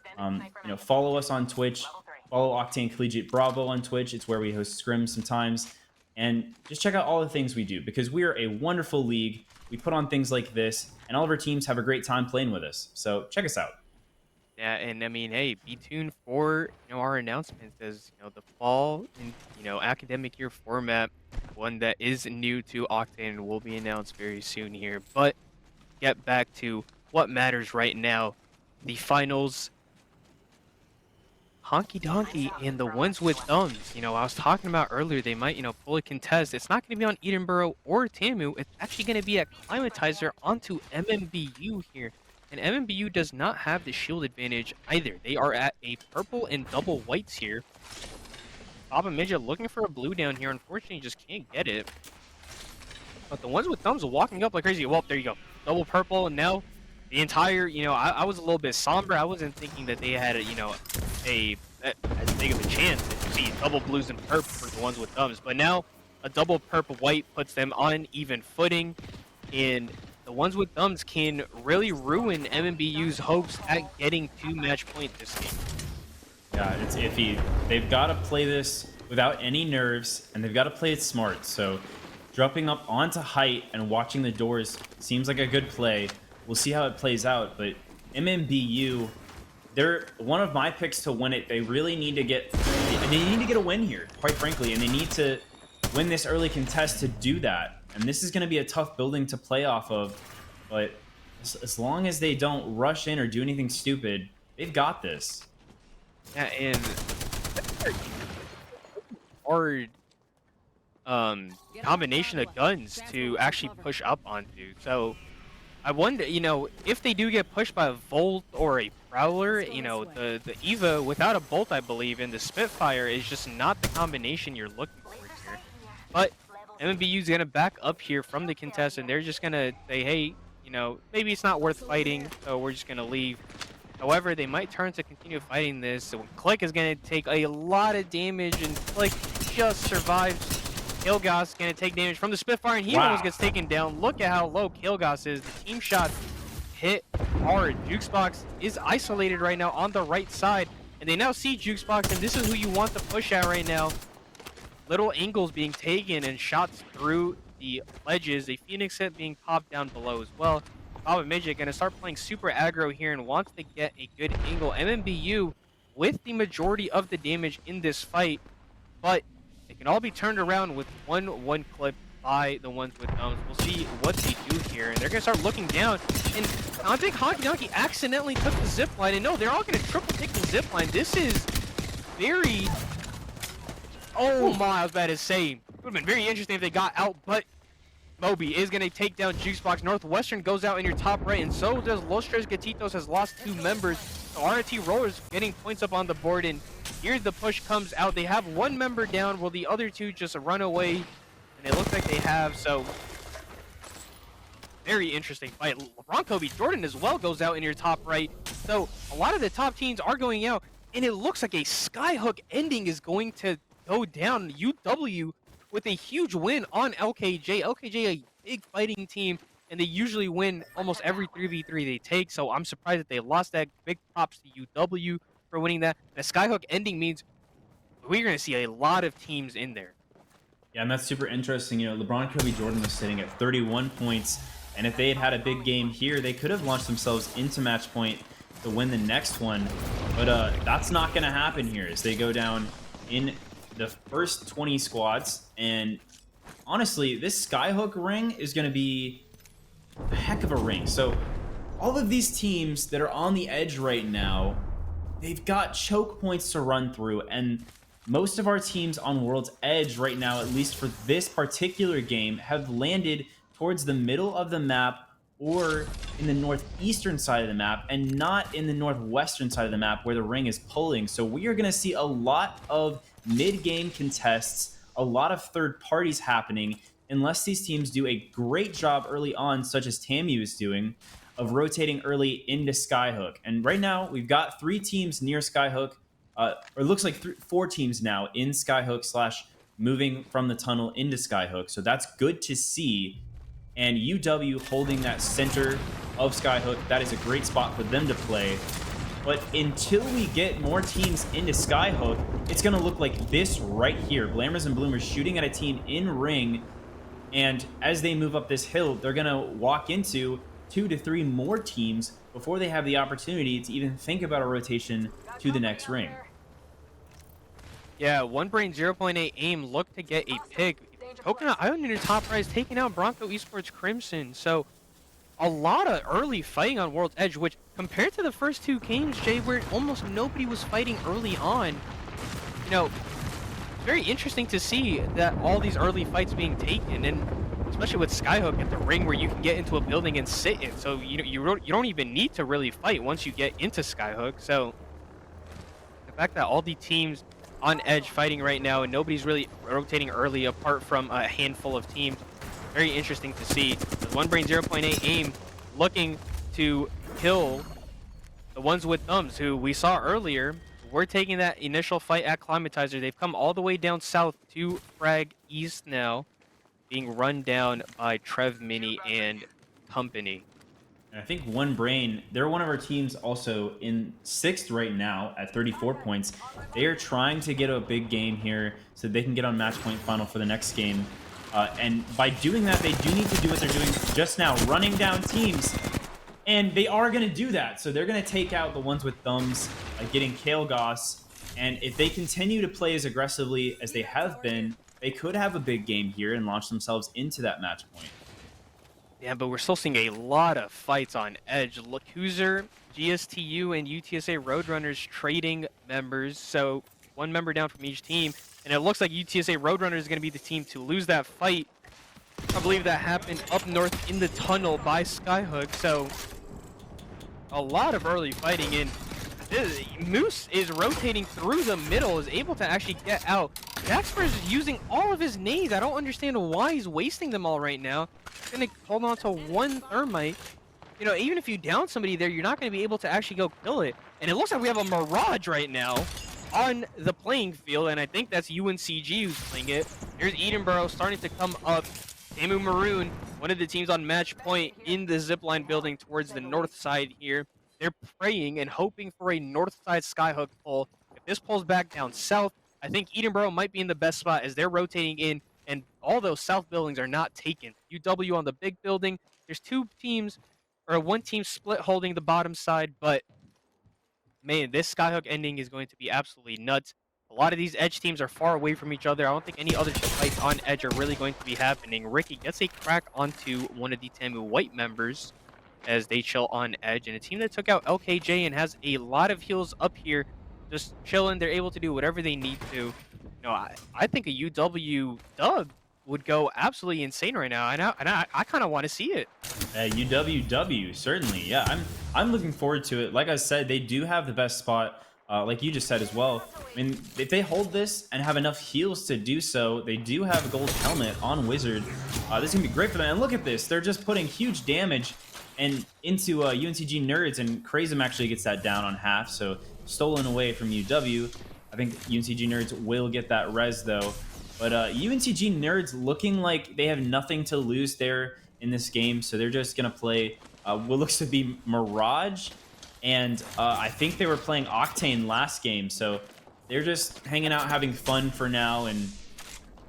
Follow us on Twitch. Follow Octane Collegiate Bravo on Twitch. It's where we host scrims sometimes. And just check out all the things we do because we are a wonderful league. We put on things like this, and all of our teams have a great time playing with us. So check us out. Yeah, and I mean, hey, be tuned for our announcements as the fall and academic year format, one that is new to Octane, will be announced very soon here. But get back to what matters right now, the finals. Honky Donkey and the ones with thumbs. I was talking about earlier, they might, pull a contest. It's not going to be on Edinburgh or Tamu. It's actually going to be a Climatizer onto MMBU here. And MMBU does not have the shield advantage either. They are at a purple and double whites here. Papa Midget looking for a blue down here. Unfortunately, just can't get it. But the ones with thumbs are walking up like crazy. Well, there you go. Double purple, and now the entire, I was a little bit somber. I wasn't thinking that they had as big of a chance to see double blues and purple for the ones with thumbs. But now a double purple white puts them on an even footing, and the ones with thumbs can really ruin MMBU's hopes at getting to match point this game. Yeah, it's iffy. They've got to play this without any nerves, and they've got to play it smart. So dropping up onto height and watching the doors seems like a good play. We'll see how it plays out, but MMBU, they're one of my picks to win it. They really need to get a win here, quite frankly, and they need to win this early contest to do that. And this is going to be a tough building to play off of, but as long as they don't rush in or do anything stupid, they've got this. Yeah, and hard combination of guns to actually push up onto. So I wonder, if they do get pushed by a Volt or a Prowler, the Eva without a Bolt, I believe, and the Spitfire is just not the combination you're looking for here. But MMBU is gonna back up here from the contest, and they're just gonna say, "Hey, maybe it's not worth fighting, so we're just gonna leave." However, they might turn to continue fighting this. So when Click is gonna take a lot of damage, and Click just survives. Kilgos is gonna take damage from the Spitfire, and he almost Wow. gets taken down. Look at how low Kilgos is. The team shot hit hard. Jukebox is isolated right now on the right side, and they now see Jukebox, and this is who you want to push at right now. Little angles being taken and shots through the ledges. A Phoenix hit being popped down below as well. Baba Midget going to start playing super aggro here and wants to get a good angle. MMBU with the majority of the damage in this fight, but it can all be turned around with one clip by the ones with thumbs. We'll see what they do here, and they're going to start looking down. And I think Honky Donkey accidentally took the zip line, and no, they're all going to triple take the zip line. This is very... Oh my, I was about to say, would have been very interesting if they got out, but Moby is going to take down Juicebox. Northwestern goes out in your top right, and so does Los Tres Gatitos, has lost 2 members. So RT Rollers getting points up on the board, and here the push comes out. They have 1 member down, while the other 2 just run away, and it looks like they have, so very interesting fight. LeBron Kobe Jordan as well goes out in your top right. So a lot of the top teams are going out, and it looks like a Skyhook ending is going to go down. UW with a huge win on LKJ. LKJ, a big fighting team, and they usually win almost every 3v3 they take, so I'm surprised that they lost that. Big props to UW for winning that. The Skyhook ending means we're going to see a lot of teams in there. Yeah, and that's super interesting. LeBron Kobe Jordan was sitting at 31 points, and if they had had a big game here, they could have launched themselves into match point to win the next one. But that's not going to happen here as they go down in the first 20 squads. And honestly, this Skyhook ring is going to be a heck of a ring. So all of these teams that are on the edge right now, they've got choke points to run through, and most of our teams on World's Edge right now, at least for this particular game, have landed towards the middle of the map or in the northeastern side of the map, and not in the northwestern side of the map where the ring is pulling. So we are going to see a lot of mid-game contests, a lot of third parties happening, unless these teams do a great job early on, such as TAMU is doing, of rotating early into Skyhook. And right now, we've got 3 teams near Skyhook, or it looks like 4 teams now in Skyhook / moving from the tunnel into Skyhook. So that's good to see. And UW holding that center of Skyhook, that is a great spot for them to play. But until we get more teams into Skyhook, it's going to look like this right here. Blammers and Bloomers shooting at a team in ring. And as they move up this hill, they're going to walk into 2 to 3 more teams before they have the opportunity to even think about a rotation to the next ring. Yeah, One Brain 0.8 aim looked to get a pick. Coconut Island in your top right is taking out Bronco Esports Crimson. So a lot of early fighting on World's Edge, which compared to the first 2 games, Jay, where almost nobody was fighting early on, very interesting to see that all these early fights being taken, and especially with Skyhook at the ring where you can get into a building and sit in. So you don't even need to really fight once you get into Skyhook. So the fact that all the teams on Edge fighting right now and nobody's really rotating early apart from a handful of teams, very interesting to see. With One Brain 0.8 aim looking to kill the ones with thumbs who we saw earlier. We're taking that initial fight at Climatizer. They've come all the way down south to Frag East now, being run down by Trev Mini and company. And I think One Brain, they're one of our teams also in 6th right now at 34 points. They are trying to get a big game here so they can get on match point final for the next game. And by doing that, they do need to do what they're doing just now, running down teams. And they are going to do that. So they're going to take out the ones with thumbs, getting Kale Goss. And if they continue to play as aggressively as they have been, they could have a big game here and launch themselves into that match point. Yeah, but we're still seeing a lot of fights on Edge. Lacuzer, GSTU, and UTSA Roadrunners trading members. So 1 member down from each team. And it looks like UTSA Roadrunners is going to be the team to lose that fight. I believe that happened up north in the tunnel by Skyhook. So a lot of early fighting in. Moose is rotating through the middle, is able to actually get out. Jaxper is using all of his nades. I don't understand why he's wasting them all right now. He's gonna hold on to one thermite. You know, even if you down somebody there, you're not going to be able to actually go kill it. And it looks like we have a Mirage right now on the playing field, and I think that's UNCG who's playing it. There's Edinburgh starting to come up. Tamu Maroon, one of the teams on match point in the zipline building towards the north side here. They're praying and hoping for a north side skyhook pull. If this pulls back down south, I think Edinburgh might be in the best spot as they're rotating in, and all those south buildings are not taken. UW on the big building. There's two teams or one team split holding the bottom side, but man, this Skyhook ending is going to be absolutely nuts. A lot of these edge teams are far away from each other. I don't think any other fights on edge are really going to be happening. Ricky gets a crack onto one of the Tamu White members as they chill on edge, and a team that took out LKJ and has a lot of heals up here just chilling. They're able to do whatever they need to. You know, I think a UW dub would go absolutely insane right now, and I kind of want to see it. UWW, certainly. Yeah, I'm looking forward to it. Like I said, they do have the best spot, like you just said as well. I mean, if they hold this and have enough heals to do so, they do have a gold helmet on Wizard. This is going to be great for them. And look at this. They're just putting huge damage and into UNCG Nerds, and Crazem actually gets that down on half, so stolen away from UW. I think UNCG Nerds will get that res, though. But UNCG Nerds looking like they have nothing to lose there in this game, so they're just going to play what looks to be Mirage, and I think they were playing Octane last game, so they're just hanging out, having fun for now, and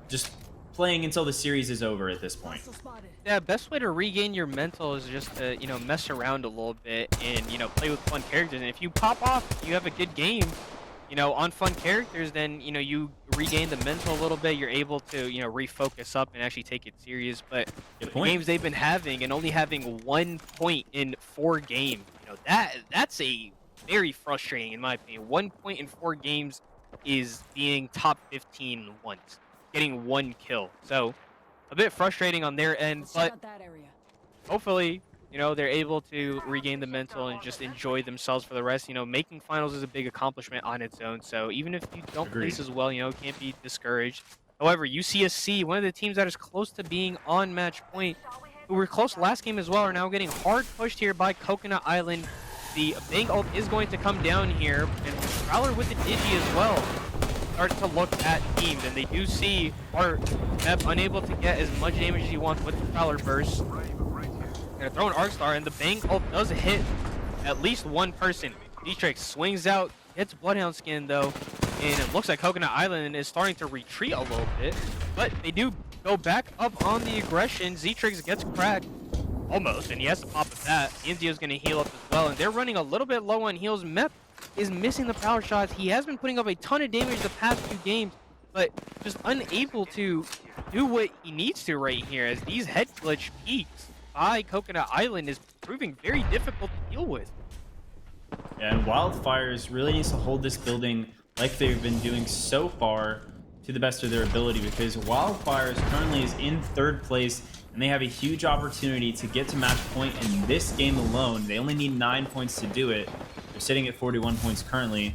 just playing until the series is over at this point. Yeah, best way to regain your mental is just to, you know, mess around a little bit and, you know, play with fun characters. And if you pop off, you have a good game, you know, on fun characters, then, you know, you regain the mental a little bit. You're able to, you know, refocus up and actually take it serious. But the games they've been having and only having 1 point in 4 games, you know, that's a very frustrating in my opinion. 1 point in 4 games is being top 15 once, getting 1 kill. So a bit frustrating on their end, but hopefully, you know, they're able to regain the mental and just enjoy themselves for the rest. You know, making finals is a big accomplishment on its own. So even if you don't place as well, you know, can't be discouraged. However, UCSC, one of the teams that is close to being on match point, who were close last game as well, are now getting hard pushed here by Coconut Island. The Bang ult is going to come down here, and Prowler with the Digi as well start to look at teams, and they do see Art Mep unable to get as much damage as he wants with the Prowler burst. Gonna throw an Arc Star, and the Bang ult does hit at least one person. Dietrich swings out, hits Bloodhound skin though, and it looks like Coconut Island is starting to retreat a little bit, but they do go back up on the aggression. Zetrix gets cracked, almost, and he has to pop at that. Inzio's gonna heal up as well, and they're running a little bit low on heals. Mep is missing the power shots. He has been putting up a ton of damage the past few games, but just unable to do what he needs to right here, as these head glitch peaks by Coconut Island is proving very difficult to deal with. Yeah, and Wildfires really needs to hold this building like they've been doing so far to the best of their ability, because Wildfires currently is in 3rd place, and they have a huge opportunity to get to match point in this game alone. They only need 9 points to do it. They're sitting at 41 points currently.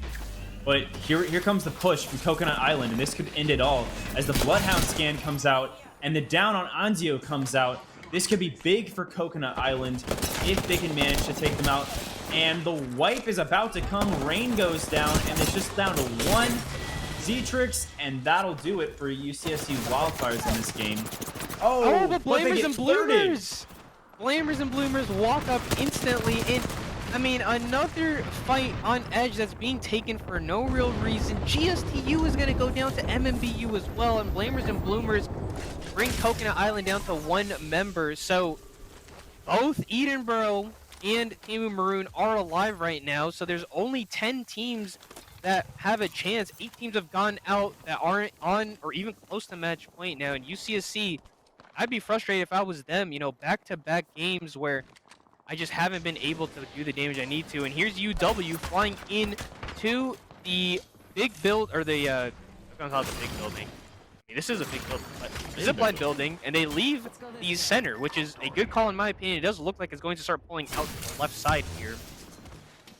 But here comes the push from Coconut Island, and this could end it all as the Bloodhound scan comes out and the down on Anzio comes out. This could be big for Coconut Island if they can manage to take them out. And the wipe is about to come. Rain goes down, and it's just down to 1 Zetrix, and that'll do it for UCSC Wildfires in this game. Oh, the Blamers and Bloomers! Blamers and Bloomers walk up instantly, and I mean, another fight on edge that's being taken for no real reason. GSTU is going to go down to MMBU as well, and Blamers and Bloomers bring Coconut Island down to 1 member. So both Edinburgh and Tamu Maroon are alive right now, so there's only 10 teams that have a chance. 8 teams have gone out that aren't on or even close to match point now, and UCSC, I'd be frustrated if I was them. You know, back-to-back games where I just haven't been able to do the damage I need to. And here's UW flying in to the big build, or the, I'm gonna call it the big building. I mean, this is a big building, but the zipline building, and they leave the center, which is a good call in my opinion. It does look like it's going to start pulling out to the left side here,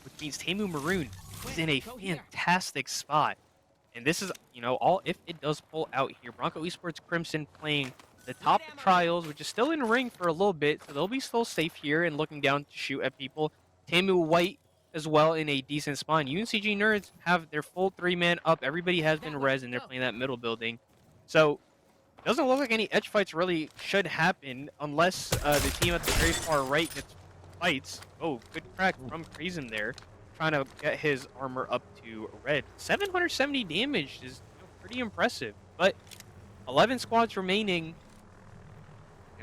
which means Tamu Maroon is in a fantastic spot. And this is, all if it does pull out here. Bronco Esports Crimson playing the top of Trials, which is still in ring for a little bit, so they'll be still safe here and looking down to shoot at people. Tamu White as well in a decent spot. UNCG Nerds have their full three-man up. Everybody has been res, and they're playing that middle building. So doesn't look like any edge fights really should happen unless the team at the very far right gets fights. Oh, good crack from Crazem there, trying to get his armor up to red. 770 damage is pretty impressive, but 11 squads remaining.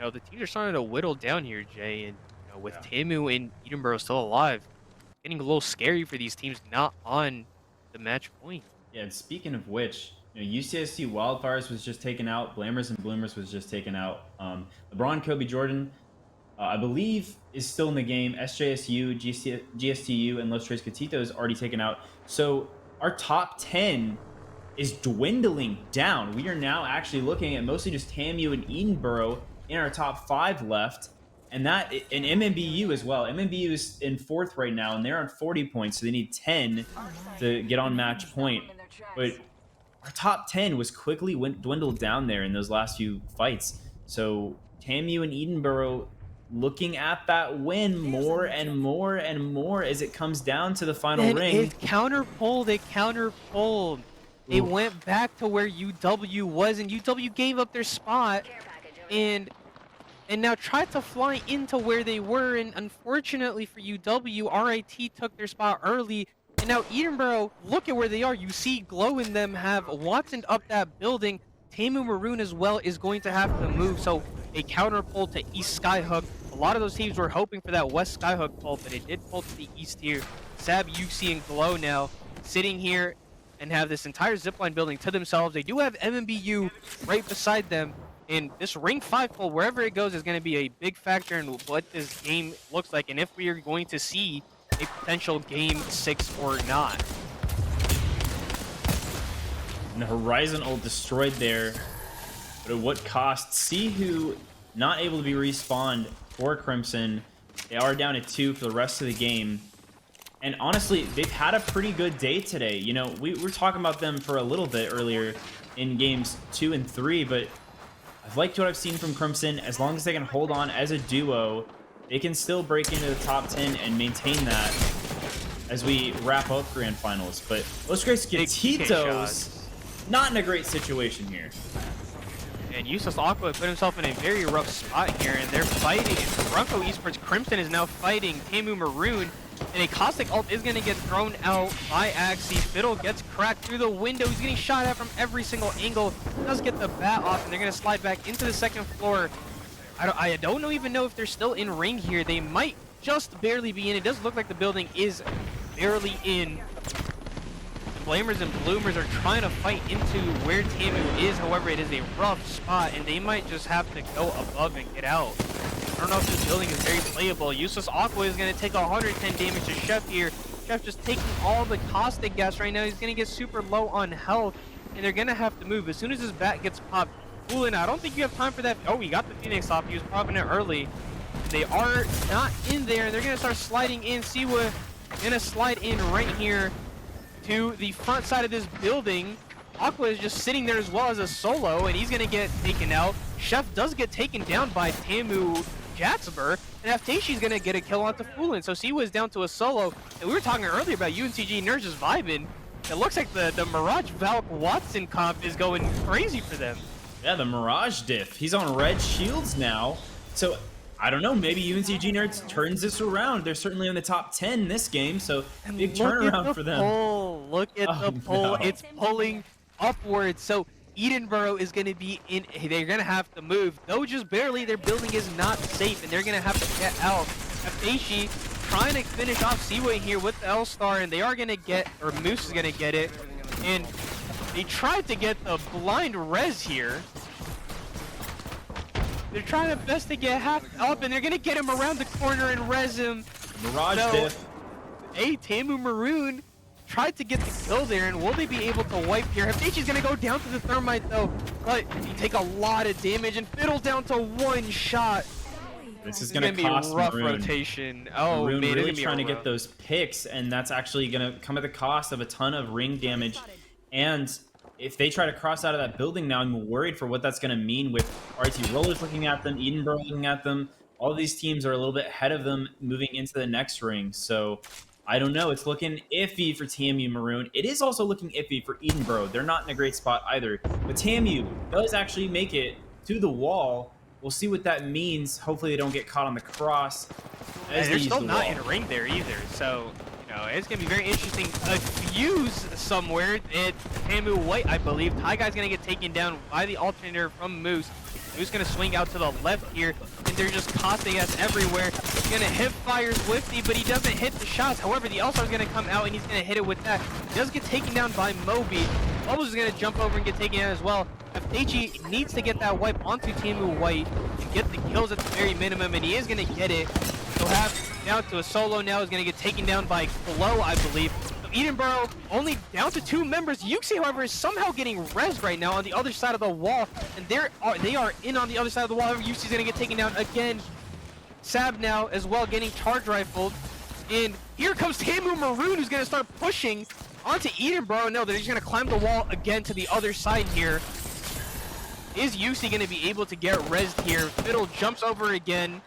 The teams are starting to whittle down here, Jay, and with Yeah. Tamu and Edinburgh still alive, it's getting a little scary for these teams not on the match point. Yeah, and speaking of which, UCSC Wildfires was just taken out. Blammers and Bloomers was just taken out. LeBron Kobe Jordan, I believe, is still in the game. SJSU, GSTU, and Los Tres Catitos is already taken out. So our top 10 is dwindling down. We are now actually looking at mostly just TAMU and Edinburgh in our top 5 left. And that and MMBU as well. MMBU is in 4th right now, and they're on 40 points, so they need 10 to get on match point. But our top 10 was quickly dwindled down there in those last few fights. So TAMU and Edinburgh looking at that win more and more and more as it comes down to the final Then ring. it counterpulled. It counterpulled. They Oof. went back to where UW was, and UW gave up their spot, and now tried to fly into where they were. And unfortunately for UW, RIT took their spot early. And now Edinburgh, look at where they are. You see Glow in them have Watson up that building. Tamu Maroon as well is going to have to move. So a counter pull to East Skyhook. A lot of those teams were hoping for that West Skyhook pull, but it did pull to the east here. Sab, UC, and Glow now sitting here and have this entire zipline building to themselves. They do have MMBU right beside them. And this ring 5 pull, wherever it goes, is going to be a big factor in what this game looks like, and if we are going to see a potential game 6 or not. And the Horizon ult destroyed there, but at what cost? Sihu not able to be respawned for Crimson. They are down at 2 for the rest of the game. And honestly, they've had a pretty good day today. We were talking about them for a little bit earlier in games 2 and 3, but I've liked what I've seen from Crimson. As long as they can hold on as a duo, they can still break into the top 10 and maintain that as we wrap up Grand Finals. But Los Tres Catitos, not in a great situation here. And Useless Aqua put himself in a very rough spot here, and they're fighting. Bronco Esports Crimson is now fighting Tamu Maroon, and a Caustic ult is going to get thrown out by Axie. Fiddle gets cracked through the window. He's getting shot at from every single angle. Does get the bat off, and they're going to slide back into the second floor. I don't even know if they're still in ring here. They might just barely be in. It does look like the building is barely in. The Flamers and Bloomers are trying to fight into where Tamu is. However, it is a rough spot, and they might just have to go above and get out. I don't know if this building is very playable. Useless Aqua is going to take 110 damage to Chef here. Chef just taking all the caustic gas right now. He's going to get super low on health, and they're going to have to move. As soon as his bat gets popped, Coolin, I don't think you have time for that. Oh, he got the Phoenix off. He was popping it early. They are not in there, and they're going to start sliding in. Siwa going to slide in right here to the front side of this building. Aqua is just sitting there as well as a solo, and he's going to get taken out. Chef does get taken down by Tamu Jatsper, and Aftashi's going to get a kill onto Foolin. So Siwa is down to a solo, and we were talking earlier about UNCG Nerds just vibing. It looks like the Mirage Valk Watson comp is going crazy for them. Yeah, the Mirage diff. He's on red shields now. So, I don't know, maybe UNCG Nerds turns this around. They're certainly in the top 10 this game, so big turnaround for them. Look at the pull. No. It's pulling upwards. So Edinburgh is going to be in. They're going to have to move. Though just barely, their building is not safe, and they're going to have to get out. Afeishi trying to finish off Seaway here with the L-Star, and they are going to get, or Moose is going to get it. And they tried to get the blind res here. They're trying their best to get half up, and they're going to get him around the corner and res him. Mirage diff. Hey, Tamu Maroon tried to get the kill there, and will they be able to wipe here? Hafeichi's going to go down to the Thermite, though, but he take a lot of damage, and Fiddle down to one shot. This is going to cost be rough Maroon. rotation. Oh, Maroon man, really trying to get those picks, and that's actually going to come at the cost of a ton of ring damage And if they try to cross out of that building now, I'm worried for what that's going to mean with RT Rollers looking at them, Edinburgh looking at them. All these teams are a little bit ahead of them moving into the next ring. So I don't know. It's looking iffy for TMU Maroon. It is also looking iffy for Edinburgh. They're not in a great spot either. But TMU does actually make it to the wall. We'll see what that means. Hopefully, they don't get caught on the cross as And they they're use still the not wall. in a ring there either, so it's gonna be very interesting. A fuse somewhere at Tamu White, I believe. Ty Guy's gonna get taken down by the alternator from Moose. Moose gonna swing out to the left here, and they're just costing us everywhere. He's gonna hip fire Swifty, but he doesn't hit the shots. However, the All-Star's gonna come out and he's gonna hit it with that. He does get taken down by Moby. Bubbles is gonna jump over and get taken down as well. Aftechi needs to get that wipe onto Tamu White to get the kills at the very minimum, and he is gonna get it. He'll have down to a solo now. Is going to get taken down by Flo, I believe. So Edinburgh only down to 2 members. Yuxi, however, is somehow getting rezzed right now on the other side of the wall. And they are in on the other side of the wall. However, Yuxi's going to get taken down again. Sab now as well getting charge rifled. And here comes Tamu Maroon, who's going to start pushing onto Edinburgh. No, they're just going to climb the wall again to the other side here. Is Yuxi going to be able to get rezzed here? Fiddle jumps over again,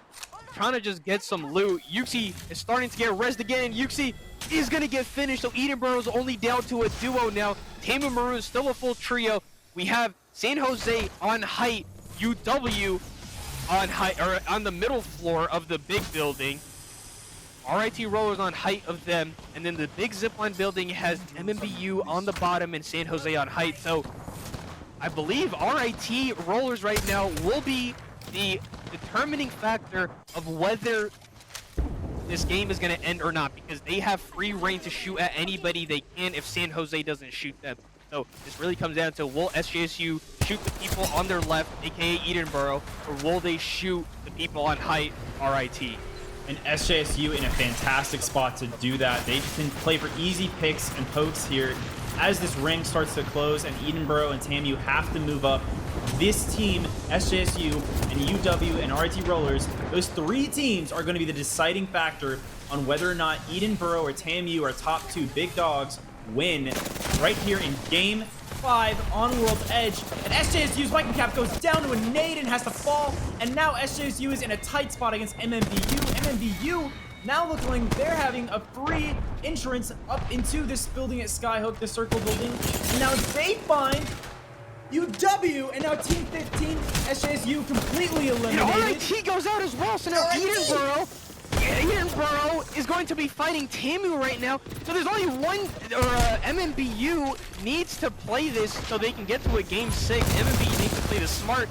trying to just get some loot. Yuxi is starting to get rezzed again, and Yuxi is going to get finished, so Edinburgh is only down to a duo now. Tamu Maroon is still a full trio. We have San Jose on height, UW on height, or on the middle floor of the big building. RIT Rollers on height of them, and then the big zipline building has MMBU on the bottom and San Jose on height. So I believe RIT Rollers right now will be the determining factor of whether this game is going to end or not, because they have free reign to shoot at anybody they can if San Jose doesn't shoot them. So this really comes down to, will SJSU shoot the people on their left, aka Edinburgh, or will they shoot the people on height, RIT? And SJSU in a fantastic spot to do that. They can play for easy picks and pokes here as this ring starts to close, and Edinburgh and TAMU have to move up. This team, SJSU and UW and RIT Rollers, those 3 teams are going to be the deciding factor on whether or not Edinburgh or TAMU, our top 2 big dogs, win right here in Game 5 on World's Edge. And SJSU's Viking Cap goes down to a nade and has to fall, and now SJSU is in a tight spot against MMBU. MMBU now looking like they're having a free entrance up into this building at Skyhook, the circle building. And now they find UW, and now Team 15, SJSU completely eliminated. And RIT goes out as well, so now Edinburgh is going to be fighting TAMU right now. So there's only one, MMBU needs to play this so they can get to a game 6. MMBU needs to play this smart.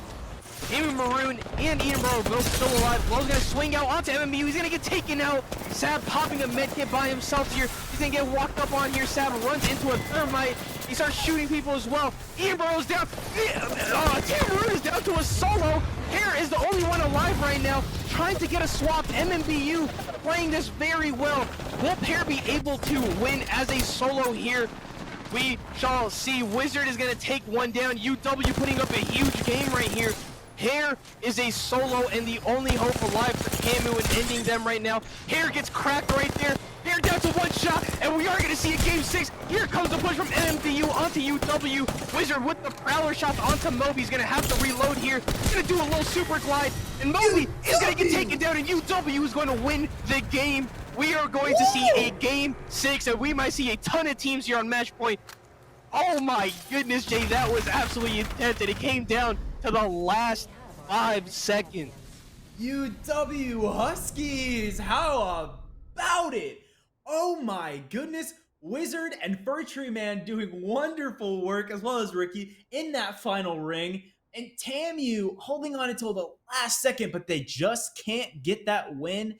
TAMU Maroon and Edinburgh are both still alive. Flow's gonna swing out onto MMBU. He's gonna get taken out. Sab popping a medkit by himself here. He's gonna get walked up on here. Sab runs into a thermite. He starts shooting people as well. Edinburgh's down. TAMU Maroon is down to a solo. Hare is the only one alive right now, trying to get a swap. MMBU playing this very well. Will Hare be able to win as a solo here? We shall see. Wizard is gonna take one down. UW putting up a huge game right here. Hare is a solo and the only hope alive for TAMU and ending them right now. Hare gets cracked right there. Hare down to 1 shot, and we are going to see a game 6. Here comes the push from MMBU onto UW. Wizard with the prowler shots onto Moby. He's going to have to reload here. He's going to do a little super glide, and Moby is going to get taken down, and UW is going to win the game. We are going to see a game 6, and we might see a ton of teams here on Match Point. Oh my goodness, Jay, that was absolutely intense, and it came down to the last 5 seconds. UW Huskies, how about it? Oh my goodness. Wizard and Fur Tree Man doing wonderful work, as well as Ricky, in that final ring. And TAMU holding on until the last second, but they just can't get that win.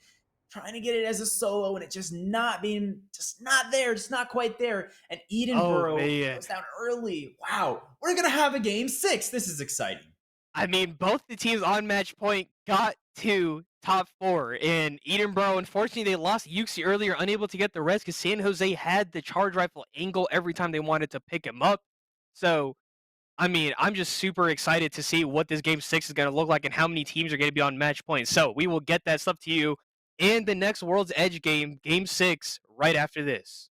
Trying to get it as a solo, and it just not there, just not quite there. And Edinburgh goes down early. Wow, we're gonna have a game 6. This is exciting. I mean, both the teams on Match Point got to top 4, and Edinburgh, unfortunately, they lost Yuxi earlier, unable to get the rest because San Jose had the charge rifle angle every time they wanted to pick him up. So, I mean, I'm just super excited to see what this game 6 is going to look like and how many teams are going to be on Match Point. So, we will get that stuff to you in the next World's Edge game, Game 6, right after this.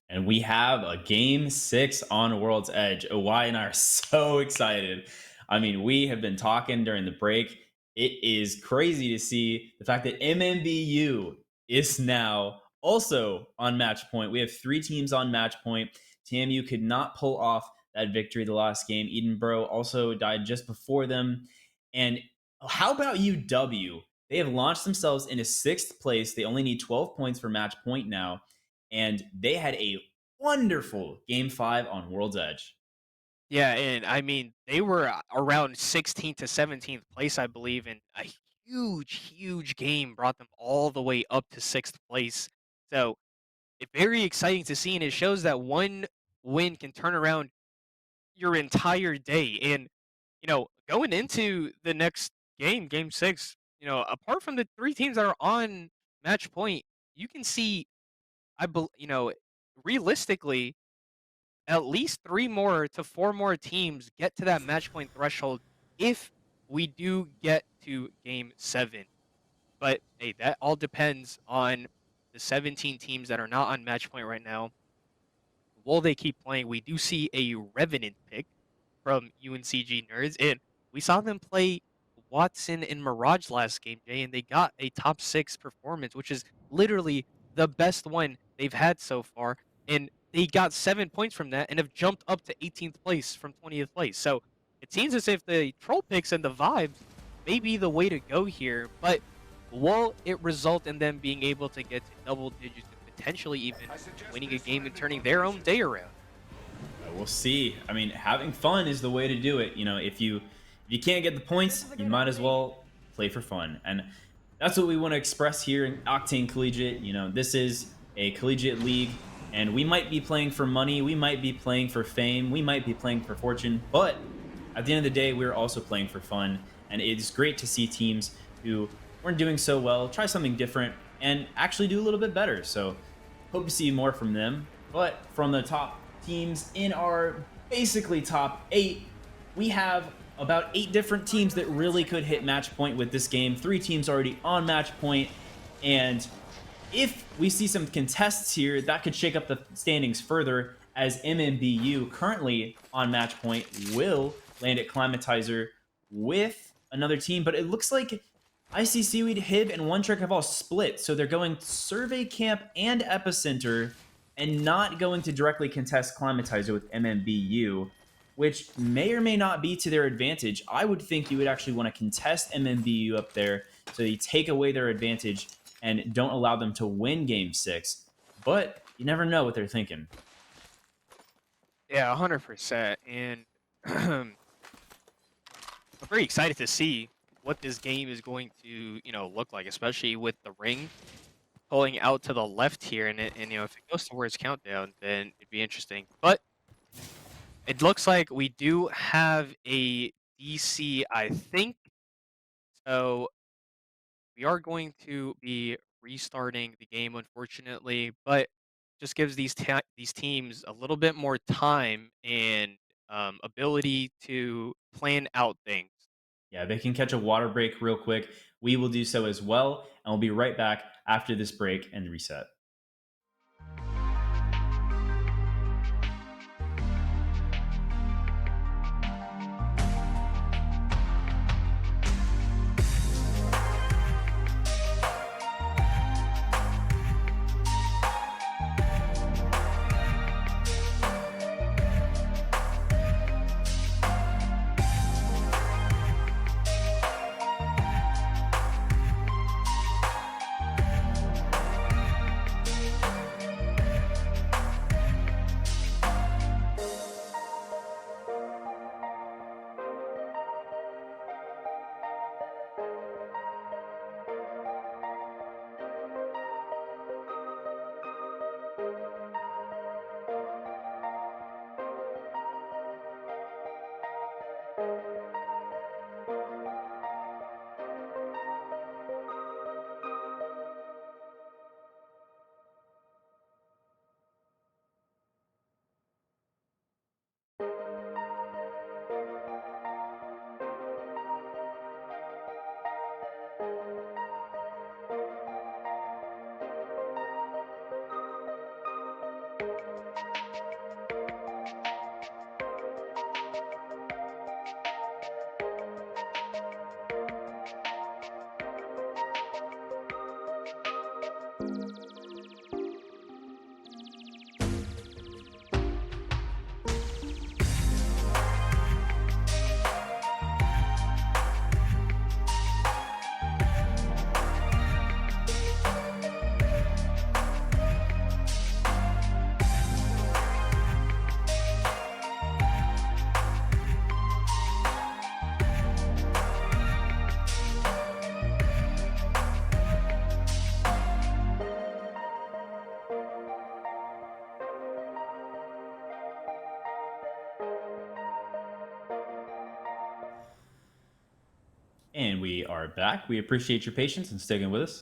And we have a game 6 on World's Edge. OY and I are so excited. I mean, we have been talking during the break. It is crazy to see the fact that MMBU is now also on match point. We have 3 teams on match point. TMU could not pull off that victory the last game. Edinburgh also died just before them. And how about UW? They have launched themselves into 6th place. They only need 12 points for match point now, and they had a wonderful game 5 on World's Edge. Yeah, and I mean, they were around 16th to 17th place, I believe, and a huge game brought them all the way up to 6th place. So it's very exciting to see, and it shows that one win can turn around your entire day. And going into the next game, game 6, apart from the 3 teams that are on match point, you can see, realistically, at least 3 more to 4 more teams get to that match point threshold if we do get to game 7. But hey, that all depends on the 17 teams that are not on match point right now. Will they keep playing? We do see a Revenant pick from UNCG Nerds, and we saw them play Watson and Mirage last game, Jay, and they got a top 6 performance, which is literally the best one they've had so far. And they got 7 points from that and have jumped up to 18th place from 20th place. So it seems as if the troll picks and the vibes may be the way to go here, but will it result in them being able to get to double digits and potentially even winning a game and turning their own day around? We'll see. I mean, having fun is the way to do it. If you can't get the points, you might as well play for fun, and that's what we want to express here in Octane Collegiate. This is a collegiate league, and we might be playing for money, we might be playing for fame, we might be playing for fortune, but at the end of the day, we're also playing for fun, and it's great to see teams who weren't doing so well try something different and actually do a little bit better. So hope to see more from them. But from the top teams in our basically top 8, we have about 8 different teams that really could hit match point with this game. 3 teams already on match point, and if we see some contests here, that could shake up the standings further, as MMBU, currently on match point, will land at Climatizer with another team. But it looks like IC Seaweed, Hib, and One Trick have all split. So they're going Survey Camp and Epicenter and not going to directly contest Climatizer with MMBU, which may or may not be to their advantage. I would think you would actually want to contest MMBU up there so you take away their advantage and don't allow them to win game 6. But you never know what they're thinking. Yeah, 100%. And I'm very excited to see what this game is going to, look like, especially with the ring pulling out to the left here. And if it goes towards countdown, then it'd be interesting. But it looks like we do have a DC, I think. So we are going to be restarting the game, unfortunately, but just gives these teams a little bit more time and ability to plan out things. Yeah, they can catch a water break real quick. We will do so as well, and we'll be right back after this break and reset. And we are back. We appreciate your patience and sticking with us.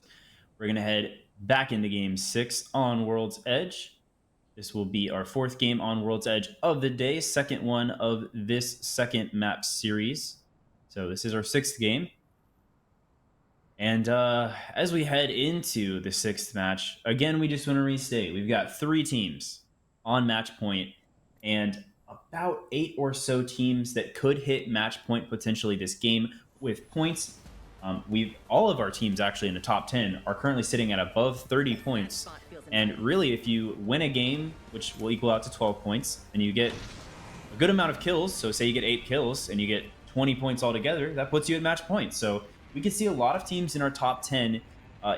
We're going to head back into game 6 on World's Edge. This will be our fourth game on World's Edge of the day, second one of this second map series. So this is our sixth game. And as we head into the sixth match, again, we just want to restate we've got 3 teams on match point and about 8 or so teams that could hit match point potentially this game with points. We've all of our teams actually in the top 10 are currently sitting at above 30 points. And really, if you win a game, which will equal out to 12 points, and you get a good amount of kills, so say you get 8 kills and you get 20 points altogether, that puts you at match point. So we could see a lot of teams in our top 10,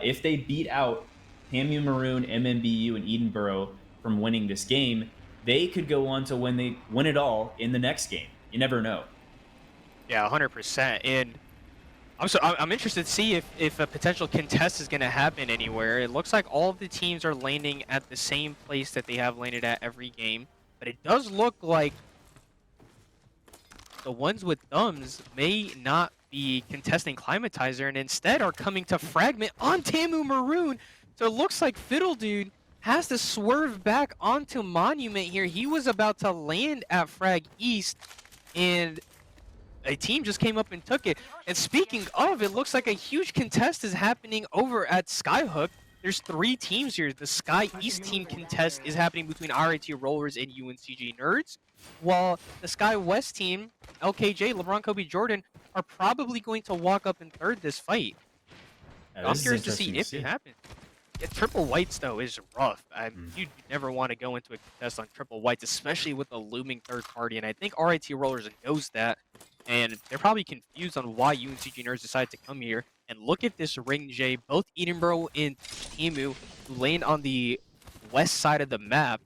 if they beat out Tamu Maroon, MMBU, and Edenborough from winning this game, they could go on to win it all in the next game. You never know. Yeah, 100%. And I'm interested to see if a potential contest is going to happen anywhere. It looks like all of the teams are landing at the same place that they have landed at every game, but it does look like the ones with thumbs may not be contesting Climatizer and instead are coming to Fragment on Tamu Maroon. So it looks like Fiddle Dude has to swerve back onto Monument here. He was about to land at Frag East, and a team just came up and took it. And speaking of, it looks like a huge contest is happening over at Skyhook. There's 3 teams here. The Sky East team contest is happening between RIT Rollers and UNCG Nerds, while the Sky West team, LKJ, LeBron Kobe Jordan, are probably going to walk up in third this fight. Yeah, I'm this is curious to see interesting if it happens. Yeah, triple whites, though, is rough. You never want to go into a contest on triple whites, especially with a looming third party, and I think RIT Rollers knows that, and they're probably confused on why UNCG Nerds decided to come here. And look at this ring, Jay. Both Edenborough and Tamu, who lane on the west side of the map,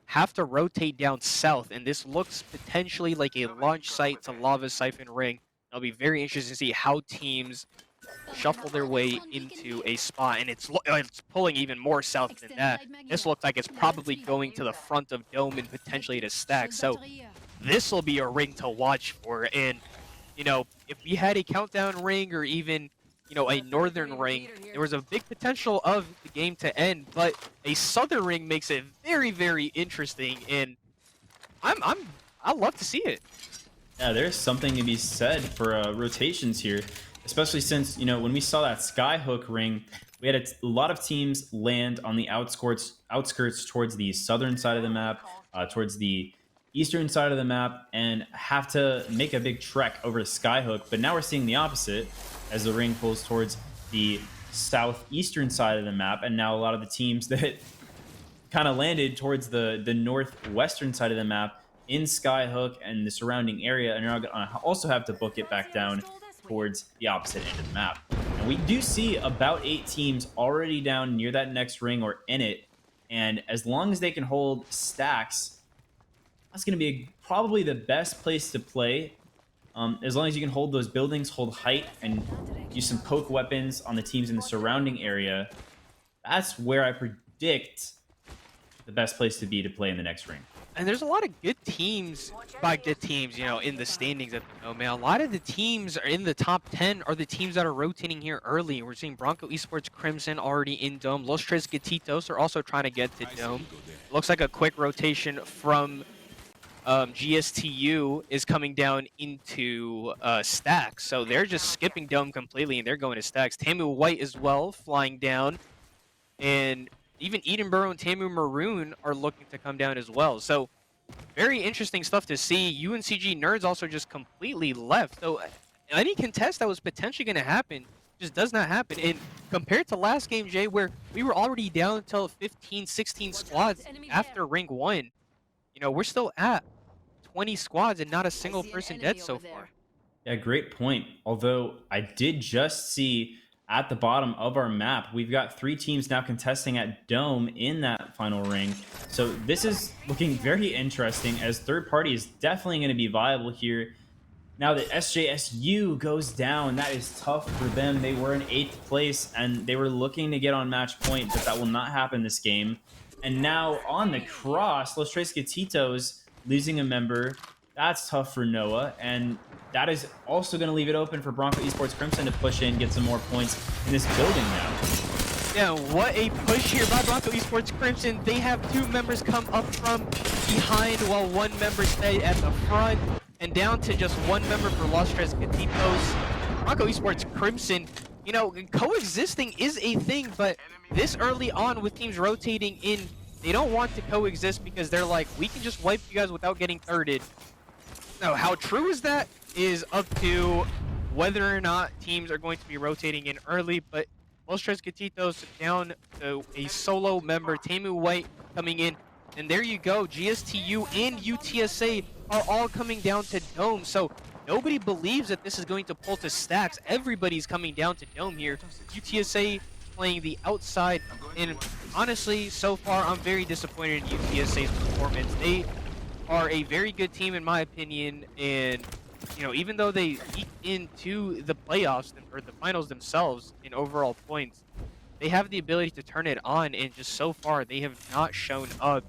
have to rotate down south, and this looks potentially like a launch site to Lava Siphon Ring. It'll be very interesting to see how teams shuffle their way into a spot, and it's pulling even more south than that. This looks like it's probably going to the front of Dome and potentially to Stack, so this will be a ring to watch for. And, you know, if we had a countdown ring or even, you know, a northern ring, there was a big potential of the game to end, but a southern ring makes it very, very interesting, and I love to see it. Yeah, there's something to be said for rotations here, especially since, you know, when we saw that Skyhook ring, we had a lot of teams land on the outskirts towards the southern side of the map, towards the eastern side of the map, and have to make a big trek over to Skyhook. But now we're seeing the opposite as the ring pulls towards the southeastern side of the map, and now a lot of the teams that kind of landed towards the northwestern side of the map in Skyhook and the surrounding area, and you're going to also have to book it back down towards the opposite end of the map. And we do see about 8 teams already down near that next ring or in it, and as long as they can hold stacks, that's going to be probably the best place to play. As long as you can hold those buildings, hold height, and use some poke weapons on the teams in the surrounding area, that's where I predict the best place to be to play in the next ring. And there's a lot of good teams, by good teams, you know, in the standings at the moment. A lot of the teams are in the top 10 are the teams that are rotating here early. We're seeing Bronco Esports Crimson already in Dome. Los Tres Gatitos are also trying to get to Dome. Looks like a quick rotation from GSTU is coming down into Stacks. So they're just skipping Dome completely, and they're going to Stacks. Tamu White as well, flying down. And even Edenborough and Tamu Maroon are looking to come down as well. So very interesting stuff to see. UNCG Nerds also just completely left. So any contest that was potentially going to happen just does not happen. And compared to last game, Jay, where we were already down until 15, 16 squads after Ring 1, you know, we're still at 20 squads and not a single person dead so far. Yeah, great point. Although I did just see at the bottom of our map, we've got 3 teams now contesting at Dome in that final ring. So this is looking very interesting, as third party is definitely going to be viable here. Now that SJSU goes down, that is tough for them. They were in 8th place and they were looking to get on match point, but that will not happen this game. And now on the cross, Los Tres Gatitos losing a member. That's tough for Noah. And that is also going to leave it open for Bronco Esports Crimson to push in, get some more points in this building now. Yeah, what a push here by Bronco Esports Crimson. They have 2 members come up from behind while 1 member stayed at the front, and down to just 1 member for Los Tres Gatitos. Bronco Esports Crimson, you know, coexisting is a thing, but this early on with teams rotating in, they don't want to coexist because they're like, we can just wipe you guys without getting thirded. Now, how true is that is up to whether or not teams are going to be rotating in early, but Los Tres Gatitos down to a solo member, Tamu White coming in, and there you go, GSTU and UTSA are all coming down to Dome, so nobody believes that this is going to pull to stacks. Everybody's coming down to Dome here. UTSA playing the outside, and honestly, so far, I'm very disappointed in UTSA's performance. They are a very good team in my opinion, and you know, even though they eked into the playoffs or the finals themselves in overall points, they have the ability to turn it on, and just so far they have not shown up.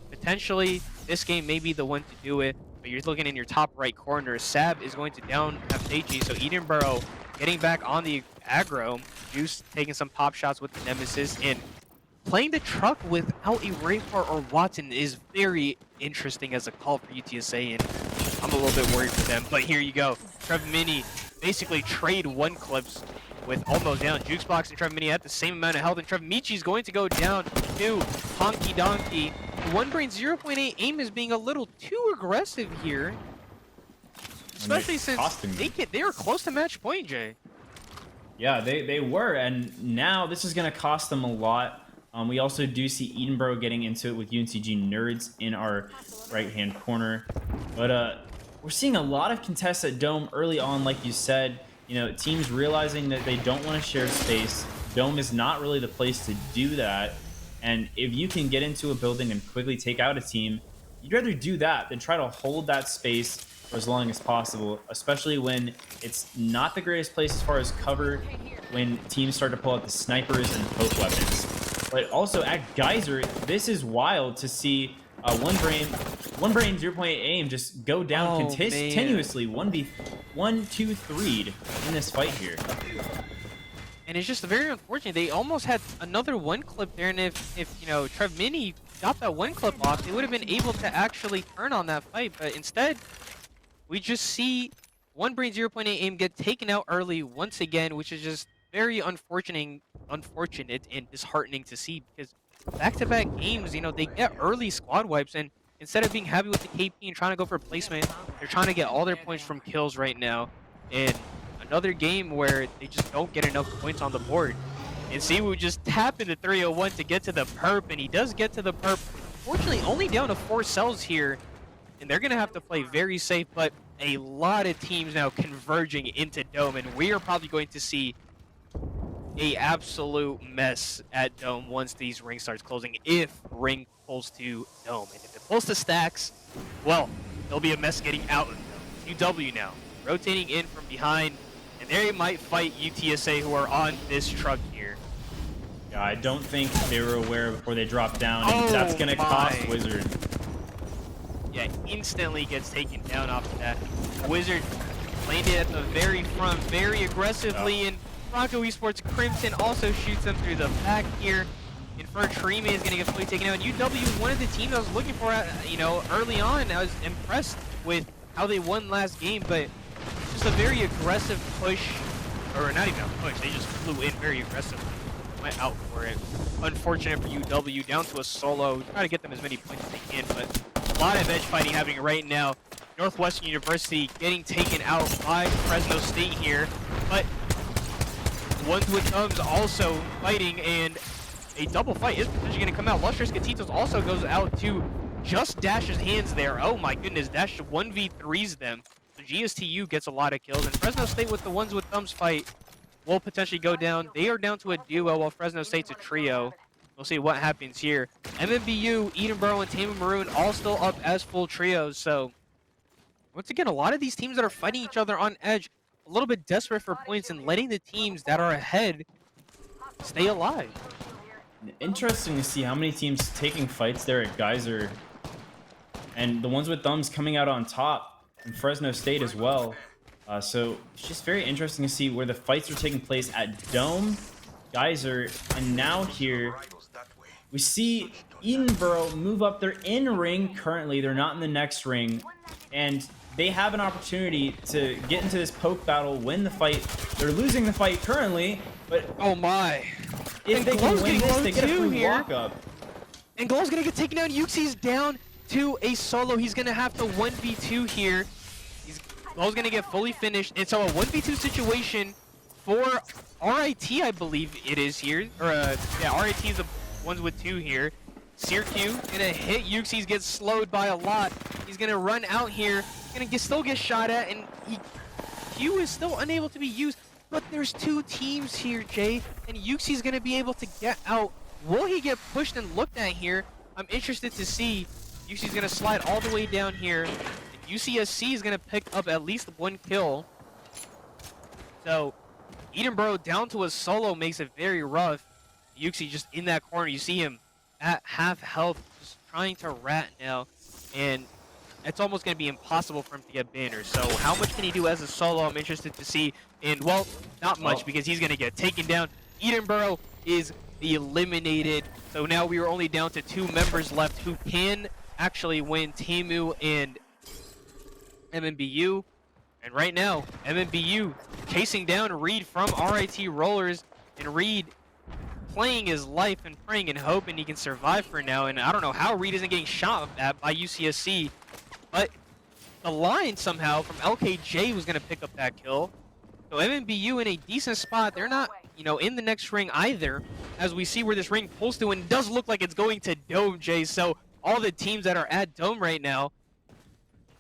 Potentially this game may be the one to do it, but you're looking in your top right corner, Sab is going to down Haptechi, so Edinburgh getting back on the aggro, Juice taking some pop shots with the Nemesis, and playing the truck without a Rayfart or Watson is very interesting as a call for UTSA, and I'm a little bit worried for them. But here you go. Trev Mini basically trade 1 clips with almost down. Jukebox and Trev Mini at the same amount of health, and Trev Michi's going to go down to Honky Donkey. One Brain 0.8 aim is being a little too aggressive here, especially since they are close to match point, Jay. Yeah, they were, and now this is going to cost them a lot. We also do see Edinburgh getting into it with UNCG Nerds in our right-hand corner. But we're seeing a lot of contests at Dome early on, like you said. You know, teams realizing that they don't want to share space. Dome is not really the place to do that. And if you can get into a building and quickly take out a team, you'd rather do that than try to hold that space for as long as possible, especially when it's not the greatest place as far as cover, when teams start to pull out the snipers and poke weapons. But also at Geyser, this is wild to see one brain 0.8 aim just go down continuously 1v1-2-3'd in this fight here. And it's just very unfortunate. They almost had another 1 clip there, and if you know, Trev Mini got that 1 clip off, they would have been able to actually turn on that fight. But instead, we just see one Brain 0.8 aim get taken out early once again, which is just very unfortunate and disheartening to see, because back-to-back games, you know, they get early squad wipes, and instead of being happy with the KP and trying to go for placement, they're trying to get all their points from kills right now. And another game where they just don't get enough points on the board. And Siwoo just tap into 301 to get to the perp, and he does get to the perp. Fortunately, only down to 4 cells here, and they're going to have to play very safe, but a lot of teams now converging into Dome, and we are probably going to see a absolute mess at Dome once these ring starts closing, if ring pulls to Dome. And if it pulls to stacks, well, there'll be a mess getting out of Dome. UW now, rotating in from behind, and they might fight UTSA, who are on this truck here. Yeah, I don't think they were aware before they dropped down, and that's going to cost Wizard. Yeah, instantly gets taken down off of that. Wizard landed at the very front very aggressively, and Bronco Esports Crimson also shoots them through the back here. Inferntreme is going to get fully taken out. And UW is one of the teams I was looking for, you know, early on. I was impressed with how they won last game, but just a very aggressive push, or not even a push, they just flew in very aggressively. Went out for it. Unfortunate for UW, down to a solo. Try to get them as many points as they can, but a lot of edge fighting happening right now. Northwestern University getting taken out by Fresno State here, but Ones with Thumbs also fighting, and a double fight is potentially going to come out. Los Tres Gatitos also goes out to just Dash's hands there. Oh my goodness, Dash 1v3s them. So GSTU gets a lot of kills, and Fresno State with the Ones with Thumbs fight will potentially go down. They are down to a duo, while Fresno State's a trio. We'll see what happens here. MMBU, Edinburgh, and Tama Maroon all still up as full trios. So once again, a lot of these teams that are fighting each other on edge, a little bit desperate for points and letting the teams that are ahead stay alive. Interesting to see how many teams taking fights there at Geyser, and the Ones with Thumbs coming out on top, and Fresno State as well. So it's just very interesting to see where the fights are taking place at Dome, Geyser, and now here we see Edenborough move up. They're in ring currently. They're not in the next ring. And they have an opportunity to get into this poke battle, win the fight. They're losing the fight currently, but Oh my. if And they can Glow's win getting this, low they get a too free here. walk up. And Glow's gonna get taken down. Yuxi's down to a solo. He's gonna have to 1v2 here. Glow's gonna get fully finished. And so a 1v2 situation for RIT, I believe it is here. Or yeah, RIT is the ones with 2 here. Sirq gonna hit Yuxi's, gets slowed by a lot. He's gonna run out here. Still get shot at, and Q is still unable to be used. But there's 2 teams here, Jay, and Yuxi's gonna be able to get out. Will he get pushed and looked at here? I'm interested to see. Yuxi's gonna slide all the way down here. And UCSC is gonna pick up at least 1 kill. So Edenborough down to a solo makes it very rough. Yuxi just in that corner. You see him at half health, just trying to rat now, and it's almost going to be impossible for him to get banners. So how much can he do as a solo? I'm interested to see. And, well, not much, because he's going to get taken down. Edenborough is eliminated. So now we are only down to 2 members left who can actually win, Tamu and MMBU. And right now, MMBU chasing down Reed from RIT Rollers, and Reed playing his life and praying and hoping he can survive for now. And I don't know how Reed isn't getting shot at by UCSC, but the line somehow from LKJ was going to pick up that kill. So MMBU in a decent spot. They're not, in the next ring either, as we see where this ring pulls to, and it does look like it's going to Dome, Jay. So all the teams that are at Dome right now,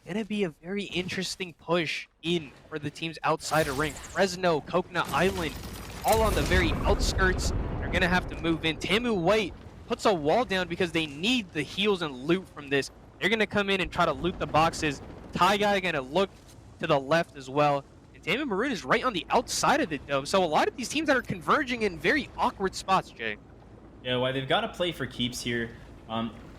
gonna be a very interesting push in for the teams outside of ring. Fresno, Coconut Island, all on the very outskirts. They're gonna have to move in. Tamu White puts a wall down because they need the heals and loot from this. They're gonna come in and try to loot the boxes. Ty Guy gonna look to the left as well. And Tamu Maroon is right on the outside of the Dome. So a lot of these teams that are converging in very awkward spots, Jay. Yeah, well, they've got to play for keeps here.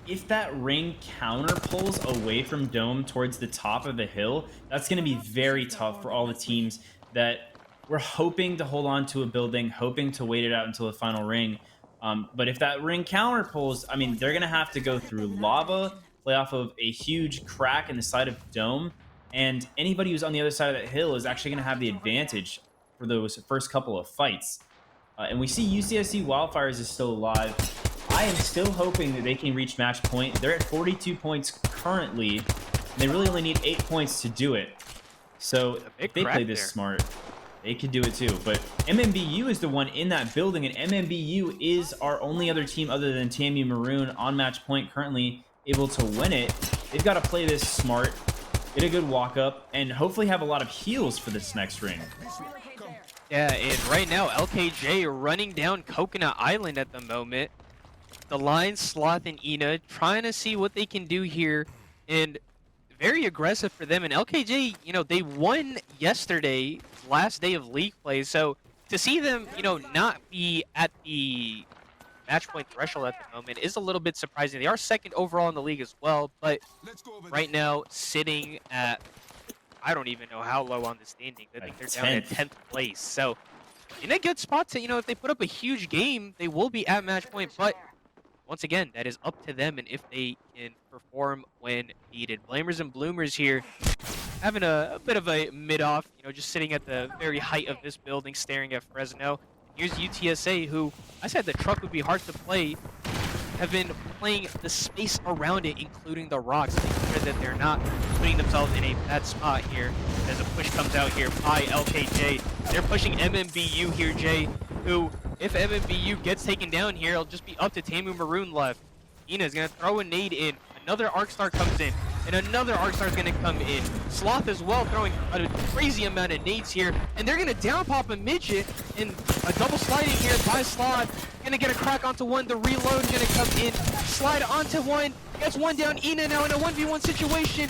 If that ring counter pulls away from Dome towards the top of the hill, that's going to be very tough for all the teams that were hoping to hold on to a building, hoping to wait it out until the final ring. But if that ring counter pulls, I mean, they're going to have to go through lava, play off of a huge crack in the side of Dome, and anybody who's on the other side of that hill is actually going to have the advantage for those first couple of fights. And we see UCSC Wildfires is still alive. I am still hoping that they can reach match point. They're at 42 points currently, and they really only need 8 points to do it. So if they play this smart, they could do it too. But MMBU is the one in that building, and MMBU is our only other team other than Tamu Maroon on match point currently able to win it. They've got to play this smart, get a good walk up, and hopefully have a lot of heals for this next ring. Yeah, and right now, LKJ running down Coconut Island at the moment. The line, Sloth and Ina trying to see what they can do here, and very aggressive for them. And LKJ, they won yesterday, last day of league play. So to see them, not be at the match point threshold at the moment is a little bit surprising. They are second overall in the league as well, but right now sitting at, I don't even know how low on the standings. I think they're down at 10th place. So in a good spot to, if they put up a huge game, they will be at match point. But once again, that is up to them and if they can perform when needed. Blamers and Bloomers here having a bit of a mid-off, just sitting at the very height of this building staring at Fresno. Here's UTSA, who I said the truck would be hard to play, have been playing the space around it, including the rocks, making sure that they're not putting themselves in a bad spot here as a push comes out here by LKJ. They're pushing MMBU here, Jay, who, if MMBU gets taken down here, it'll just be up to Tamu Maroon left. Ina's going to throw a nade in. Another Arc Star comes in, and another Arc Star is going to come in. Sloth as well throwing a crazy amount of nades here, and they're going to down pop a midget, and a double sliding here by Sloth. Going to get a crack onto one. The reload is going to come in. Slide onto one. Gets one down. Ina now in a 1v1 situation.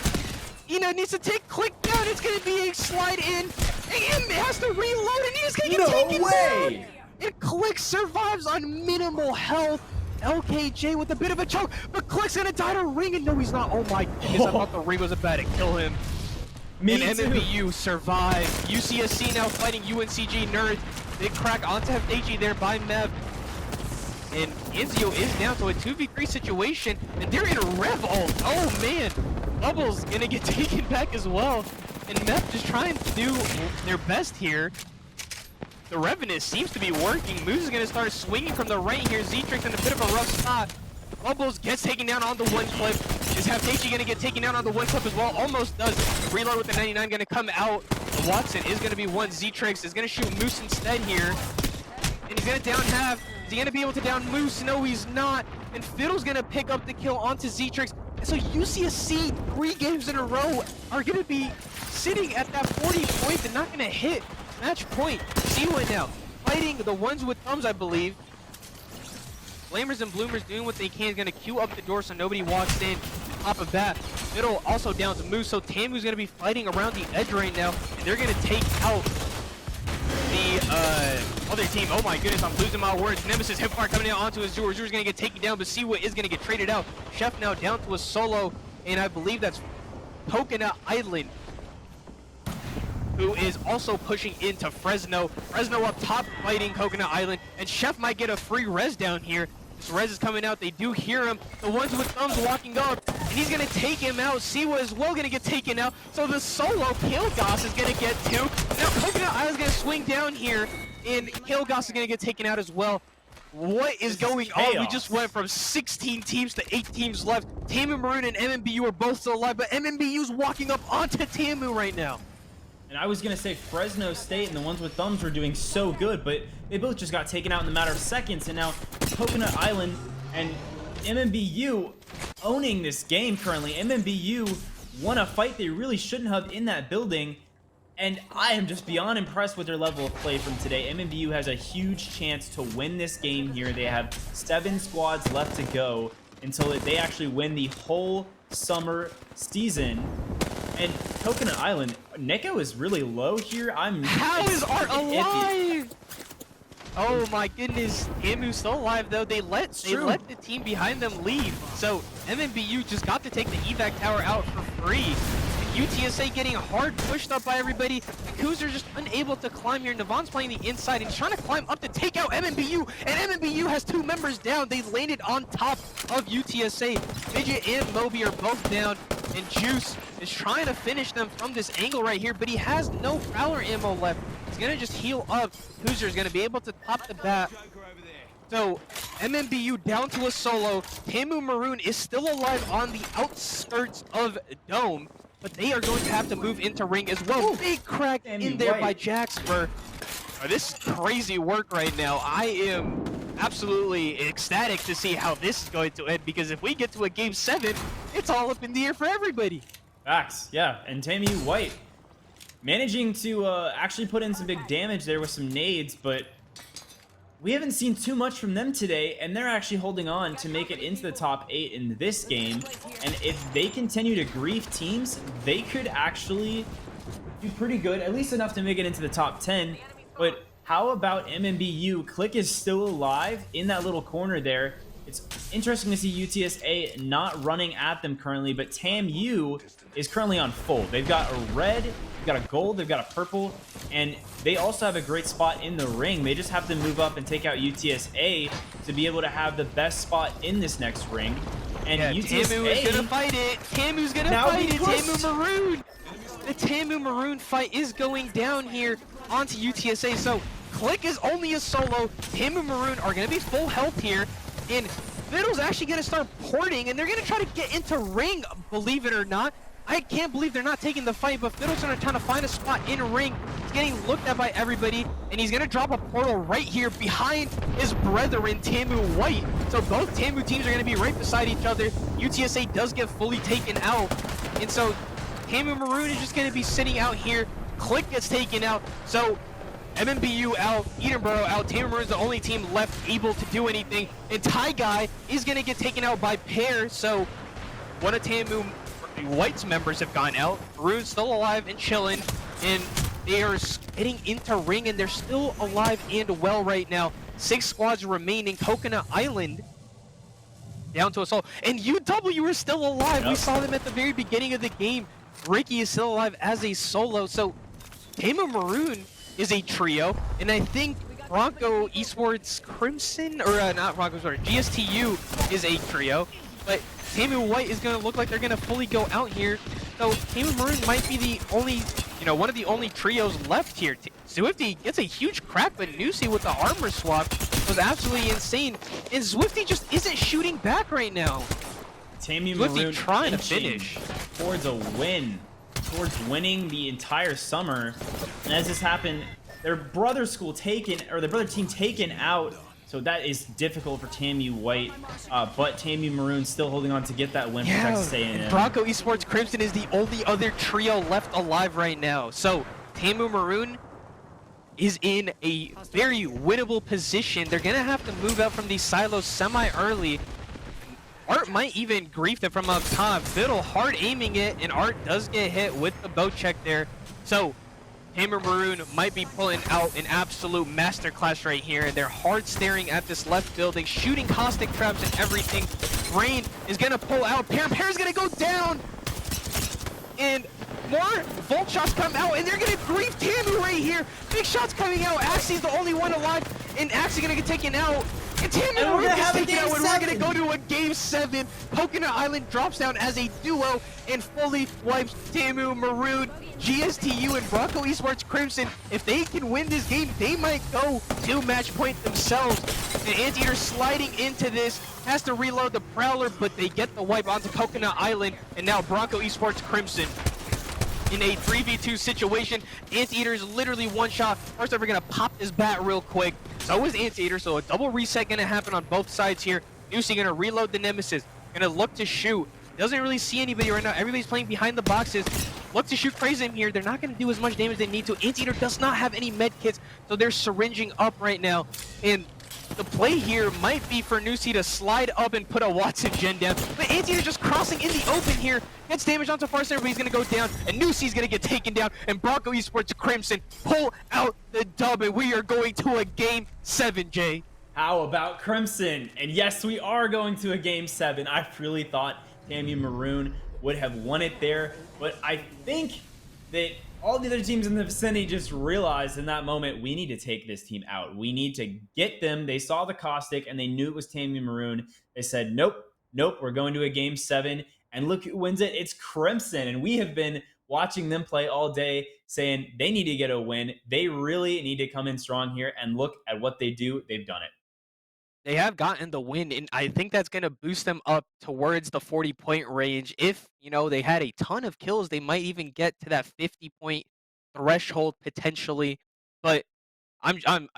Ina needs to take click down. It's going to be a slide in. And has to reload, and Ina's going to get taken down. And Click survives on minimal health. LKJ with a bit of a choke, but Click's gonna die to ring, and no, he's not. Oh my goodness, I thought the ring was about to kill him. And Me too. MMBU survive. UCSC now fighting UNCG Nerds. Big crack onto FDG there by Mev. And Enzio is down to a 2v3 situation, and they're in Rev ult. Oh man, Bubbles gonna get taken back as well. And Mev just trying to do their best here. The Revenant seems to be working. Moose is gonna start swinging from the right here. Z-Trix in a bit of a rough spot. Bubbles gets taken down on the one clip. Is Halfdachi gonna get taken down on the one clip as well? Almost does. Reload with the 99 gonna come out. Watson is gonna be one. Z-Trix is gonna shoot Moose instead here. And he's gonna down half. Is he gonna be able to down Moose? No, he's not. And Fiddle's gonna pick up the kill onto Z-Trix. So UCSC 3 games in a row are gonna be sitting at that 40 point and not gonna hit match point. Seaway now fighting the ones with thumbs, I believe. Flamers and Bloomers doing what they can, is gonna queue up the door so nobody walks in. Top of that, Fiddle also down to Moose. So Tamu's gonna be fighting around the edge right now, and they're gonna take out the other team. Oh my goodness, I'm losing my words. Nemesis hipfire coming out onto Azure. Azure's gonna get taken down, but Siwa is gonna get traded out. Chef now down to a solo, and I believe that's Coconut Island, who is also pushing into Fresno. Fresno up top fighting Coconut Island, and Chef might get a free res down here. This res is coming out, they do hear him. The ones with thumbs walking up, and he's gonna take him out. Siwa is well gonna get taken out, so the solo Kilgoss is gonna get two. Now Coconut Island's gonna swing down here, and Kilgoss is gonna get taken out as well. What is going on? We just went from 16 teams to 8 teams left. Tamu Maroon and MMBU are both still alive, but MMBU's walking up onto Tamu right now. And I was going to say Fresno State and the ones with thumbs were doing so good, but they both just got taken out in a matter of seconds. And now Coconut Island and MMBU owning this game currently. MMBU won a fight they really shouldn't have in that building. And I am just beyond impressed with their level of play from today. MMBU has a huge chance to win this game here. They have 7 squads left to go until they actually win the whole summer season. And Coconut Island, Neko is really low here. How is Art alive? Oh my goodness, Tamu's still alive though. They let the team behind them leave. So MMBU just got to take the evac tower out for free. UTSA getting hard pushed up by everybody. Kuzer just unable to climb here. Navon's playing the inside and trying to climb up to take out MMBU. And MMBU has 2 members down. They landed on top of UTSA. Midget and Moby are both down. And Juice is trying to finish them from this angle right here, but he has no Prowler ammo left. He's gonna just heal up. Kuzer is gonna be able to top the bat. So MMBU down to a solo. Tamu Maroon is still alive on the outskirts of Dome, but they are going to have to move into ring as well. Ooh, big crack in there by Jaxper. This is crazy work right now. I am absolutely ecstatic to see how this is going to end, because if we get to a game 7, it's all up in the air for everybody. Facts, yeah. And Tamu White managing to actually put in some big damage there with some nades, but we haven't seen too much from them today, and they're actually holding on to make it into the top 8 in this game. And if they continue to grief teams, they could actually do pretty good, at least enough to make it into the top 10. But how about MMBU? Click is still alive in that little corner there. It's interesting to see UTSA not running at them currently, but TAMU is currently on full. They've got a red, they've got a gold, they've got a purple, and they also have a great spot in the ring. They just have to move up and take out UTSA to be able to have the best spot in this next ring. And yeah, UTSA... Tamu is gonna fight it! Tamu's gonna fight it! Tamu Maroon! The Tamu Maroon fight is going down here onto UTSA, so Click is only a solo. Tamu Maroon are gonna be full health here, and Fiddle's actually gonna start porting, and they're gonna try to get into ring, believe it or not. I can't believe they're not taking the fight, but Fiddle's gonna try to find a spot in ring. He's getting looked at by everybody, and he's gonna drop a portal right here behind his brethren, Tamu White. So both Tamu teams are gonna be right beside each other. UTSA does get fully taken out, and so Tamu Maroon is just gonna be sitting out here. Click gets taken out, so MMBU out, Edinburgh out. Tamu Maroon's the only team left able to do anything, and Ty Guy is gonna get taken out by Pear. So one of Tamu White's members have gone out. Maroon's still alive and chilling, and they are getting into ring, and they're still alive and well right now. 6 squads remaining. Coconut Island down to us all, and UW are still alive. Yep. We saw them at the very beginning of the game Ricky is still alive as a solo. So Tama Maroon is a trio, and I think Bronco Esports Crimson, or not Bronco, sorry, GSTU is a trio, but Tamu White is going to look like they're going to fully go out here. So Tamu Maroon might be the only, one of the only trios left here. Swifty gets a huge crack, but Nusi with the armor swap was absolutely insane, and Swifty just isn't shooting back right now. Tamu Swifty Maroon trying to finish towards a win, towards winning the entire summer. And as this happened, their brother school taken, or their brother team taken out. So that is difficult for Tamu White, but Tamu Maroon still holding on to get that win for Texas A&M. Bronco Esports Crimson is the only other trio left alive right now. So Tamu Maroon is in a very winnable position. They're gonna have to move out from these silos semi-early. Art might even grief them from up top. Fiddle hard aiming it, and Art does get hit with the bow check there. So Tamer Maroon might be pulling out an absolute masterclass right here, and they're hard staring at this left building, shooting caustic traps and everything. Rain is gonna pull out. Pear's gonna go down, and more Volt shots come out, and they're gonna grief Tamu right here. Big shots coming out. Axie's the only one alive, and Axie gonna get taken out. And Tamu gets taken out, and we're gonna go to a game 7. Coconut Island drops down as a duo and fully wipes Tamu Maroon. GSTU and Bronco Esports Crimson, if they can win this game, they might go to match point themselves. And Anteater sliding into this, has to reload the Prowler, but they get the wipe onto Coconut Island, and now Bronco Esports Crimson in a 3v2 situation. Anteater is literally one shot. First ever gonna pop his bat real quick. So is Anteater, so a double reset gonna happen on both sides here. Nusi gonna reload the Nemesis, gonna look to shoot. Doesn't really see anybody right now. Everybody's playing behind the boxes. Look to shoot Crazy him here. They're not gonna do as much damage as they need to. Anteater does not have any med kits, so they're syringing up right now. And the play here might be for Nusi to slide up and put a Watson gen down, but Anteater just crossing in the open here, gets damage onto Farson, but he's gonna go down, and Nusi's gonna get taken down, and Bronco Esports Crimson pull out the dub, and we are going to a game 7, Jay. How about Crimson? And yes, we are going to a game 7. I really thought Tamu Maroon would have won it there, but I think that all the other teams in the vicinity just realized in that moment, we need to take this team out. We need to get them. They saw the caustic and they knew it was Tamu Maroon. They said, nope, we're going to a game 7. And look who wins it. It's Crimson. And we have been watching them play all day saying they need to get a win. They really need to come in strong here, and look at what they do. They've done it. They have gotten the win, and I think that's going to boost them up towards the 40-point range. If, they had a ton of kills, they might even get to that 50-point threshold potentially. But I'm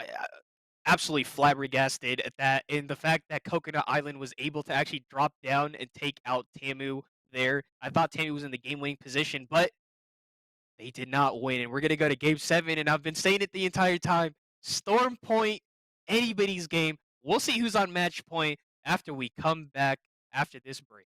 absolutely flabbergasted at that, and the fact that Coconut Island was able to actually drop down and take out Tamu there. I thought Tamu was in the game-winning position, but they did not win, and we're going to go to game 7, and I've been saying it the entire time. Storm Point, anybody's game. We'll see who's on match point after we come back after this break.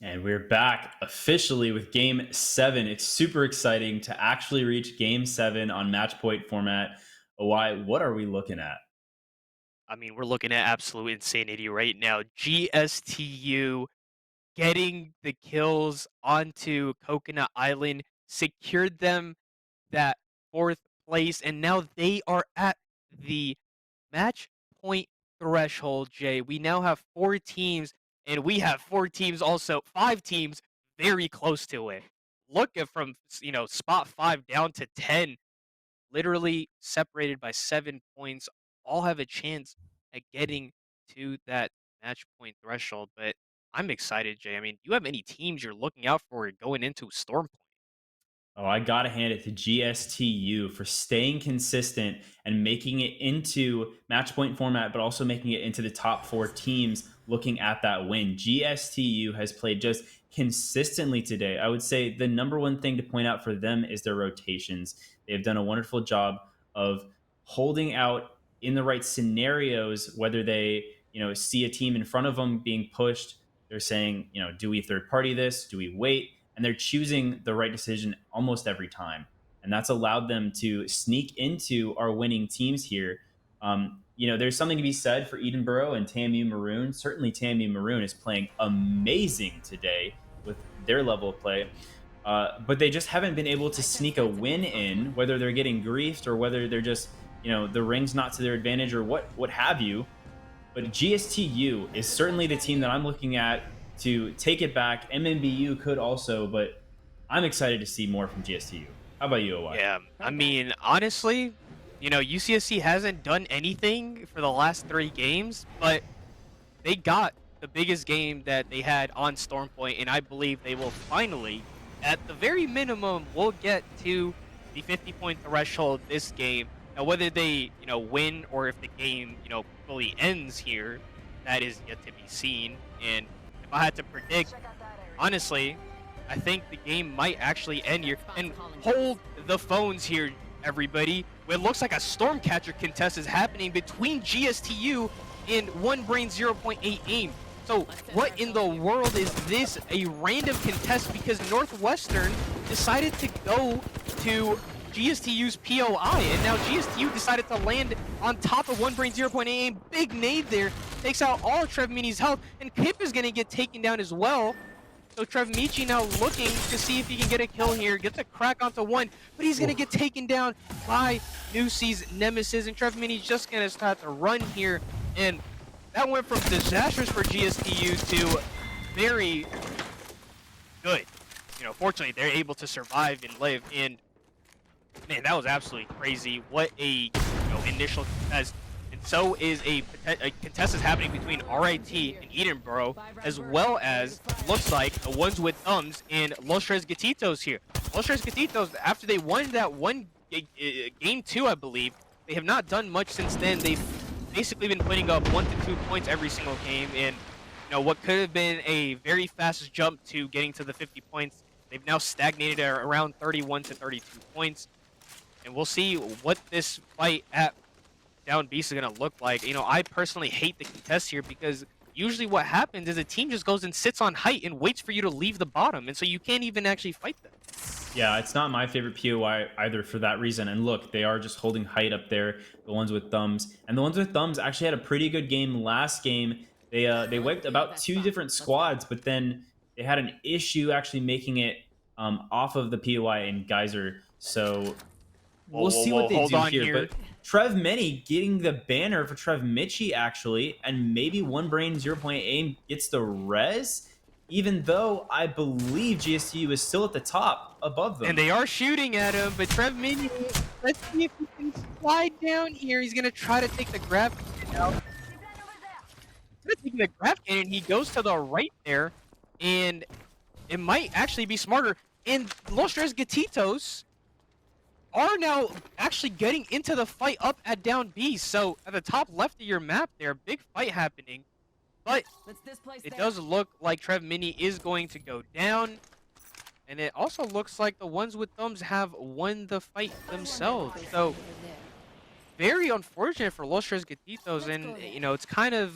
And we're back officially with game 7. It's super exciting to actually reach game 7 on match point format. Why? What are we looking at? I mean, we're looking at absolute insanity right now. GSTU getting the kills onto Coconut Island, secured them that fourth place, and now they are at the match point threshold, Jay. We now have four teams, and we have four teams also, five teams very close to it. Look at from spot 5 down to 10, literally separated by 7 points, all have a chance at getting to that match point threshold. But I'm excited, Jay. I mean, do you have any teams you're looking out for going into Storm Point? Oh, I got to hand it to GSTU for staying consistent and making it into match point format, but also making it into the top 4 teams looking at that win. GSTU has played just consistently today. I would say the number one thing to point out for them is their rotations. They have done a wonderful job of holding out in the right scenarios, whether they, see a team in front of them being pushed. They're saying, do we third party this? Do we wait? And they're choosing the right decision almost every time. And that's allowed them to sneak into our winning teams here. There's something to be said for Edenborough and TAMU Maroon. Certainly, TAMU Maroon is playing amazing today with their level of play. But they just haven't been able to sneak a win in, whether they're getting griefed or whether they're just, the ring's not to their advantage or what have you. But GSTU is certainly the team that I'm looking at to take it back. MMBU could also, but I'm excited to see more from GSTU. How about you, OY? Yeah, I mean, honestly, UCSC hasn't done anything for the last 3 games, but they got the biggest game that they had on Storm Point, and I believe they will finally, at the very minimum, will get to the 50-point threshold this game. Now, whether they, win or if the game, fully ends here, that is yet to be seen. And if I had to predict, honestly, I think the game might actually end here. And hold the phones here, everybody. It looks like a Stormcatcher contest is happening between GSTU and One Brain 0.8 aim. So what in the world is this? A random contest because Northwestern decided to go to GSTU's POI, and now GSTU decided to land on top of One Brain 0.8 aim. Big nade there, takes out all of Trev Mini's health, and Kip is going to get taken down as well. So Trev Michi now looking to see if he can get a kill here, get the crack onto one, but he's going to get taken down by Nusi's Nemesis, and Trev Mini's just going to start to run here, and that went from disastrous for GSTU to very good. Fortunately, they're able to survive and live, and man, that was absolutely crazy. What a initial contest. And so is a contest is happening between RIT and Edenborough, as well as, looks like, the ones with thumbs and Los Tres Gatitos here. Los Tres Gatitos, after they won that game 2, I believe, they have not done much since then. They've basically been putting up 1 to 2 points every single game, and what could have been a very fast jump to getting to the 50 points, they've now stagnated at around 31 to 32 points. And we'll see what this fight at Down Beast is going to look like. I personally hate the contest here because usually what happens is a team just goes and sits on height and waits for you to leave the bottom. And so you can't even actually fight them. Yeah, it's not my favorite POI either for that reason. And look, they are just holding height up there, the ones with thumbs. And the ones with thumbs actually had a pretty good game last game. They wiped about 2 different squads, but then they had an issue actually making it off of the POI and Geyser. So we'll see what they do here. But Trev Many getting the banner for Trev Michi, actually, and maybe One Brain 0.8 aim gets the res, even though I believe GSTU is still at the top above them. And they are shooting at him, but Trev Mini, let's see if he can slide down here. He's going to try to take the grab cannon out. Taking the grab cannon, he goes to the right there, and it might actually be smarter. And Los Tres Gatitos are now actually getting into the fight up at Down B. So at the top left of your map there, big fight happening. But it does look like Trev Mini is going to go down. And it also looks like the ones with thumbs have won the fight themselves. So very unfortunate for Los Tres Gatitos, and it's kind of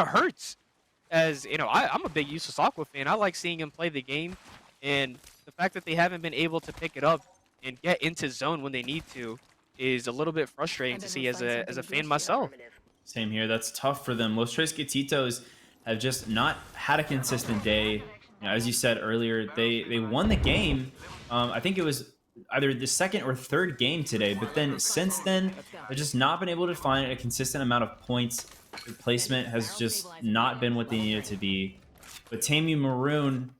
hurts as you know, I'm a big Usus Aqua fan. I like seeing him play the game, and the fact that they haven't been able to pick it up and get into zone when they need to is a little bit frustrating And to then we'll see find as something a fan against you. myself. Same here. That's tough for them. Los Tres Gatitos have just not had a consistent day. You know, as you said earlier, they won the game. I think it was either the second or third game today, but then since then Let's go. they've just not been able to find a consistent amount of points. Their placement has Barrel just stabilizing not been items. what they Level needed 3. to be. But Tamu Maroon,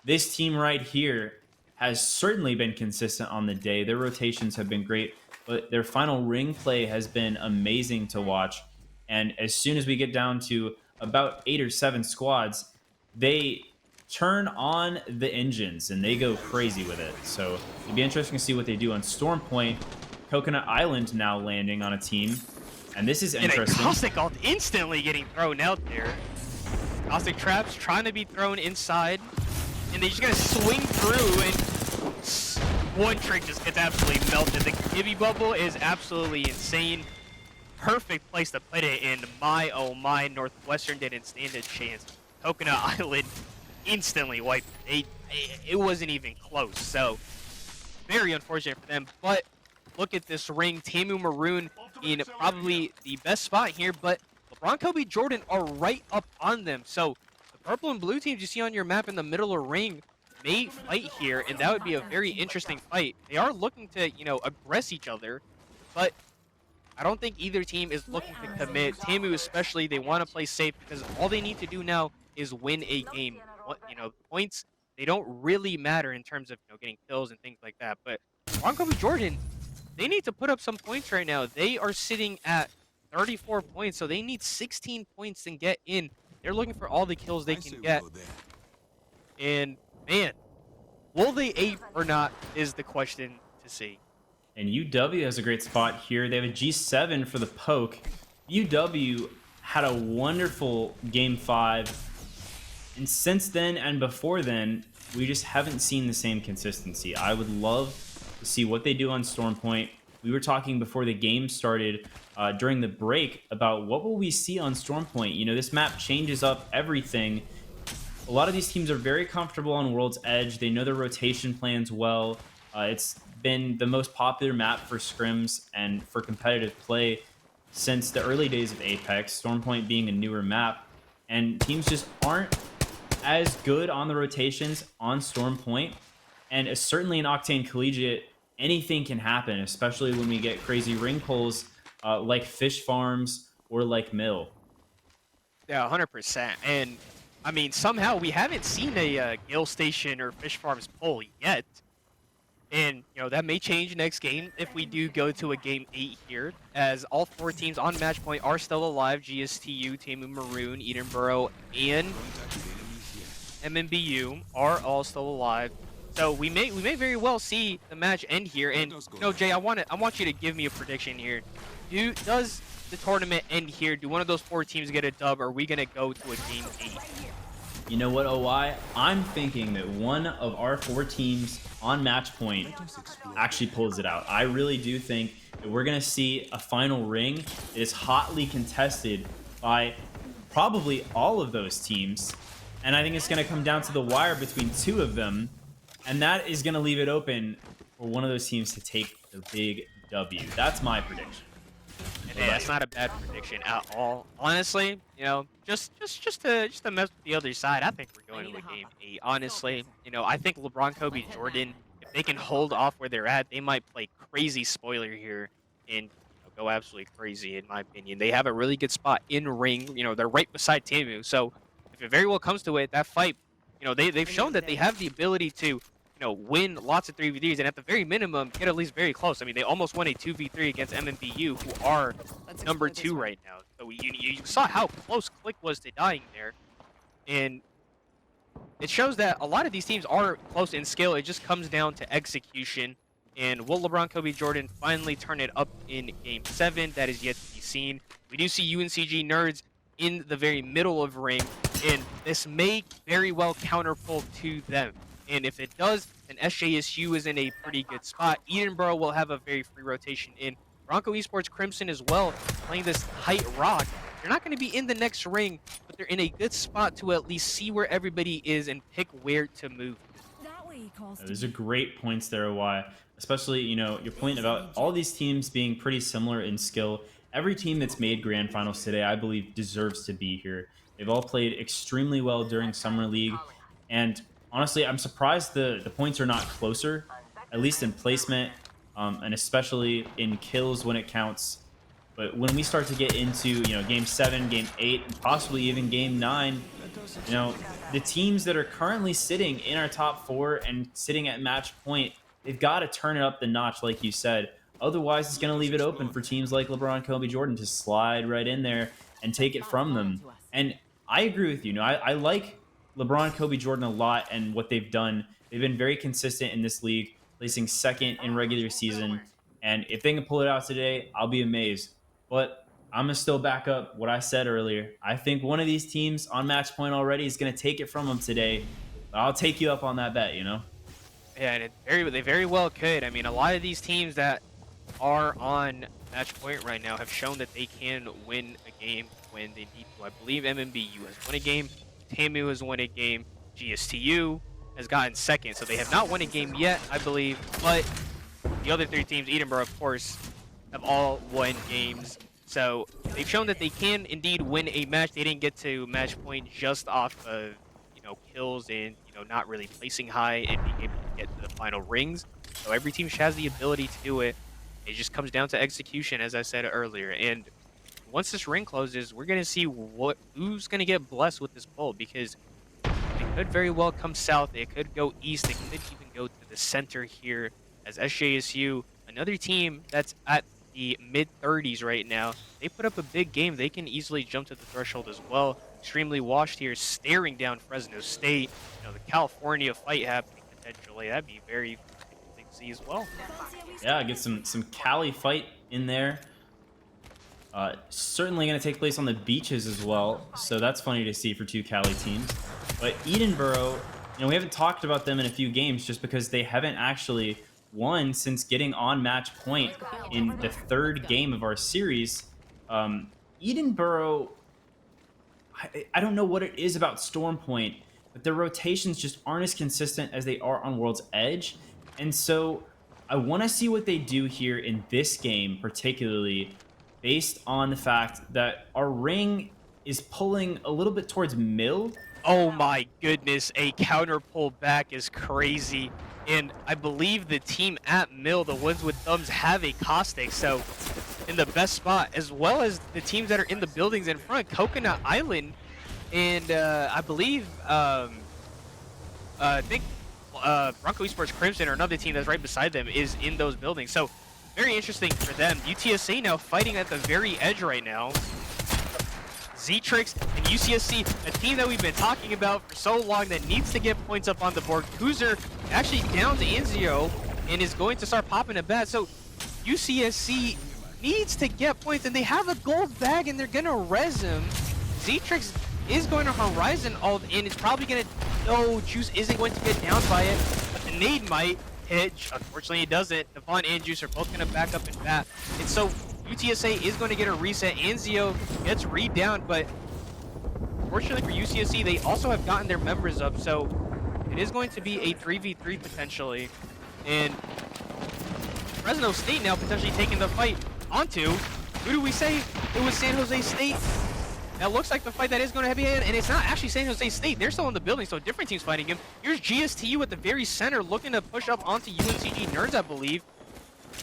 this team right here, has certainly been consistent on the day. Their rotations have been great, but their final ring play has been amazing to watch. And as soon as we get down to about 8 or 7 squads, they turn on the engines and they go crazy with it. So it'd be interesting to see what they do on Storm Point. Coconut Island now landing on a team. And this is And a interesting. Caustic Ult instantly getting thrown out there. Caustic Traps trying to be thrown inside, and they just gotta swing through, and one trick just gets absolutely melted. The Gibby Bubble is absolutely insane. Perfect place to put it, and my oh my, Northwestern didn't stand a chance. Coconut Island instantly wiped it. It wasn't even close, so very unfortunate for them. But look at this ring. Tamu Maroon in probably the best spot here, but LeBron Kobe Jordan are right up on them. So the purple and blue teams you see on your map in the middle of ring may fight here, and that would be a very interesting fight. They are looking to, aggress each other, but I don't think either team is looking to commit. Tamu especially, they want to play safe because all they need to do now is win a game. Points, they don't really matter in terms of getting kills and things like that. But LeBron Kobe Jordan, they need to put up some points right now. They are sitting at 34 points, so they need 16 points and get in. They're looking for all the kills they can get. And man, will they ape or not is the question to see. And UW has a great spot here. They have a G7 for the poke. UW had a wonderful game 5. And since then and before then, we just haven't seen the same consistency. I would love to see what they do on Storm Point. We were talking before the game started during the break about what will we see on Storm Point. You know, this map changes up everything. A lot of these teams are very comfortable on World's Edge. They know their rotation plans well. It's been the most popular map for scrims and for competitive play since the early days of Apex, Stormpoint being a newer map. And teams just aren't as good on the rotations on Stormpoint. And certainly in Octane Collegiate, anything can happen, especially when we get crazy ring pulls like Fish Farms or like Mill. Yeah, 100%. And I mean, somehow we haven't seen a Gill Station or Fish Farms pull yet. And, that may change next game if we do go to a game 8 here, as all 4 teams on match point are still alive. GSTU, Tamu Maroon, Edenboro, and MMBU are all still alive. So we may very well see the match end here. And, Jay, I want you to give me a prediction here. Does the tournament end here? Do one of those 4 teams get a dub, or are we going to go to a game 8? You know what, OY? I'm thinking that one of our 4 teams on match point actually pulls it out. I really do think that we're going to see a final ring that is hotly contested by probably all of those teams. And I think it's going to come down to the wire between 2 of them. And that is going to leave it open for one of those teams to take the big W. That's my prediction. And hey, that's not a bad prediction at all. Honestly, just to mess with the other side, I think we're going to a game 8. Honestly, I think LeBron, Kobe, Jordan, if they can hold off where they're at, they might play crazy spoiler here and go absolutely crazy. In my opinion, they have a really good spot in ring. They're right beside Tamu, so if it very well comes to it, that fight, they've shown that they have the ability to win lots of 3v3s, and at the very minimum, get at least very close. I mean, they almost won a 2v3 against MMBU, who are number 2 right now. So you saw how close Click was to dying there, and it shows that a lot of these teams are close in skill. It just comes down to execution, and will LeBron, Kobe, Jordan finally turn it up in Game 7? That is yet to be seen. We do see UNCG Nerds in the very middle of ring, and this may very well counterpull to them. And if it does, then SJSU is in a pretty good spot. Edenboro will have a very free rotation in. Bronco Esports Crimson as well, playing this height rock. They're not going to be in the next ring, but they're in a good spot to at least see where everybody is and pick where to move. Those are great points there. Why, especially your point about all these teams being pretty similar in skill. Every team that's made grand finals today, I believe, deserves to be here. They've all played extremely well during summer league, and honestly, I'm surprised the points are not closer, at least in placement, and especially in kills when it counts. But when we start to get into game 7, game 8, and possibly even game 9, the teams that are currently sitting in our top 4 and sitting at match point, they've got to turn it up the notch, like you said. Otherwise, it's going to leave it open for teams like LeBron, Kobe, Jordan to slide right in there and take it from them. And I agree with you. I like LeBron, Kobe, Jordan a lot and what they've done. They've been very consistent in this league, placing second in regular season. And if they can pull it out today, I'll be amazed. But I'm gonna still back up what I said earlier. I think one of these teams on match point already is gonna take it from them today. But I'll take you up on that bet. Yeah, and they very well could. I mean, a lot of these teams that are on match point right now have shown that they can win a game when they need to. I believe MMBU has won a game, TAMU has won a game, GSTU has gotten second, so they have not won a game yet, I believe. But the other 3 teams, Edinburgh, of course, have all won games. So they've shown that they can indeed win a match. They didn't get to match point just off of kills and not really placing high and being able to get to the final rings. So every team has the ability to do it. It just comes down to execution, as I said earlier. And once this ring closes, we're gonna see who's gonna get blessed with this bowl, because it could very well come south. It could go east. It could even go to the center here, as SJSU, another team that's at the mid-30s right now, they put up a big game. They can easily jump to the threshold as well. Extremely washed here, staring down Fresno State. The California fight happening potentially. That'd be very interesting to see as well. Yeah, get some Cali fight in there. Certainly going to take place on the beaches as well. So that's funny to see for 2 Cali teams. But Edinburgh, we haven't talked about them in a few games just because they haven't actually won since getting on match point in the 3rd game of our series. Edinburgh, I don't know what it is about Storm Point, but their rotations just aren't as consistent as they are on World's Edge. And so I want to see what they do here in this game, particularly based on the fact that our ring is pulling a little bit towards middle. Oh my goodness, a counter pull back is crazy. And I believe the team at mill, the ones with thumbs, have a caustic. So in the best spot, as well as the teams that are in the buildings in front, Coconut Island, and I believe, I think Bronco Esports Crimson, or another team that's right beside them, is in those buildings. So very interesting for them. UTSA now fighting at the very edge right now. Z-Trix and UCSC, a team that we've been talking about for so long that needs to get points up on the board. Kuzer actually down to Anzio and is going to start popping a bat. So UCSC needs to get points, and they have a gold bag, and they're going to res him. Z-Trix is going to Horizon ult, and it's probably going to... No, Juice isn't going to get down by it, but the nade might hit. Unfortunately, it doesn't. Devon and Juice are both going to back up and bat. And so UTSA is going to get a reset. Anzio gets re-down, but fortunately for UCSC, they also have gotten their members up, so it is going to be a 3v3 potentially. And Fresno State now potentially taking the fight onto, who do we say? It was San Jose State. That looks like the fight that is going to be in, and it's not actually San Jose State. They're still in the building, so different teams fighting him. Here's GSTU at the very center, looking to push up onto UNCG Nerds, I believe,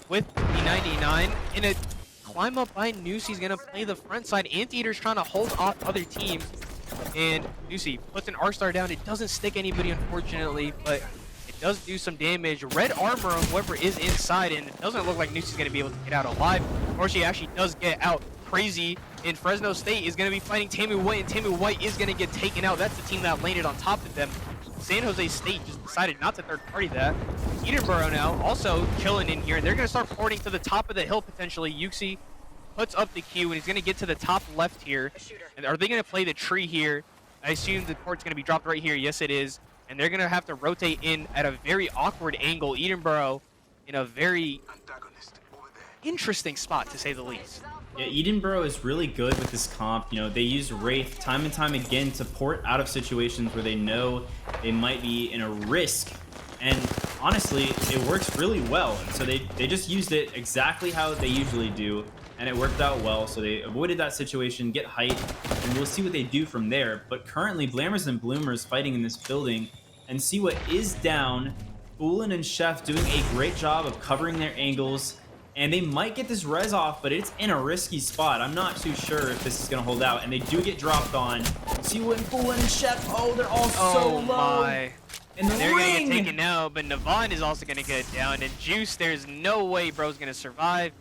with the 99. In a climb up by Noose, he's going to play the front side. Anteater's trying to hold off other teams, and Noose puts an R-Star down. It doesn't stick anybody, unfortunately, but it does do some damage. Red armor on whoever is inside, and it doesn't look like Noose is going to be able to get out alive. Or she actually does get out. Crazy. And Fresno State is going to be fighting Tamu White, and Tamu White is going to get taken out. That's the team that landed on top of them. San Jose State just decided not to third party that. Edinburgh now also chilling in here. They're going to start porting to the top of the hill potentially. Yuxi puts up the Q, and he's going to get to the top left here. And are they going to play the tree here? I assume the port's going to be dropped right here. Yes, it is. And they're going to have to rotate in at a very awkward angle. Edinburgh in a very interesting spot to say the least. Yeah, Edenborough is really good with this comp. You know, they use Wraith time and time again to port out of situations where they know they might be in a risk. And honestly, it works really well. And so they just used it exactly how they usually do. And it worked out well. So they avoided that situation, get height, and we'll see what they do from there. But currently, Blammers and Bloomers fighting in this building, and see what is down. Foolin and Chef doing a great job of covering their angles. And they might get this res off, but it's in a risky spot. I'm not too sure if this is going to hold out. And they do get dropped on. See what Foolin and Chef, oh, they're all so low. My. And they're going to get taken now, but Navon is also going to get down. And Juice, there's no way bro's going to survive.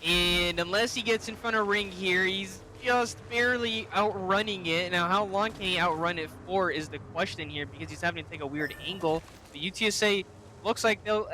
And unless he gets in front of Ring here, he's just barely outrunning it. Now, how long can he outrun it for is the question here, because he's having to take a weird angle. The UTSA looks like they'll,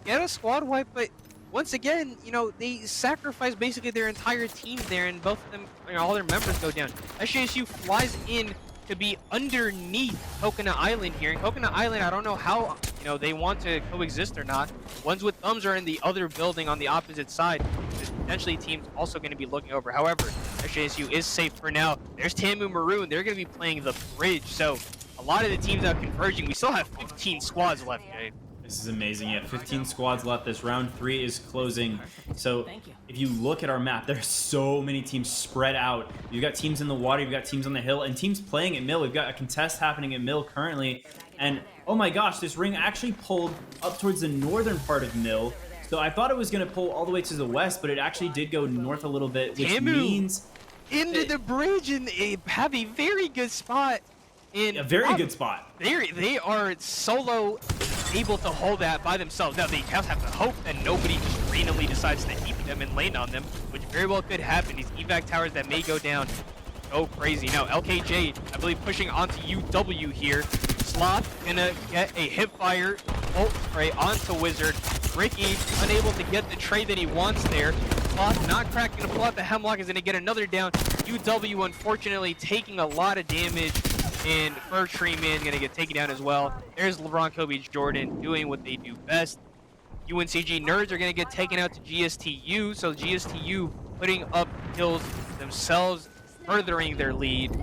get a squad wipe, but once again, they sacrifice basically their entire team there, and both of them, all their members go down. SJSU flies in to be underneath Coconut Island here. And Coconut Island, I don't know how, they want to coexist or not. Ones with Thumbs are in the other building on the opposite side. There's potentially teams also going to be looking over. However, SJSU is safe for now. There's Tamu Maroon. They're going to be playing the bridge. So a lot of the teams are converging. We still have 15 squads left, Jay. This is amazing. Yeah, 15 squads left. This round 3 is closing. So if you look at our map, there's so many teams spread out. You've got teams in the water, you've got teams on the hill, and teams playing at Mill. We've got a contest happening at Mill currently. And oh my gosh, this ring actually pulled up towards the northern part of Mill. So I thought it was going to pull all the way to the west, but it actually did go north a little bit, which means into the bridge and have a very good spot. A very good spot. They are solo able to hold that by themselves. Now, they just have to hope that nobody just randomly decides to keep them and lane on them, which very well could happen. These evac towers that may go down go crazy. Now, LKJ, I believe, pushing onto UW here. Sloth gonna get a hipfire ult spray onto Wizard. Ricky unable to get the trade that he wants there. Sloth not cracked, gonna pull out the Hemlock, is gonna get another down. UW, unfortunately, taking a lot of damage. And Fur Tree Man gonna get taken down as well. There's LeBron Kobe Jordan doing what they do best. UNCG Nerds are gonna get taken out to GSTU, so GSTU putting up kills themselves, furthering their lead.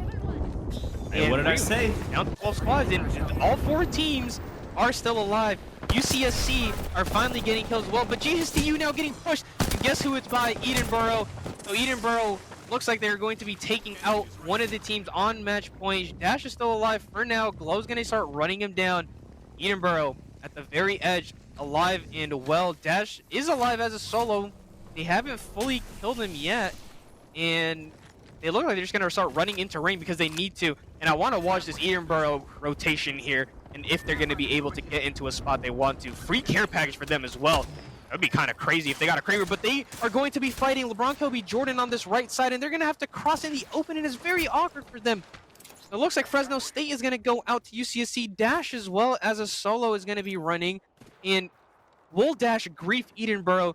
Hey, what did I say? Down to 12 squads, and all 4 teams are still alive. UCSC are finally getting kills as well, but GSTU now getting pushed. And guess who it's by? Edenborough. So Edenborough looks like they're going to be taking out one of the teams on match point. Dash is still alive for now. Glow's going to start running him down. Edenborough at the very edge, alive and well. Dash is alive as a solo. They haven't fully killed him yet. And they look like they're just going to start running into Ring because they need to. And I want to watch this Edenborough rotation here. And if they're going to be able to get into a spot they want to. Free care package for them as well. That'd be kind of crazy if they got a Kramer, but they are going to be fighting LeBron Kobe Jordan on this right side, and they're going to have to cross in the open, and it's very awkward for them. It looks like Fresno State is going to go out to UCSC. Dash as well as a solo is going to be running, and will Dash grief Edenborough?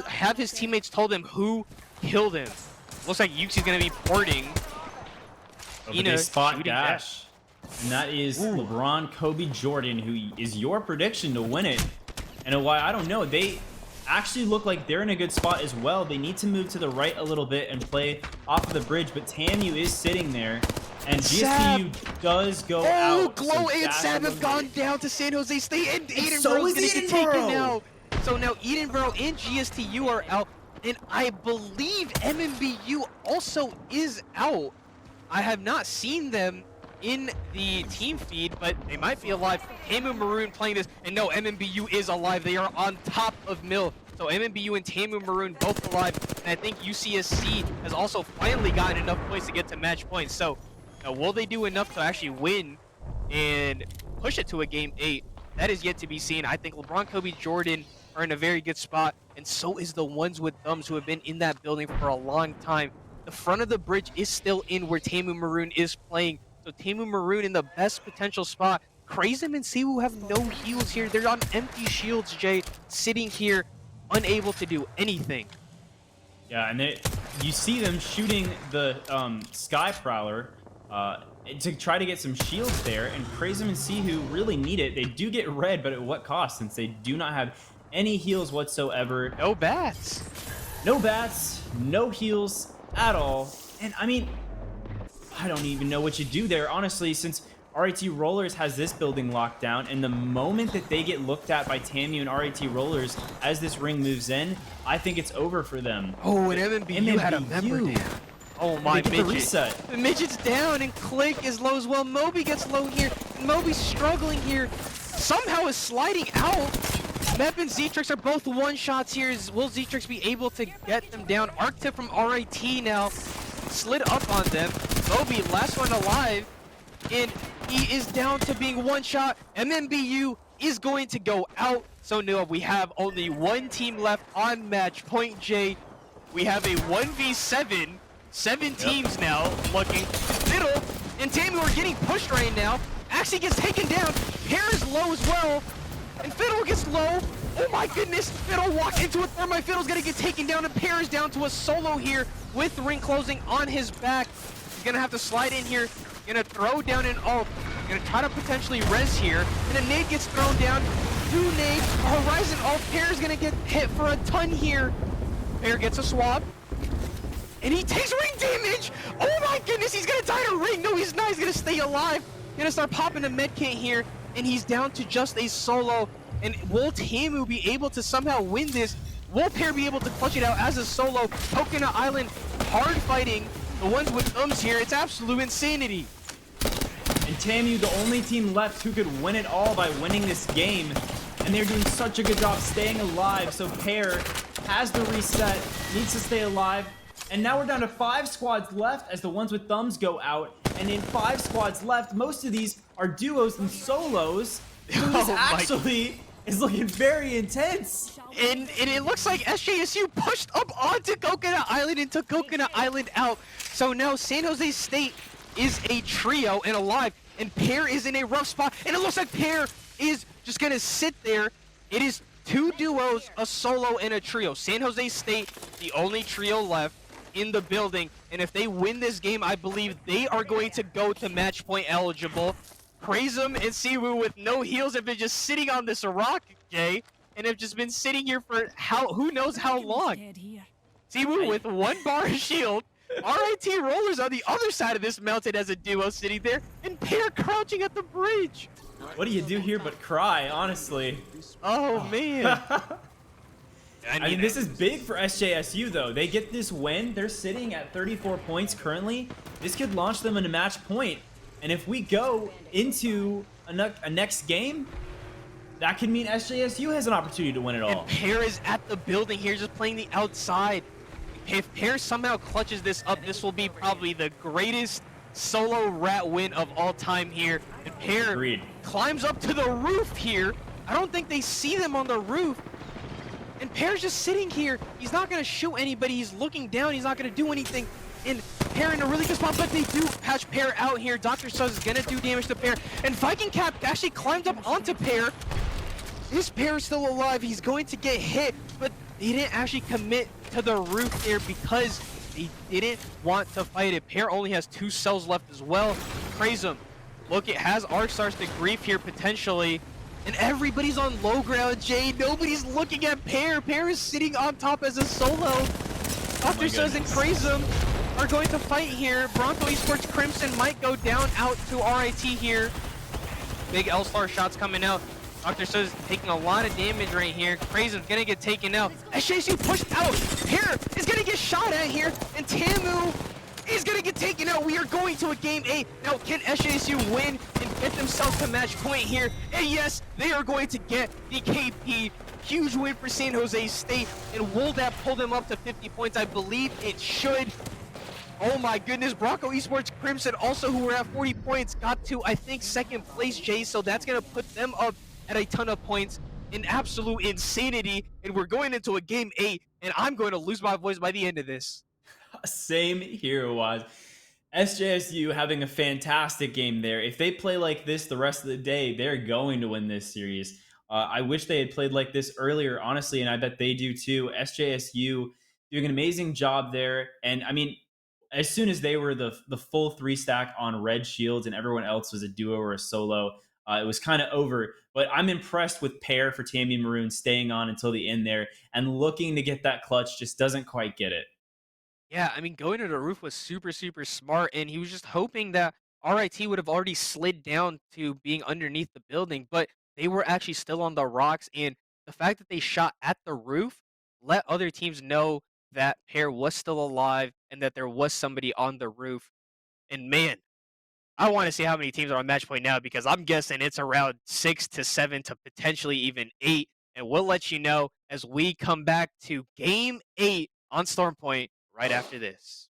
Have his teammates told him who killed him? Looks like UC is going to be porting. But they spot Dash, and that is LeBron Kobe Jordan, who is your prediction to win it. And why, I don't know, they actually look like they're in a good spot as well. They need to move to the right a little bit and play off of the bridge, but TAMU is sitting there, and GSTU does go out. Oh, Glow and Sab have gone down to San Jose State, and Edenborough's gonna get taken now. So now Edenborough and GSTU are out, and I believe MMBU also is out. I have not seen them in the team feed, but they might be alive. Tamu Maroon playing this, and no, MMBU is alive. They are on top of Mill. So MMBU and Tamu Maroon both alive, and I think UCSC has also finally gotten enough points to get to match points. So now, will they do enough to actually win and push it to a game 8? That is yet to be seen. I think LeBron Kobe Jordan are in a very good spot, and so is the ones with Thumbs who have been in that building for a long time. The front of the bridge is still in where Tamu Maroon is playing. So Tamu Maroon in the best potential spot. Crazem and Siwu have no heals here. They're on empty shields, Jay, sitting here, unable to do anything. Yeah, and you see them shooting the Sky Prowler to try to get some shields there, and Crazem and Siwu really need it. They do get red, but at what cost, since they do not have any heals whatsoever. No bats. No bats, no heals at all. And I mean, I don't even know what you do there, honestly, since RIT Rollers has this building locked down. And the moment that they get looked at by Tamu and RIT Rollers as this ring moves in, I think it's over for them. Oh, and But MMBU had a member down. Oh and my they get the midget. reset. The midget's down and Click is low as well. Moby gets low here. Moby's struggling here. Somehow is sliding out. Mep and Zetrix are both one-shots here. Will Zetrix be able to get them down? Arc tip from RIT now slid up on them. Moby, last one alive. And he is down to being one shot. MMBU is going to go out. So now we have only one team left on match point, Jay. We have a 1v7. Seven teams now looking middle. And Tamu are getting pushed right now. Actually gets taken down. Pear is low as well. And Fiddle gets low. Oh my goodness. Fiddle walked into a thermite. Fiddle's gonna get taken down. And Pear is down to a solo here with the ring closing on his back. He's gonna have to slide in here. Gonna throw down an ult. Gonna try to potentially res here. And a nade gets thrown down. Two nades. A Horizon ult. Pear's gonna get hit for a ton here. Pear gets a swab. And he takes ring damage! Oh my goodness, he's gonna die to ring! No, he's not, he's gonna stay alive! Gonna start popping a med kit here, and he's down to just a solo. And will Tamu be able to somehow win this? Will Pear be able to clutch it out as a solo? Coconut Island hard fighting. The ones with thumbs here, it's absolute insanity. And Tamu, the only team left who could win it all by winning this game. And they're doing such a good job staying alive. So Pear has the reset, needs to stay alive. And now we're down to 5 squads left as the ones with thumbs go out. And in 5 squads left, most of these are duos and solos. So this actually is looking very intense. And it looks like SJSU pushed up onto Coconut Island and took Coconut Island out. So now San Jose State is a trio and alive. And Pear is in a rough spot. And it looks like Pear is just going to sit there. It is 2 duos, a solo, and a trio. San Jose State, the only trio left in the building, and if they win this game, I believe they are going to go to match point eligible. Crazem and Siwoo with no heals have been just sitting on this rock, Jay, and have just been sitting here for who knows how long. Siwoo with 1 bar of shield. RIT Rollers on the other side of this mountain as a duo sitting there, and Pear crouching at the bridge. What do you do here but cry, honestly? Oh man. I mean, this is big for SJSU, though. They get this win. They're sitting at 34 points currently. This could launch them in a match point. And if we go into a next game, that could mean SJSU has an opportunity to win it all. And Pear is at the building here, just playing the outside. If Pear somehow clutches this up, this will be probably the greatest solo rat win of all time here. And Pear climbs up to the roof here. I don't think they see them on the roof. And Pear's just sitting here. He's not going to shoot anybody. He's looking down. He's not going to do anything. And Pear in a really good spot, but they do patch Pear out here. Dr. Suz is going to do damage to Pear. And Viking Cap actually climbed up onto Pear. This Pear is still alive. He's going to get hit, but he didn't actually commit to the roof there because he didn't want to fight it. Pear only has 2 cells left as well. Crazem. Look, it has Arc Stars to grief here potentially. And everybody's on low ground, Jay. Nobody's looking at Pear. Pear is sitting on top as a solo. Dr. Suz and Crazem are going to fight here. Bronco Esports Crimson might go down out to RIT here. Big L-Star shots coming out. Dr. Suz taking a lot of damage right here. Crazem's gonna get taken out. SJSU pushed out. Pear is gonna get shot at here. And Tamu is gonna get taken out. We are going to a game 8. Now, can SJSU win and get themselves to match point here? And yes, they are going to get the KP. Huge win for San Jose State. And will that pull them up to 50 points? I believe it should. Oh my goodness, Bronco Esports Crimson also, who were at 40 points, got to, I think, 2nd place, Jay. So that's gonna put them up at a ton of points in absolute insanity. And we're going into a game 8, and I'm going to lose my voice by the end of this. Same here, Waz. SJSU having a fantastic game there. If they play like this the rest of the day, they're going to win this series. I wish they had played like this earlier, honestly, and I bet they do too. SJSU doing an amazing job there. And I mean, as soon as they were the full 3 stack on red shields and everyone else was a duo or a solo, It was kind of over, but I'm impressed with Pear for Tammy Maroon staying on until the end there and looking to get that clutch, just doesn't quite get it. Yeah, I mean, going to the roof was super, super smart, and he was just hoping that RIT would have already slid down to being underneath the building, but they were actually still on the rocks. And the fact that they shot at the roof let other teams know that Pair was still alive and that there was somebody on the roof. And man, I want to see how many teams are on match point now because I'm guessing it's around 6 to 7 to potentially even 8. And we'll let you know as we come back to game 8 on Storm Point right after this.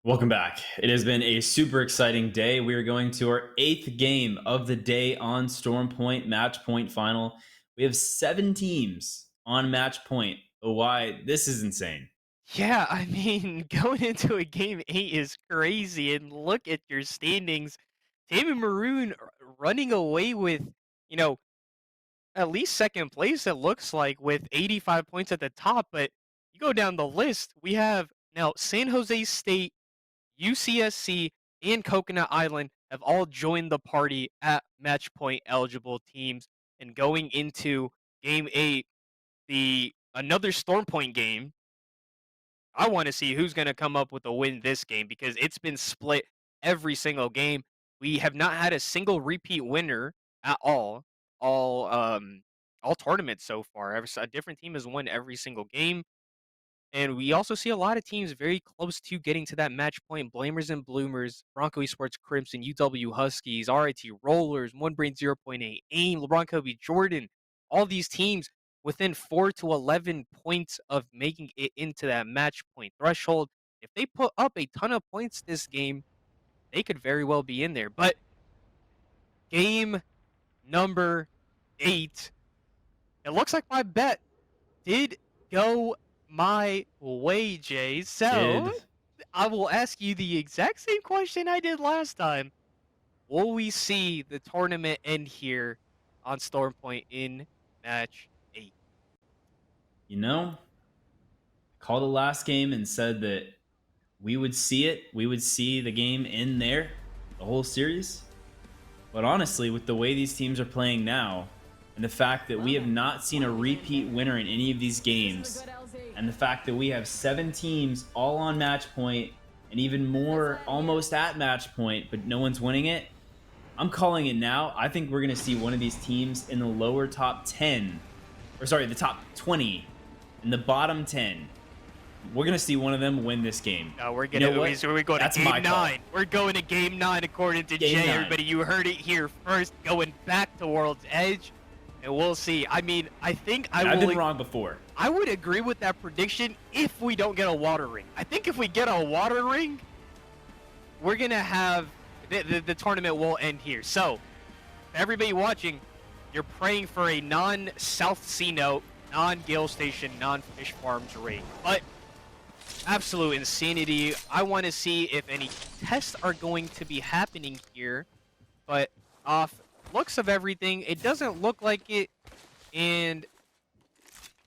Welcome back. It has been a super exciting day. We are going to our eighth game of the day on Storm Point Match Point Final. We have 7 teams on Match Point. Oh, why? This is insane. Yeah, I mean, going into a game 8 is crazy, and look at your standings. Team and Maroon running away with, you know, at least second place, it looks like, with 85 points at the top, but you go down the list, we have now San Jose State, UCSC, and Coconut Island have all joined the party at match point eligible teams, and going into game 8, the another Storm Point game. I want to see who's going to come up with a win this game because it's been split every single game. We have not had a single repeat winner at all tournaments so far. A different team has won every single game. And we also see a lot of teams very close to getting to that match point. Blamers and Bloomers, Bronco Esports Crimson, UW Huskies, RIT Rollers, One Brain zero point 0.8, AIM, LeBron Kobe Jordan. All these teams within 4 to 11 points of making it into that match point threshold. If they put up a ton of points this game, they could very well be in there. But game number 8, it looks like my bet did go my way, Jay. So Did I will ask you the exact same question I did last time. Will we see the tournament end here on Storm Point in match 8? you know? Called the last game and said that we would see it. We would see the game in there, the whole series. But honestly, with the way these teams are playing now, and the fact that we have not seen a repeat winner in any of these games, and the fact that we have 7 teams all on match point, and even more almost at match point, but no one's winning it, I'm calling it now. I think we're going to see one of these teams in the lower top 10, or sorry, the top 20, and the bottom 10. We're going to see one of them win this game. No, we're You gonna know what? we're going to That's my game call. 9. We're going to game 9 according to Game Jay. 9. Everybody, you heard it here first. Going back to World's Edge, and we'll see. I mean, I think And I've been wrong before. I would agree with that prediction if we don't get a water ring. I think if we get a water ring, we're gonna have the tournament will end here. So, for everybody watching, you're praying for a non-South Sea Note, non-Gale Station, non-Fish Farms raid. But absolute insanity. I want to see if any tests are going to be happening here. But off looks of everything, it doesn't look like it. And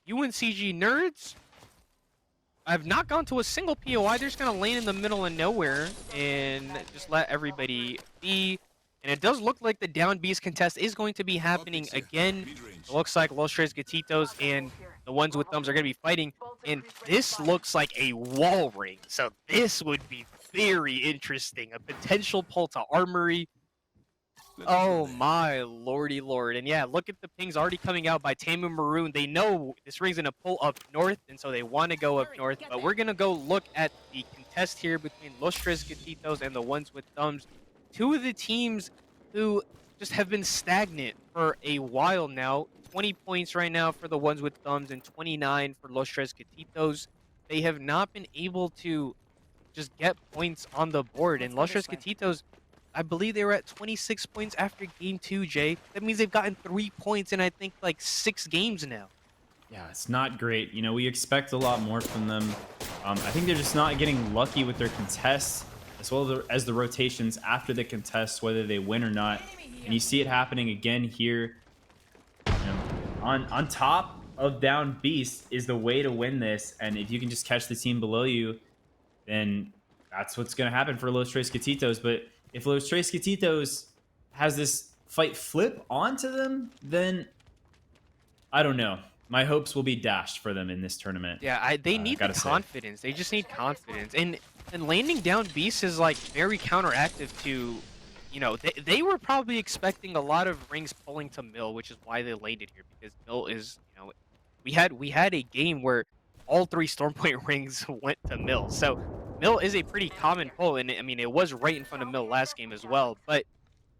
UNCG nerds, I've not gone to a single POI. They're just going to lane in the middle of nowhere and just let everybody be. And it does look like the down beast contest is going to be happening again. It looks like Los Tres Gatitos and the ones with thumbs are going to be fighting. And this looks like a wall ring. So this would be very interesting. A potential pull to Armory. Oh my lordy lord. And yeah, look at the pings already coming out by Tamu Maroon. They know this ring's gonna pull up north, and so they want to go up north. But we're gonna go look at the contest here between Los Tres Gatitos and the ones with thumbs. Two of the teams who just have been stagnant for a while now. 20 points right now for the ones with thumbs and 29 for Los Tres Gatitos. They have not been able to just get points on the board. And Los Tres Gatitos, I believe they were at 26 points after game 2, Jay. That means they've gotten 3 points in, I think, like 6 games now. Yeah, it's not great. You know, we expect a lot more from them. I think they're just not getting lucky with their contests, as well as the rotations after the contests, whether they win or not. And you see it happening again here. You know, on top of down beast is the way to win this, and if you can just catch the team below you, then that's what's going to happen for Los Tres Gatitos. But if Los Tres Gatitos has this fight flip onto them, then I don't know. My hopes will be dashed for them in this tournament. Yeah, they need the Gotta say. confidence. They just need confidence. And landing down beast is like very counteractive to, you know, they were probably expecting a lot of rings pulling to Mill, which is why they landed here, because Mill is, you know, we had a game where all 3 Stormpoint rings went to Mill. So Mill is a pretty common pull, and I mean it was right in front of Mill last game as well, but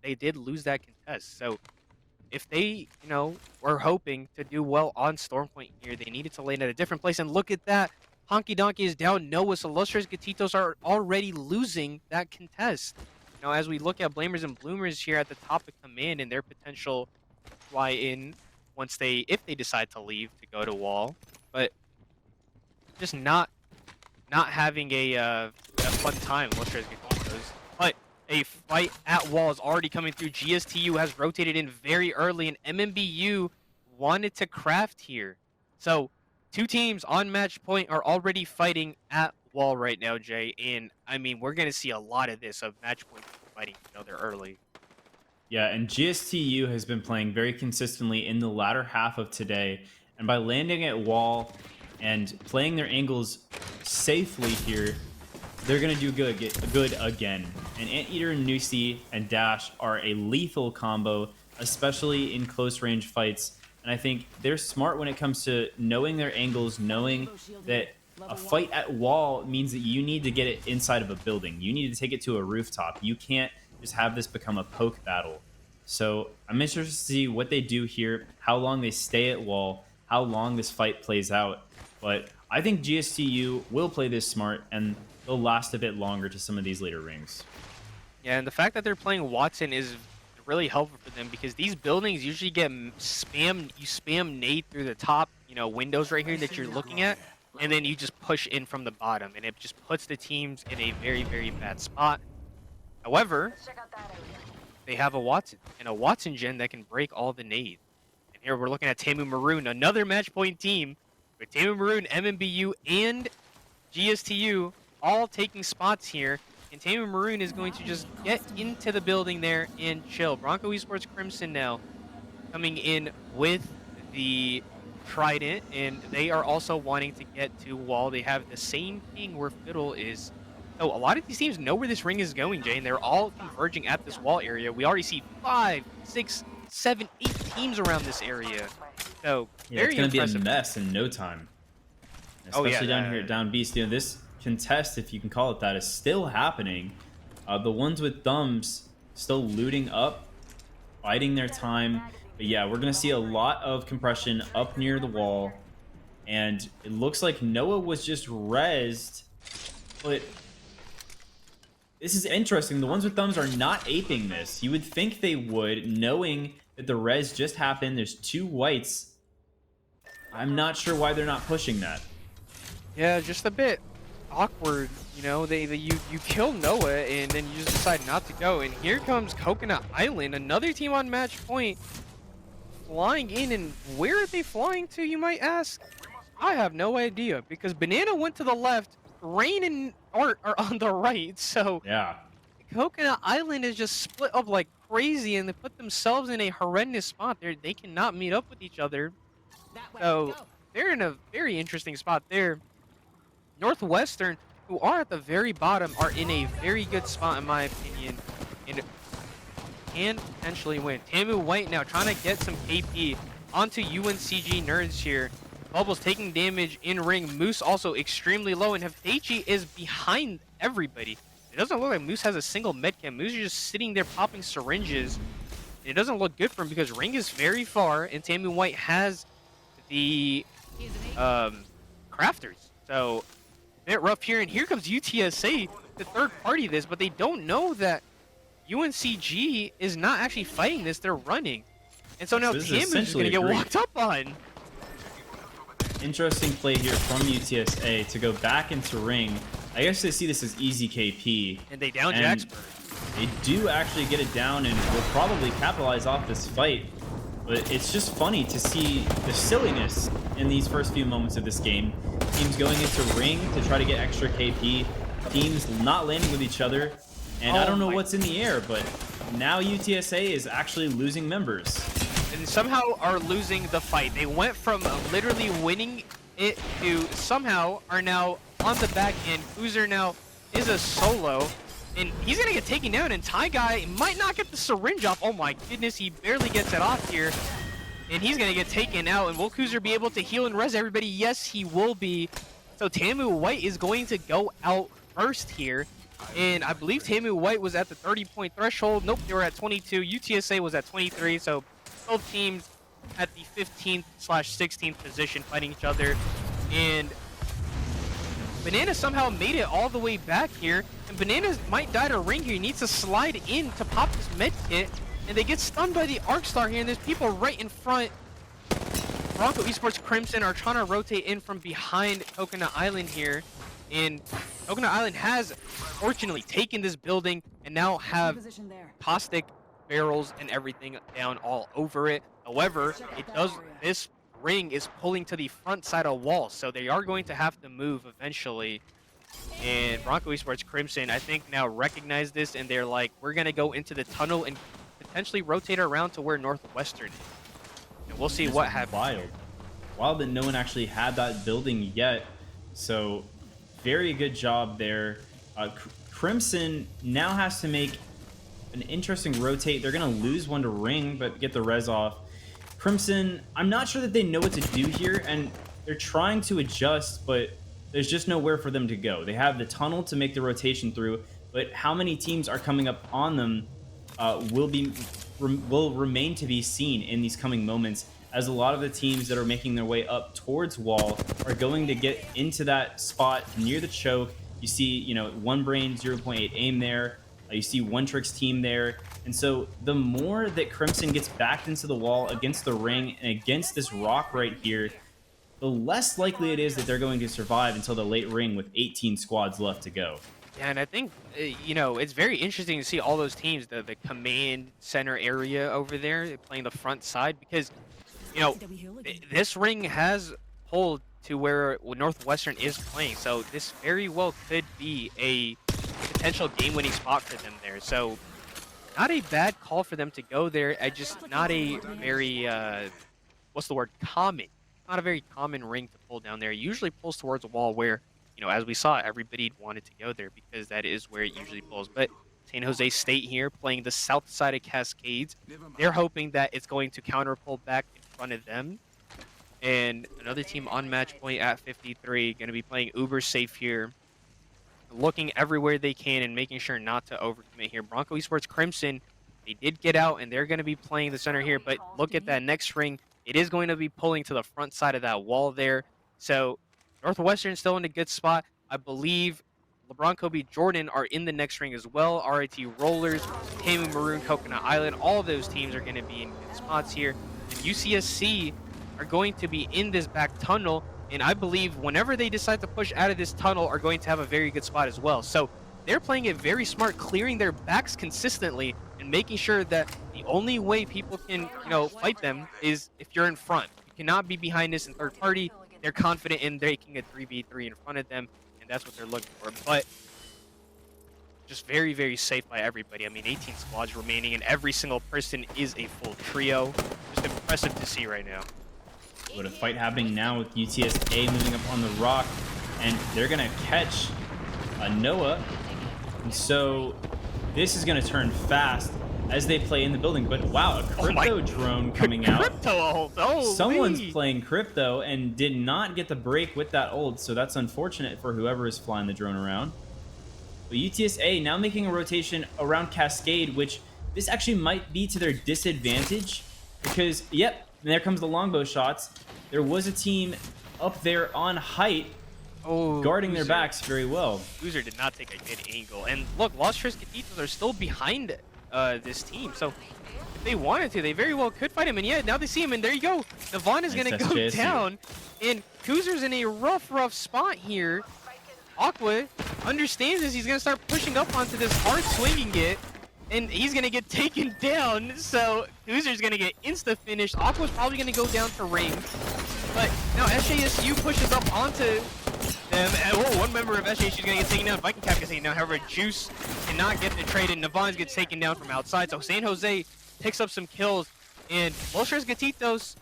they did lose that contest. So if they, you know, were hoping to do well on Stormpoint here, they needed to land at a different place. And look at that. Honky Donkey is down. Noah, so Los Tres Gatitos are already losing that contest. As we look at Blamers and Bloomers here at the top of command and their potential fly in once if they decide to leave to go to wall, but just not having a fun time. Los Tres Gatitos, but a fight at wall is already coming through. GSTU has rotated in very early, and MMBU wanted to craft here. So two teams on match point are already fighting at wall right now, Jay. And I mean, we're gonna see a lot of this of match point fighting each other early. Yeah, and GSTU has been playing very consistently in the latter half of today. And by landing at wall and playing their angles safely here, they're going to do good again. And Anteater, Nusi, and Dash are a lethal combo, especially in close range fights. And I think they're smart when it comes to knowing their angles, knowing that a fight at wall means that you need to get it inside of a building. You need to take it to a rooftop. You can't just have this become a poke battle. So I'm interested to see what they do here, how long they stay at wall, how long this fight plays out. But I think GSTU will play this smart, and they'll last a bit longer to some of these later rings. Yeah, and the fact that they're playing Watson is really helpful for them because these buildings usually get spammed. You spam nade through the top, windows right here that you're looking at, and then you just push in from the bottom, and it just puts the teams in a very, very bad spot. However, they have a Watson and a Watson gen that can break all the nades. And here we're looking at Tamu Maroon, another match point team with Tamu Maroon, MMBU, and GSTU all taking spots here. And Tamu Maroon is going to just get into the building there and chill. Bronco Esports Crimson now coming in with the Trident, and they are also wanting to get to wall. They have the same thing where Fiddle is. So a lot of these teams know where this ring is going, Jay, and they're all converging at this wall area. We already see 5, 6, 7, 8 teams around this area. So yeah, very it's going to be a impressive. mess in no time. Especially down here at Down Beast. This contest, if you can call it that, is still happening. The ones with thumbs still looting up, biding their time. But yeah, we're going to see a lot of compression up near the wall. And it looks like Noah was just rezzed. But this is interesting. The ones with thumbs are not aping this. You would think they would, knowing that the res just happened. There's 2 whites. I'm not sure why they're not pushing that. Yeah, just a bit awkward. You kill Noah and then you just decide not to go. And here comes Coconut Island, another team on match point, flying in. And where are they flying to, you might ask? I have no idea because Banana went to the left, Rain and Art are on the right. So yeah, Coconut Island is just split up like crazy, and they put themselves in a horrendous spot. They cannot meet up with each other. So they're in a very interesting spot there. Northwestern, who are at the very bottom, are in a very good spot, in my opinion, and can potentially win. Tamu White now trying to get some KP onto UNCG Nerds here. Bubbles taking damage in ring. Moose also extremely low, and Hafeichi is behind everybody. It doesn't look like Moose has a single medkit. Moose is just sitting there popping syringes. It doesn't look good for him because ring is very far, and Tamu White has the crafters. So a bit rough here, and here comes UTSA to third party this, but they don't know that UNCG is not actually fighting this. They're running. And so now Tamu is going to get walked up on. Interesting play here from UTSA to go back into ring. I guess they see this as easy KP. And they down Jaxper. They do actually get it down and will probably capitalize off this fight. But it's just funny to see the silliness in these first few moments of this game. Teams going into ring to try to get extra KP. Teams not landing with each other. And I don't know what's in the air, but now UTSA is actually losing members. And somehow are losing the fight. They went from literally winning it to somehow are now on the back end. Cruiser now is a solo, and he's gonna get taken down, and Ty Guy might not get the syringe off. Oh my goodness, he barely gets it off here, and he's gonna get taken out. And will Cruiser be able to heal and res everybody? Yes, he will be. So Tamu White is going to go out first here, and I believe Tamu White was at the 30-point threshold. Nope, they were at 22. UTSA was at 23, so both teams at the 15th/16th position fighting each other. And Banana somehow made it all the way back here, and Bananas might die to ring here. He needs to slide in to pop this med kit, and they get stunned by the Arc Star here, and there's people right in front. Bronco Esports Crimson are trying to rotate in from behind Coconut Island here, and Coconut Island has fortunately taken this building and now have caustic barrels and everything down all over it. However, this ring is pulling to the front side of wall, so they are going to have to move eventually. And Bronco Esports Crimson, I think, now recognize this, and they're like, we're gonna go into the tunnel and potentially rotate around to where Northwestern is. And we'll see what happens. Wild that no one actually had that building yet. So very good job there. Crimson now has to make an interesting rotate. They're going to lose one to ring, but get the res off. Crimson, I'm not sure that they know what to do here, and they're trying to adjust, but there's just nowhere for them to go. They have the tunnel to make the rotation through, but how many teams are coming up on them will remain to be seen in these coming moments, as a lot of the teams that are making their way up towards wall are going to get into that spot near the choke. You see, you know, One Brain 0.8 aim there. You see One Trick's team there. And so the more that Crimson gets backed into the wall against the ring and against this rock right here, the less likely it is that they're going to survive until the late ring with 18 squads left to go. Yeah, and I think, you know, it's very interesting to see all those teams, the command center area over there playing the front side, because, you know, this ring has pulled to where Northwestern is playing, so this very well could be a potential game-winning spot for them there. So not a bad call for them to go there. I just not a very what's the word, common, not a very common ring to pull down there. It usually pulls towards a wall where, you know, as we saw, everybody wanted to go there because that is where it usually pulls. But San Jose State here playing the south side of Cascades, they're hoping that it's going to counter pull back in front of them. And another team on match point at 53, going to be playing uber safe here, looking everywhere they can and making sure not to overcommit here. Bronco Esports Crimson, they did get out, and they're going to be playing the center here, but look at that next ring. It is going to be pulling to the front side of that wall there. So Northwestern still in a good spot. I believe LeBron Kobe Jordan are in the next ring as well. RIT Rollers, Taming Maroon, Coconut Island, all of those teams are going to be in good spots here. And UCSC are going to be in this back tunnel, and I believe whenever they decide to push out of this tunnel are going to have a very good spot as well. So they're playing it very smart, clearing their backs consistently and making sure that the only way people can, you know, fight them is if you're in front. You cannot be behind this in third party. They're confident in making a 3v3 in front of them, and that's what they're looking for. But just very, very safe by everybody. I mean, 18 squads remaining, and every single person is a full trio. Just impressive to see right now. What a fight happening now with UTSA moving up on the rock, and they're going to catch Noah. And so this is going to turn fast as they play in the building. But wow, a crypto drone coming out. Crypto ult. Oh, someone's playing crypto and did not get the break with that ult, so that's unfortunate for whoever is flying the drone around. But UTSA now making a rotation around Cascade, which this actually might be to their disadvantage because, yep, and there comes the longbow shots. There was a team up there on height guarding their backs very well. Boozer did not take a good angle. And look, Los Tres Gatitos are still behind this team. So if they wanted to, they very well could fight him. And yeah, now they see him, and there you go. Navon is going to go down. And Koozer's in a rough spot here. Aqua understands this. He's going to start pushing up onto this hard swinging it. And he's going to get taken down, so Koozer's going to get insta-finished. Aqua's probably going to go down to ring. But now SJSU pushes up onto them. And one member of SJSU is going to get taken down. Viking Cap gets taken down. However, Juice cannot get the trade, and Navons gets taken down from outside. So San Jose picks up some kills. And Los Tres Gatitos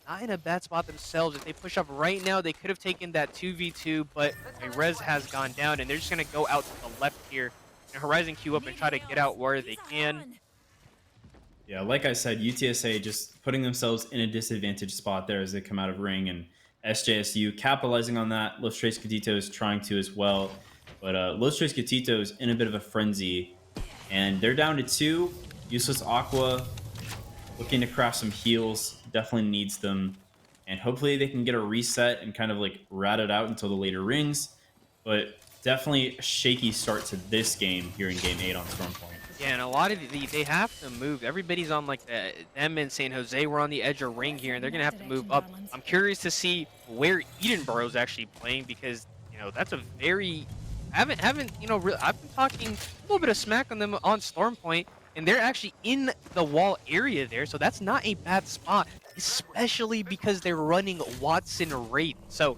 not in a bad spot themselves. If they push up right now, they could have taken that 2v2, but a res has gone down, and they're just going to go out to the left here. Horizon queue up and try to get out where they can. Yeah, like I said, UTSA just putting themselves in a disadvantaged spot there as they come out of ring, and SJSU capitalizing on that. Los Tres Gatitos trying to as well, but Los Tres Gatitos in a bit of a frenzy, and they're down to 2. Useless Aqua looking to craft some heals, definitely needs them, and hopefully they can get a reset and kind of like rat it out until the later rings. but definitely a shaky start to this game here in Game 8 on Storm Point. Yeah, and a lot of they have to move. Everybody's on like them and San Jose were on the edge of ring here, and they're gonna have to move up. I'm curious to see where Edinburgh's actually playing because that's a very haven't I've been talking a little bit of smack on them on Storm Point, and they're actually in the wall area there, so that's not a bad spot, especially because they're running Watson Wraith. So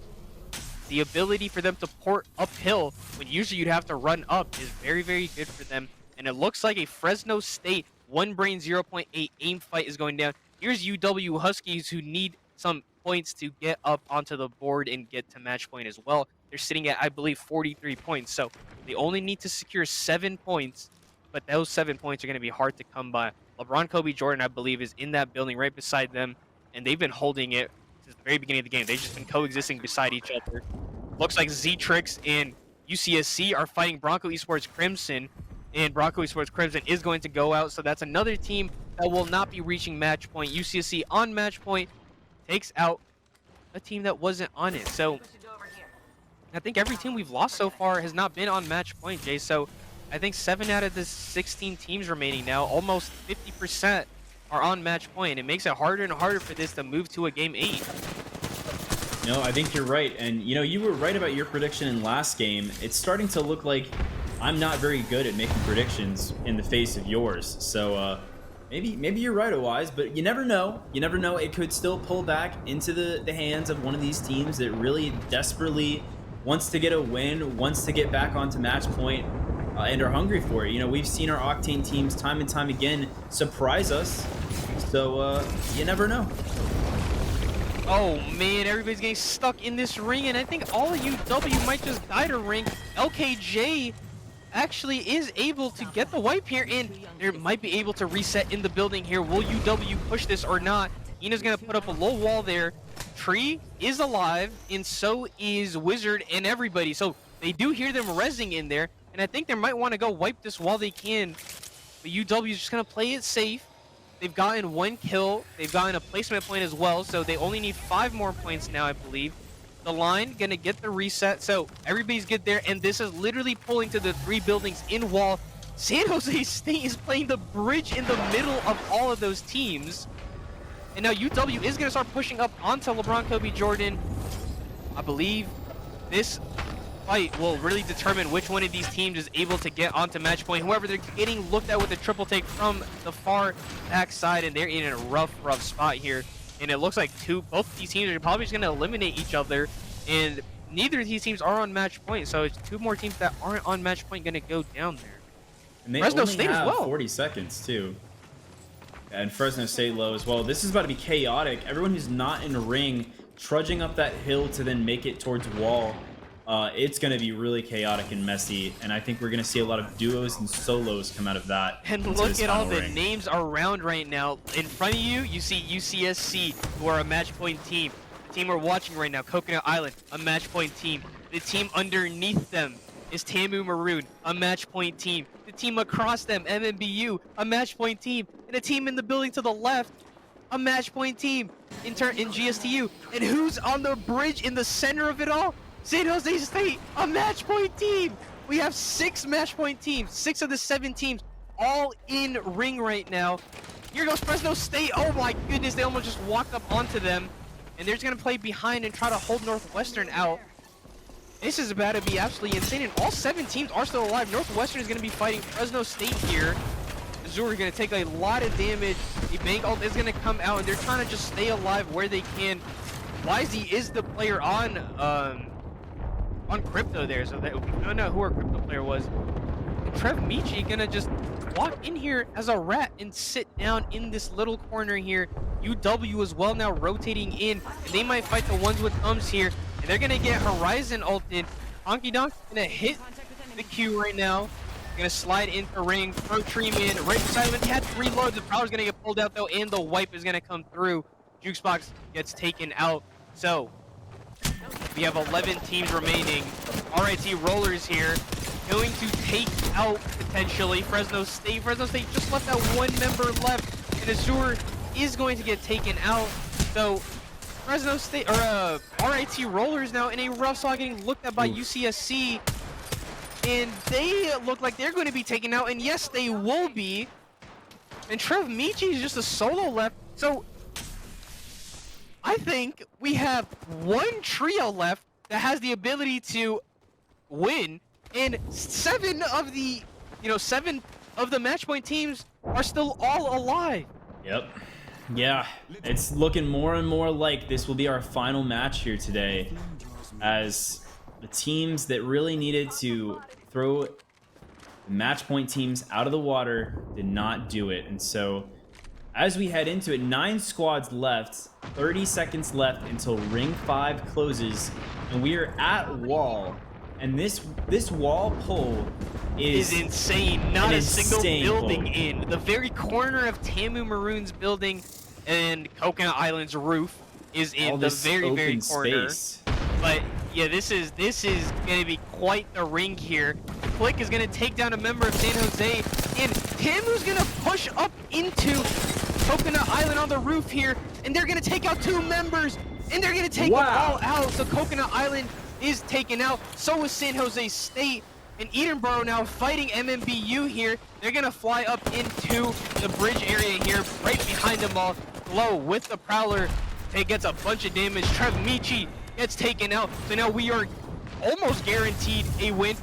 the ability for them to port uphill when usually you'd have to run up is very, very good for them. And it looks like a Fresno State 1 Brain 0.8 aim fight is going down. Here's UW Huskies who need some points to get up onto the board and get to match point as well. They're sitting at, I believe, 43 points. So they only need to secure 7 points, but those 7 points are going to be hard to come by. LeBron Kobe Jordan, I believe, is in that building right beside them, and they've been holding it since the very beginning of the game. They've just been coexisting beside each other. Looks like Z-Trix and UCSC are fighting Bronco Esports Crimson, and Bronco Esports Crimson is going to go out, so that's another team that will not be reaching match point. UCSC on match point takes out a team that wasn't on it. So I think every team we've lost so far has not been on match point, Jay. So I think 7 out of the 16 teams remaining now, almost 50%, are on match point. It makes it harder and harder for this to move to a game 8. No, I think you're right. And, you were right about your prediction in last game. It's starting to look like I'm not very good at making predictions in the face of yours. So maybe you're right, Owise, but you never know. You never know. It could still pull back into the hands of one of these teams that really desperately wants to get a win, wants to get back onto match point, and are hungry for it. We've seen our Octane teams time and time again surprise us. So you never know. Oh man, everybody's getting stuck in this ring, and I think all of UW might just die to ring. LKJ actually is able to get the wipe here, and they might be able to reset in the building here. Will UW push this or not? Ina's going to put up a low wall there. Tree is alive, and so is Wizard and everybody. So they do hear them rezzing in there, and I think they might want to go wipe this while they can. But UW is just going to play it safe. They've gotten 1 kill. They've gotten a placement point as well, so they only need 5 more points now, I believe. The line gonna get the reset, so everybody's good there, and this is literally pulling to the 3 buildings in wall. San Jose State is playing the bridge in the middle of all of those teams. And now UW is gonna start pushing up onto LeBron Kobe Jordan. I believe this fight will really determine which one of these teams is able to get onto match point. However, they're getting looked at with a triple take from the far back side, and they're in a rough spot here. And it looks like both of these teams are probably just going to eliminate each other, and neither of these teams are on match point. So it's 2 more teams that aren't on match point going to go down there. And they Fresno only State have as well. 40 seconds too. And Fresno State low as well. This is about to be chaotic. Everyone who's not in the ring trudging up that hill to then make it towards wall. It's going to be really chaotic and messy, and I think we're going to see a lot of duos and solos come out of that. And look at all the names around right now. In front of you, you see UCSC, who are a match point team. The team we're watching right now, Coconut Island, a match point team. The team underneath them is Tamu Maroon, a match point team. The team across them, MMBU, a match point team. And a team in the building to the left, a match point team in GSTU. And who's on the bridge in the center of it all? San Jose State, a match point team. We have 6 match point teams, 6 of the 7 teams, all in ring right now. Here goes Fresno State. Oh my goodness, they almost just walked up onto them. And they're just gonna play behind and try to hold Northwestern out. This is about to be absolutely insane, and all 7 teams are still alive. Northwestern is gonna be fighting Fresno State here. Missouri are gonna take a lot of damage. The bank ult is gonna come out, and they're trying to just stay alive where they can. YZ is the player on Crypto there, so that we don't know who our Crypto player was. And Trev Michi gonna just walk in here as a rat and sit down in this little corner here. UW as well now rotating in, and they might fight the ones with thumbs here, and they're gonna get Horizon ulted. Honky Donk's gonna hit the Q right now. Gonna slide into ring, throw Treeman right beside him. He had to reload. The power's gonna get pulled out though, and the wipe is gonna come through. Jukebox gets taken out. So we have 11 teams remaining. RIT Rollers here, going to take out potentially Fresno State. Fresno State just left that 1 member left, and Azure is going to get taken out. So Fresno State or RIT Rollers now in a rough spot, getting looked at by Oof. UCSC, and they look like they're going to be taken out. And yes, they will be. And Trev Michi is just a solo left. So I think we have one trio left that has the ability to win, and seven of the match point teams are still all alive. Yep. Yeah, it's looking more and more like this will be our final match here today, as the teams that really needed to throw the match point teams out of the water did not do it. And so as we head into it, 9 squads left, 30 seconds left until ring 5 closes, and we are at wall. And this wall pull is insane. Not a single building pull. in the very corner of Tamu Maroon's building and Coconut Island's roof is in All the this very open corner. space. But yeah, this is gonna be quite the ring here. Flick is gonna take down a member of San Jose, and Tamu's gonna push up into Coconut Island on the roof here, and they're gonna take out 2 members, and they're gonna take them all out. So Coconut Island is taken out. So is San Jose State. And Edenboro now fighting MMBU here. They're gonna fly up into the bridge area here, right behind them all. Glow with the Prowler. It gets a bunch of damage. Trev Michi gets taken out. So now we are almost guaranteed a win.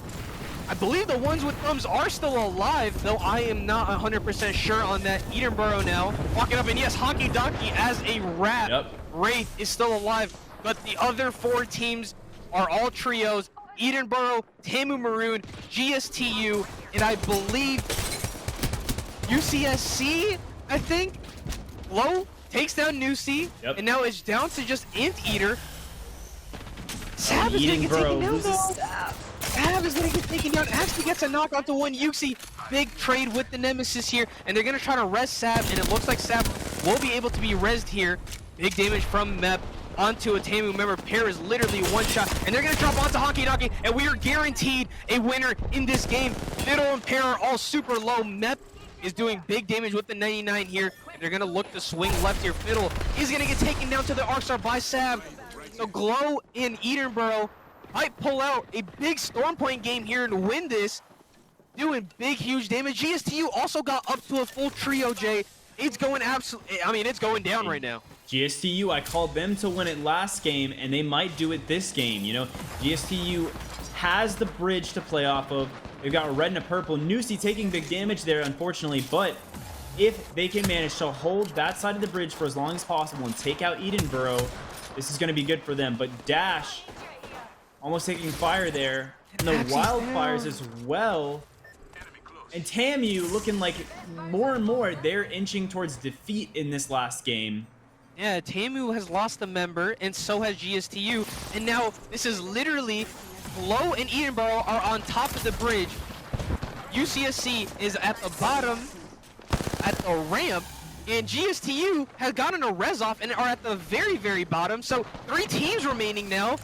I believe the ones with thumbs are still alive, though I am not 100% sure on that. Edenboro now walking up, and yes, Honky Donkey as a rat. Yep. Wraith is still alive, but the other 4 teams are all trios. Edenboro, Tamu Maroon, GSTU, and I believe UCSC, I think. Low takes down Nusi, and now it's down to just Anteater. Sab is gonna get taken down though. Sab is gonna get taken down. Actually gets a knock onto one Yuxi. Big trade with the Nemesis here, and they're gonna try to res Sab, and it looks like Sab will be able to be rezzed here. Big damage from Mep onto a Tamu member. Pair is literally one shot, and they're gonna drop onto Honky Donkey, and we are guaranteed a winner in this game. Fiddle and Pair are all super low. Mep is doing big damage with the 99 here. They're gonna look to swing left here. Fiddle is gonna get taken down to the Arcstar by Sab. So Glow in Edenboro might pull out a big Storm Point game here and win this, doing big, huge damage. GSTU also got up to a full trio, Jay. It's going it's going down right now. GSTU, I called them to win it last game, and they might do it this game. You know, GSTU has the bridge to play off of. They've got red and a purple. Nusi taking big damage there, unfortunately, but if they can manage to hold that side of the bridge for as long as possible and take out Edenboro, this is going to be good for them. But Dash almost taking fire there, and the Wildfires as well. And Tamu looking like more and more they're inching towards defeat in this last game. Yeah, Tamu has lost a member, and so has GSTU. And now this is literally Glow and Edenboro are on top of the bridge. UCSC is at the bottom, at the ramp, and GSTU has gotten a res off and are at the very, very bottom. So 3 teams remaining now.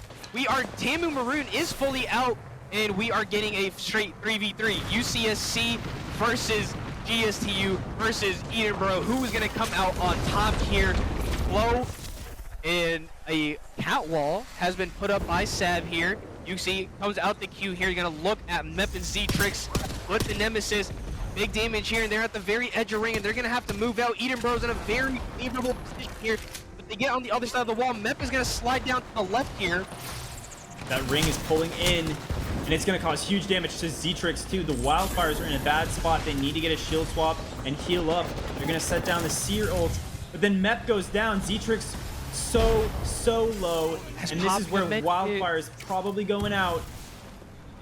Tamu Maroon is fully out, and we are getting a straight 3v3. UCSC versus GSTU versus Edenboro. Who is going to come out on top here? Glow and a cat wall has been put up by Sab here. Yuxi comes out the queue here. You're going to look at Mep and Z-Trix with the Nemesis. Big damage here, and they're at the very edge of ring, and they're going to have to move out. Edenboro's in a very favorable position here, but they get on the other side of the wall. Mep is going to slide down to the left here. That ring is pulling in, and it's going to cause huge damage to Z-Trix too. The Wildfires are in a bad spot. They need to get a shield swap and heal up. They're going to set down the Seer ult, but then Mep goes down. Z-Trix so low, and this is where Wildfire's probably going out.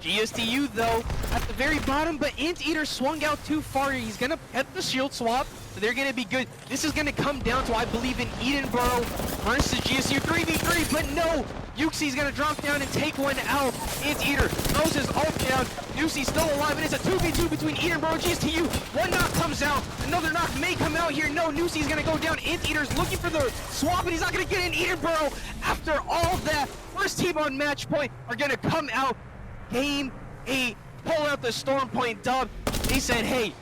GSTU though at the very bottom, but Anteater swung out too far. He's gonna get the shield swap, so they're gonna be good. This is gonna come down to, I believe, in Edenboro versus GSTU 3v3, but no! Yuxi's gonna drop down and take one out. Anteater throws his ult down. Nusi's still alive, and it's a 2v2 between Edenboro and GSTU. One knock comes out, another knock may come out here. No, Nusi's gonna go down. Anteater's looking for the swap, and he's not gonna get in. Edenboro, after all that, first team on match point are gonna come out. Game 8, pull out the Storm Point dub. They said, hey,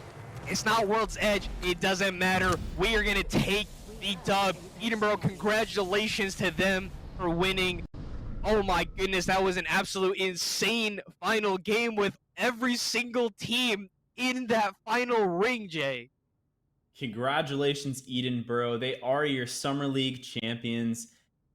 it's not World's Edge. It doesn't matter. We are going to take the dub. Edinburgh, congratulations to them for winning. Oh my goodness, that was an absolute insane final game with every single team in that final ring, Jay. Congratulations, Edinburgh. They are your Summer League champions.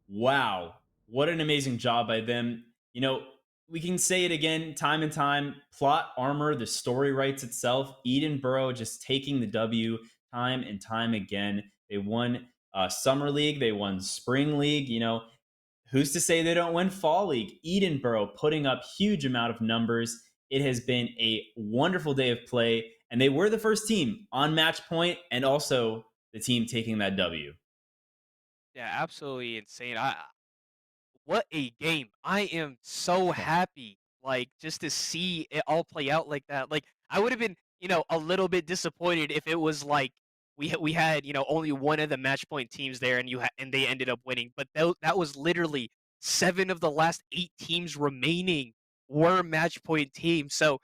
Wow. What an amazing job by them. You know, we can say it again time and time. Plot armor, the story writes itself. Edinburgh just taking the W time and time again. They won Summer League, they won Spring League. You know, who's to say they don't win Fall League? Edinburgh putting up huge amount of numbers. It has been a wonderful day of play, and they were the first team on match point, and also the team taking that W. Yeah, absolutely insane. What a game. I am so happy, like, just to see it all play out like that. Like, I would have been, a little bit disappointed if it was like we had, only one of the match point teams there and and they ended up winning. But that was literally 7 of the last 8 teams remaining were match point teams. So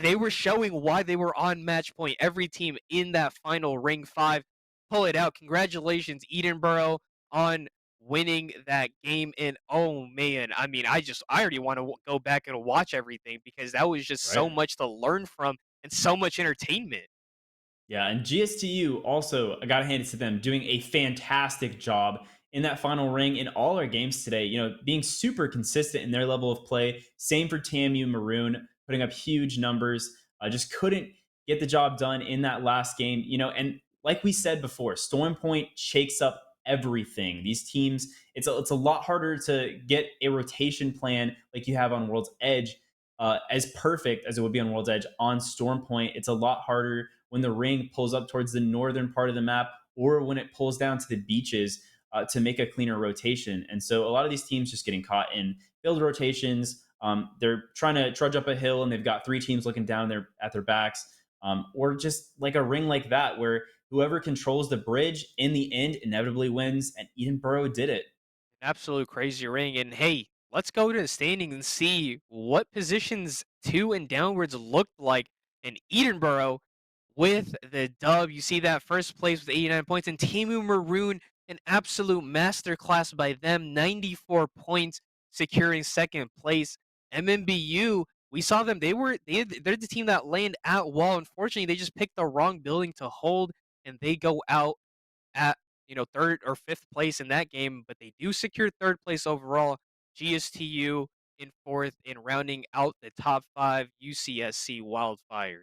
they were showing why they were on match point. Every team in that final ring 5 pull it out. Congratulations Edinburgh on winning that game. And oh man, I mean, I already want to go back and watch everything because that was just Right? so much to learn from and so much entertainment. Yeah, and GSTU also, I got to hand it to them, doing a fantastic job in that final ring in all our games today. You know, being super consistent in their level of play. Same for TAMU Maroon, putting up huge numbers. Just couldn't get the job done in that last game. You know, and like we said before, Storm Point shakes up everything. These teams, it's a lot harder to get a rotation plan like you have on World's Edge. As perfect as it would be on World's Edge on Storm Point, it's a lot harder when the ring pulls up towards the northern part of the map or when it pulls down to the beaches to make a cleaner rotation. And so a lot of these teams just getting caught in field rotations. They're trying to trudge up a hill and they've got 3 teams looking down there at their backs. Or just like a ring like that where whoever controls the bridge in the end inevitably wins. And Edinburgh did it. Absolute crazy ring. And hey, let's go to the standings and see what positions 2 and downwards looked like in Edinburgh with the dub. You see that first place with 89 points, and Timu Maroon, an absolute masterclass by them, 94 points, securing second place. MMBU, we saw them. They're the team that landed at wall. Unfortunately, they just picked the wrong building to hold, and they go out at third or fifth place in that game, but they do secure third place overall. GSTU in fourth, and rounding out the top 5, UCSC Wildfires.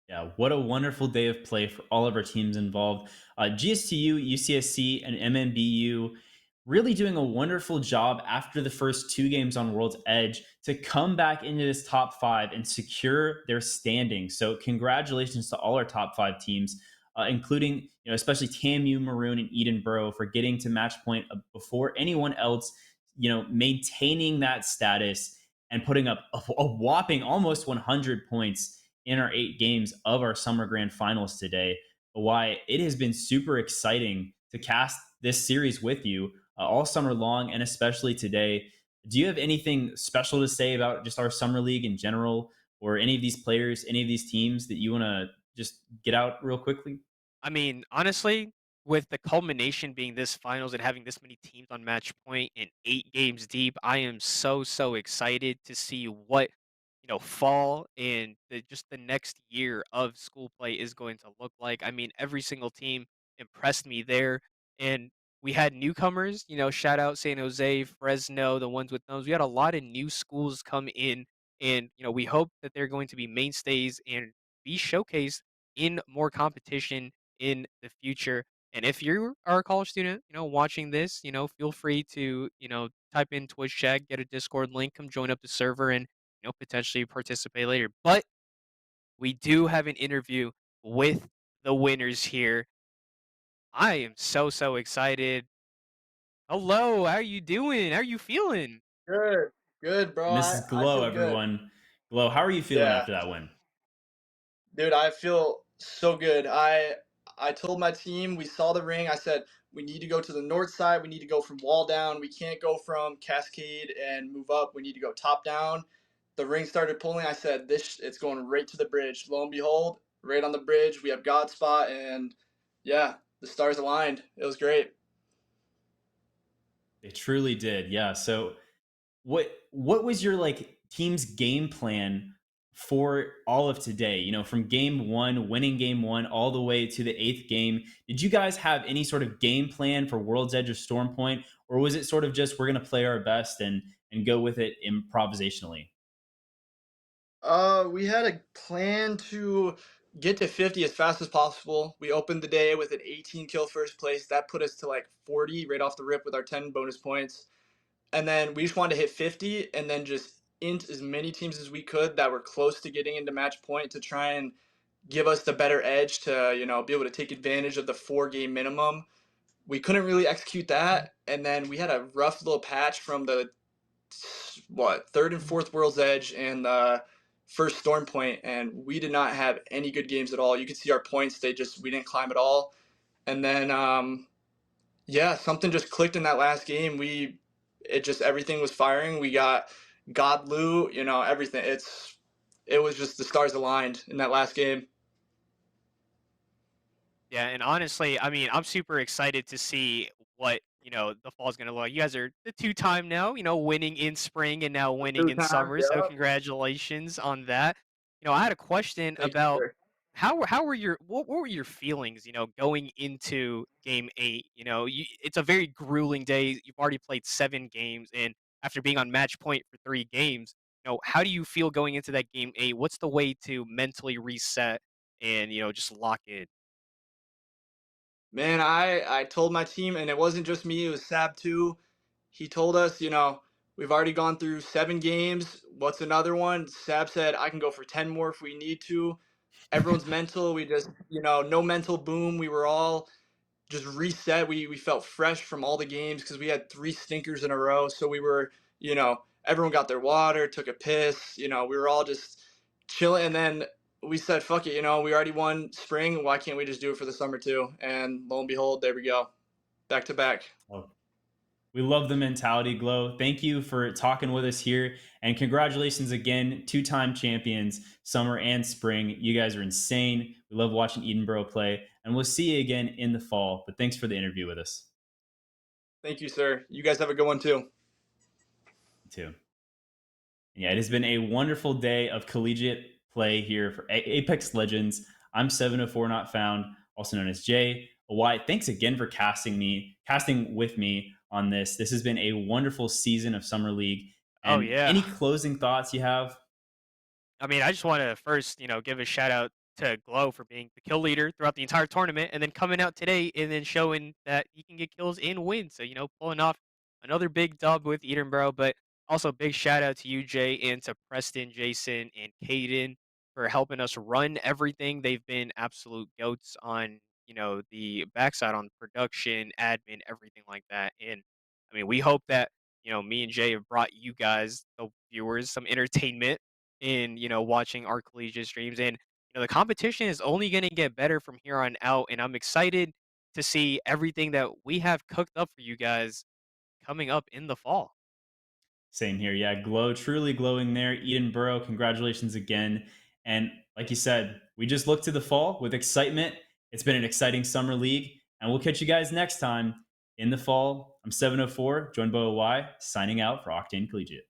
Yeah, what a wonderful day of play for all of our teams involved. GSTU, UCSC, and MMBU really doing a wonderful job after the first 2 games on World's Edge to come back into this top 5 and secure their standing. So, congratulations to all our top 5 teams, including, especially TAMU, Maroon, and Edinburgh for getting to match point before anyone else, maintaining that status and putting up a whopping almost 100 points in our 8 games of our summer grand finals today. Why it has been super exciting to cast this series with you all summer long and especially today. Do you have anything special to say about just our summer league in general, or any of these players, any of these teams that you want to just get out real quickly? I mean, honestly, with the culmination being this finals and having this many teams on match point and 8 games deep, I am so excited to see what fall and just the next year of school play is going to look like. I mean, every single team impressed me there, and we had newcomers. Shout out San Jose, Fresno, the ones with thumbs. We had a lot of new schools come in, and we hope that they're going to be mainstays and be showcased in more competition in the future. And if you are a college student, watching this, feel free to, type in Twitch chat, get a Discord link, come join up the server and, potentially participate later. But we do have an interview with the winners here. I am so excited. Hello, how are you doing? How are you feeling? Good, good, bro. And this I is I Glow, feel good. everyone. Glow, how are you feeling Yeah, after that win? dude, I feel so good. I told my team we saw the ring. I said we need to go to the north side. We need to go from wall down. We can't go from Cascade and move up. We need to go top down. The ring started pulling. I said this it's going right to the bridge. Lo and behold, right on the bridge, we have God spot, and yeah, the stars aligned. It was great. They truly did. Yeah. So what was your like team's game plan for all of today? You know, from game one, winning game one, all the way to the eighth game. Did you guys have any sort of game plan for World's Edge or Storm Point, or was it sort of just we're going to play our best and go with it improvisationally? We had a plan to get to 50 as fast as possible. We opened the day with an 18 kill first place. That put us to like 40 right off the rip with our 10 bonus points. And then we just wanted to hit 50 and then just int as many teams as we could that were close to getting into match point to try and give us the better edge to, be able to take advantage of the 4 game minimum. We couldn't really execute that. And then we had a rough little patch from the third and fourth World's Edge and first Storm Point, and we did not have any good games at all. You could see our points; we didn't climb at all. And then yeah, something just clicked in that last game. It just everything was firing. We got God loot, everything. It was just the stars aligned in that last game. Yeah, and honestly, I mean, I'm super excited to see what, the fall's gonna look like. You guys are the two-time now, winning in spring and now winning Two in times, summer, so yeah. congratulations on that. I had a question Thank you, about sir. how were your what were your feelings, going into game 8? It's a very grueling day. You've already played 7 games, and after being on match point for 3 games, how do you feel going into that game 8? What's the way to mentally reset and, just lock in? Man, I told my team, and it wasn't just me; it was Sab too. He told us, we've already gone through 7 games. What's another one? Sab said I can go for 10 more if we need to. Everyone's mental. We just, no mental boom. We were all just reset. We felt fresh from all the games because we had 3 stinkers in a row. So we were, everyone got their water, took a piss. We were all just chilling. And then we said, fuck it. We already won spring. Why can't we just do it for the summer too? And lo and behold, there we go, back to back. Oh, we love the mentality, Glow. Thank you for talking with us here. And congratulations again, two-time champions, summer and spring. You guys are insane. We love watching Edinburgh play. And we'll see you again in the fall. But thanks for the interview with us, Thank you, sir. You guys have a good one too. too. Yeah, it has been a wonderful day of collegiate play here for Apex Legends. I'm 704 Not Found, also known as Jay. Wyatt, thanks again for casting with me on this. This has been a wonderful season of Summer League. Oh, And yeah. any closing thoughts you have? I mean, I just want to first, give a shout out to Glow for being the kill leader throughout the entire tournament and then coming out today and then showing that he can get kills and win. So, pulling off another big dub with Edinburgh, but also big shout out to you, Jay, and to Preston, Jason, and Caden for helping us run everything. They've been absolute goats on, the backside on production, admin, everything like that. And I mean, we hope that, me and Jay have brought you guys, the viewers, some entertainment in, watching our collegiate streams. And, the competition is only going to get better from here on out. And I'm excited to see everything that we have cooked up for you guys coming up in the fall. Same here. Yeah, Glow, truly glowing there. Edinburgh, congratulations again. And like you said, we just look to the fall with excitement. It's been an exciting summer league, and we'll catch you guys next time in the fall. I'm 704, joined by OY, signing out for Octane Collegiate.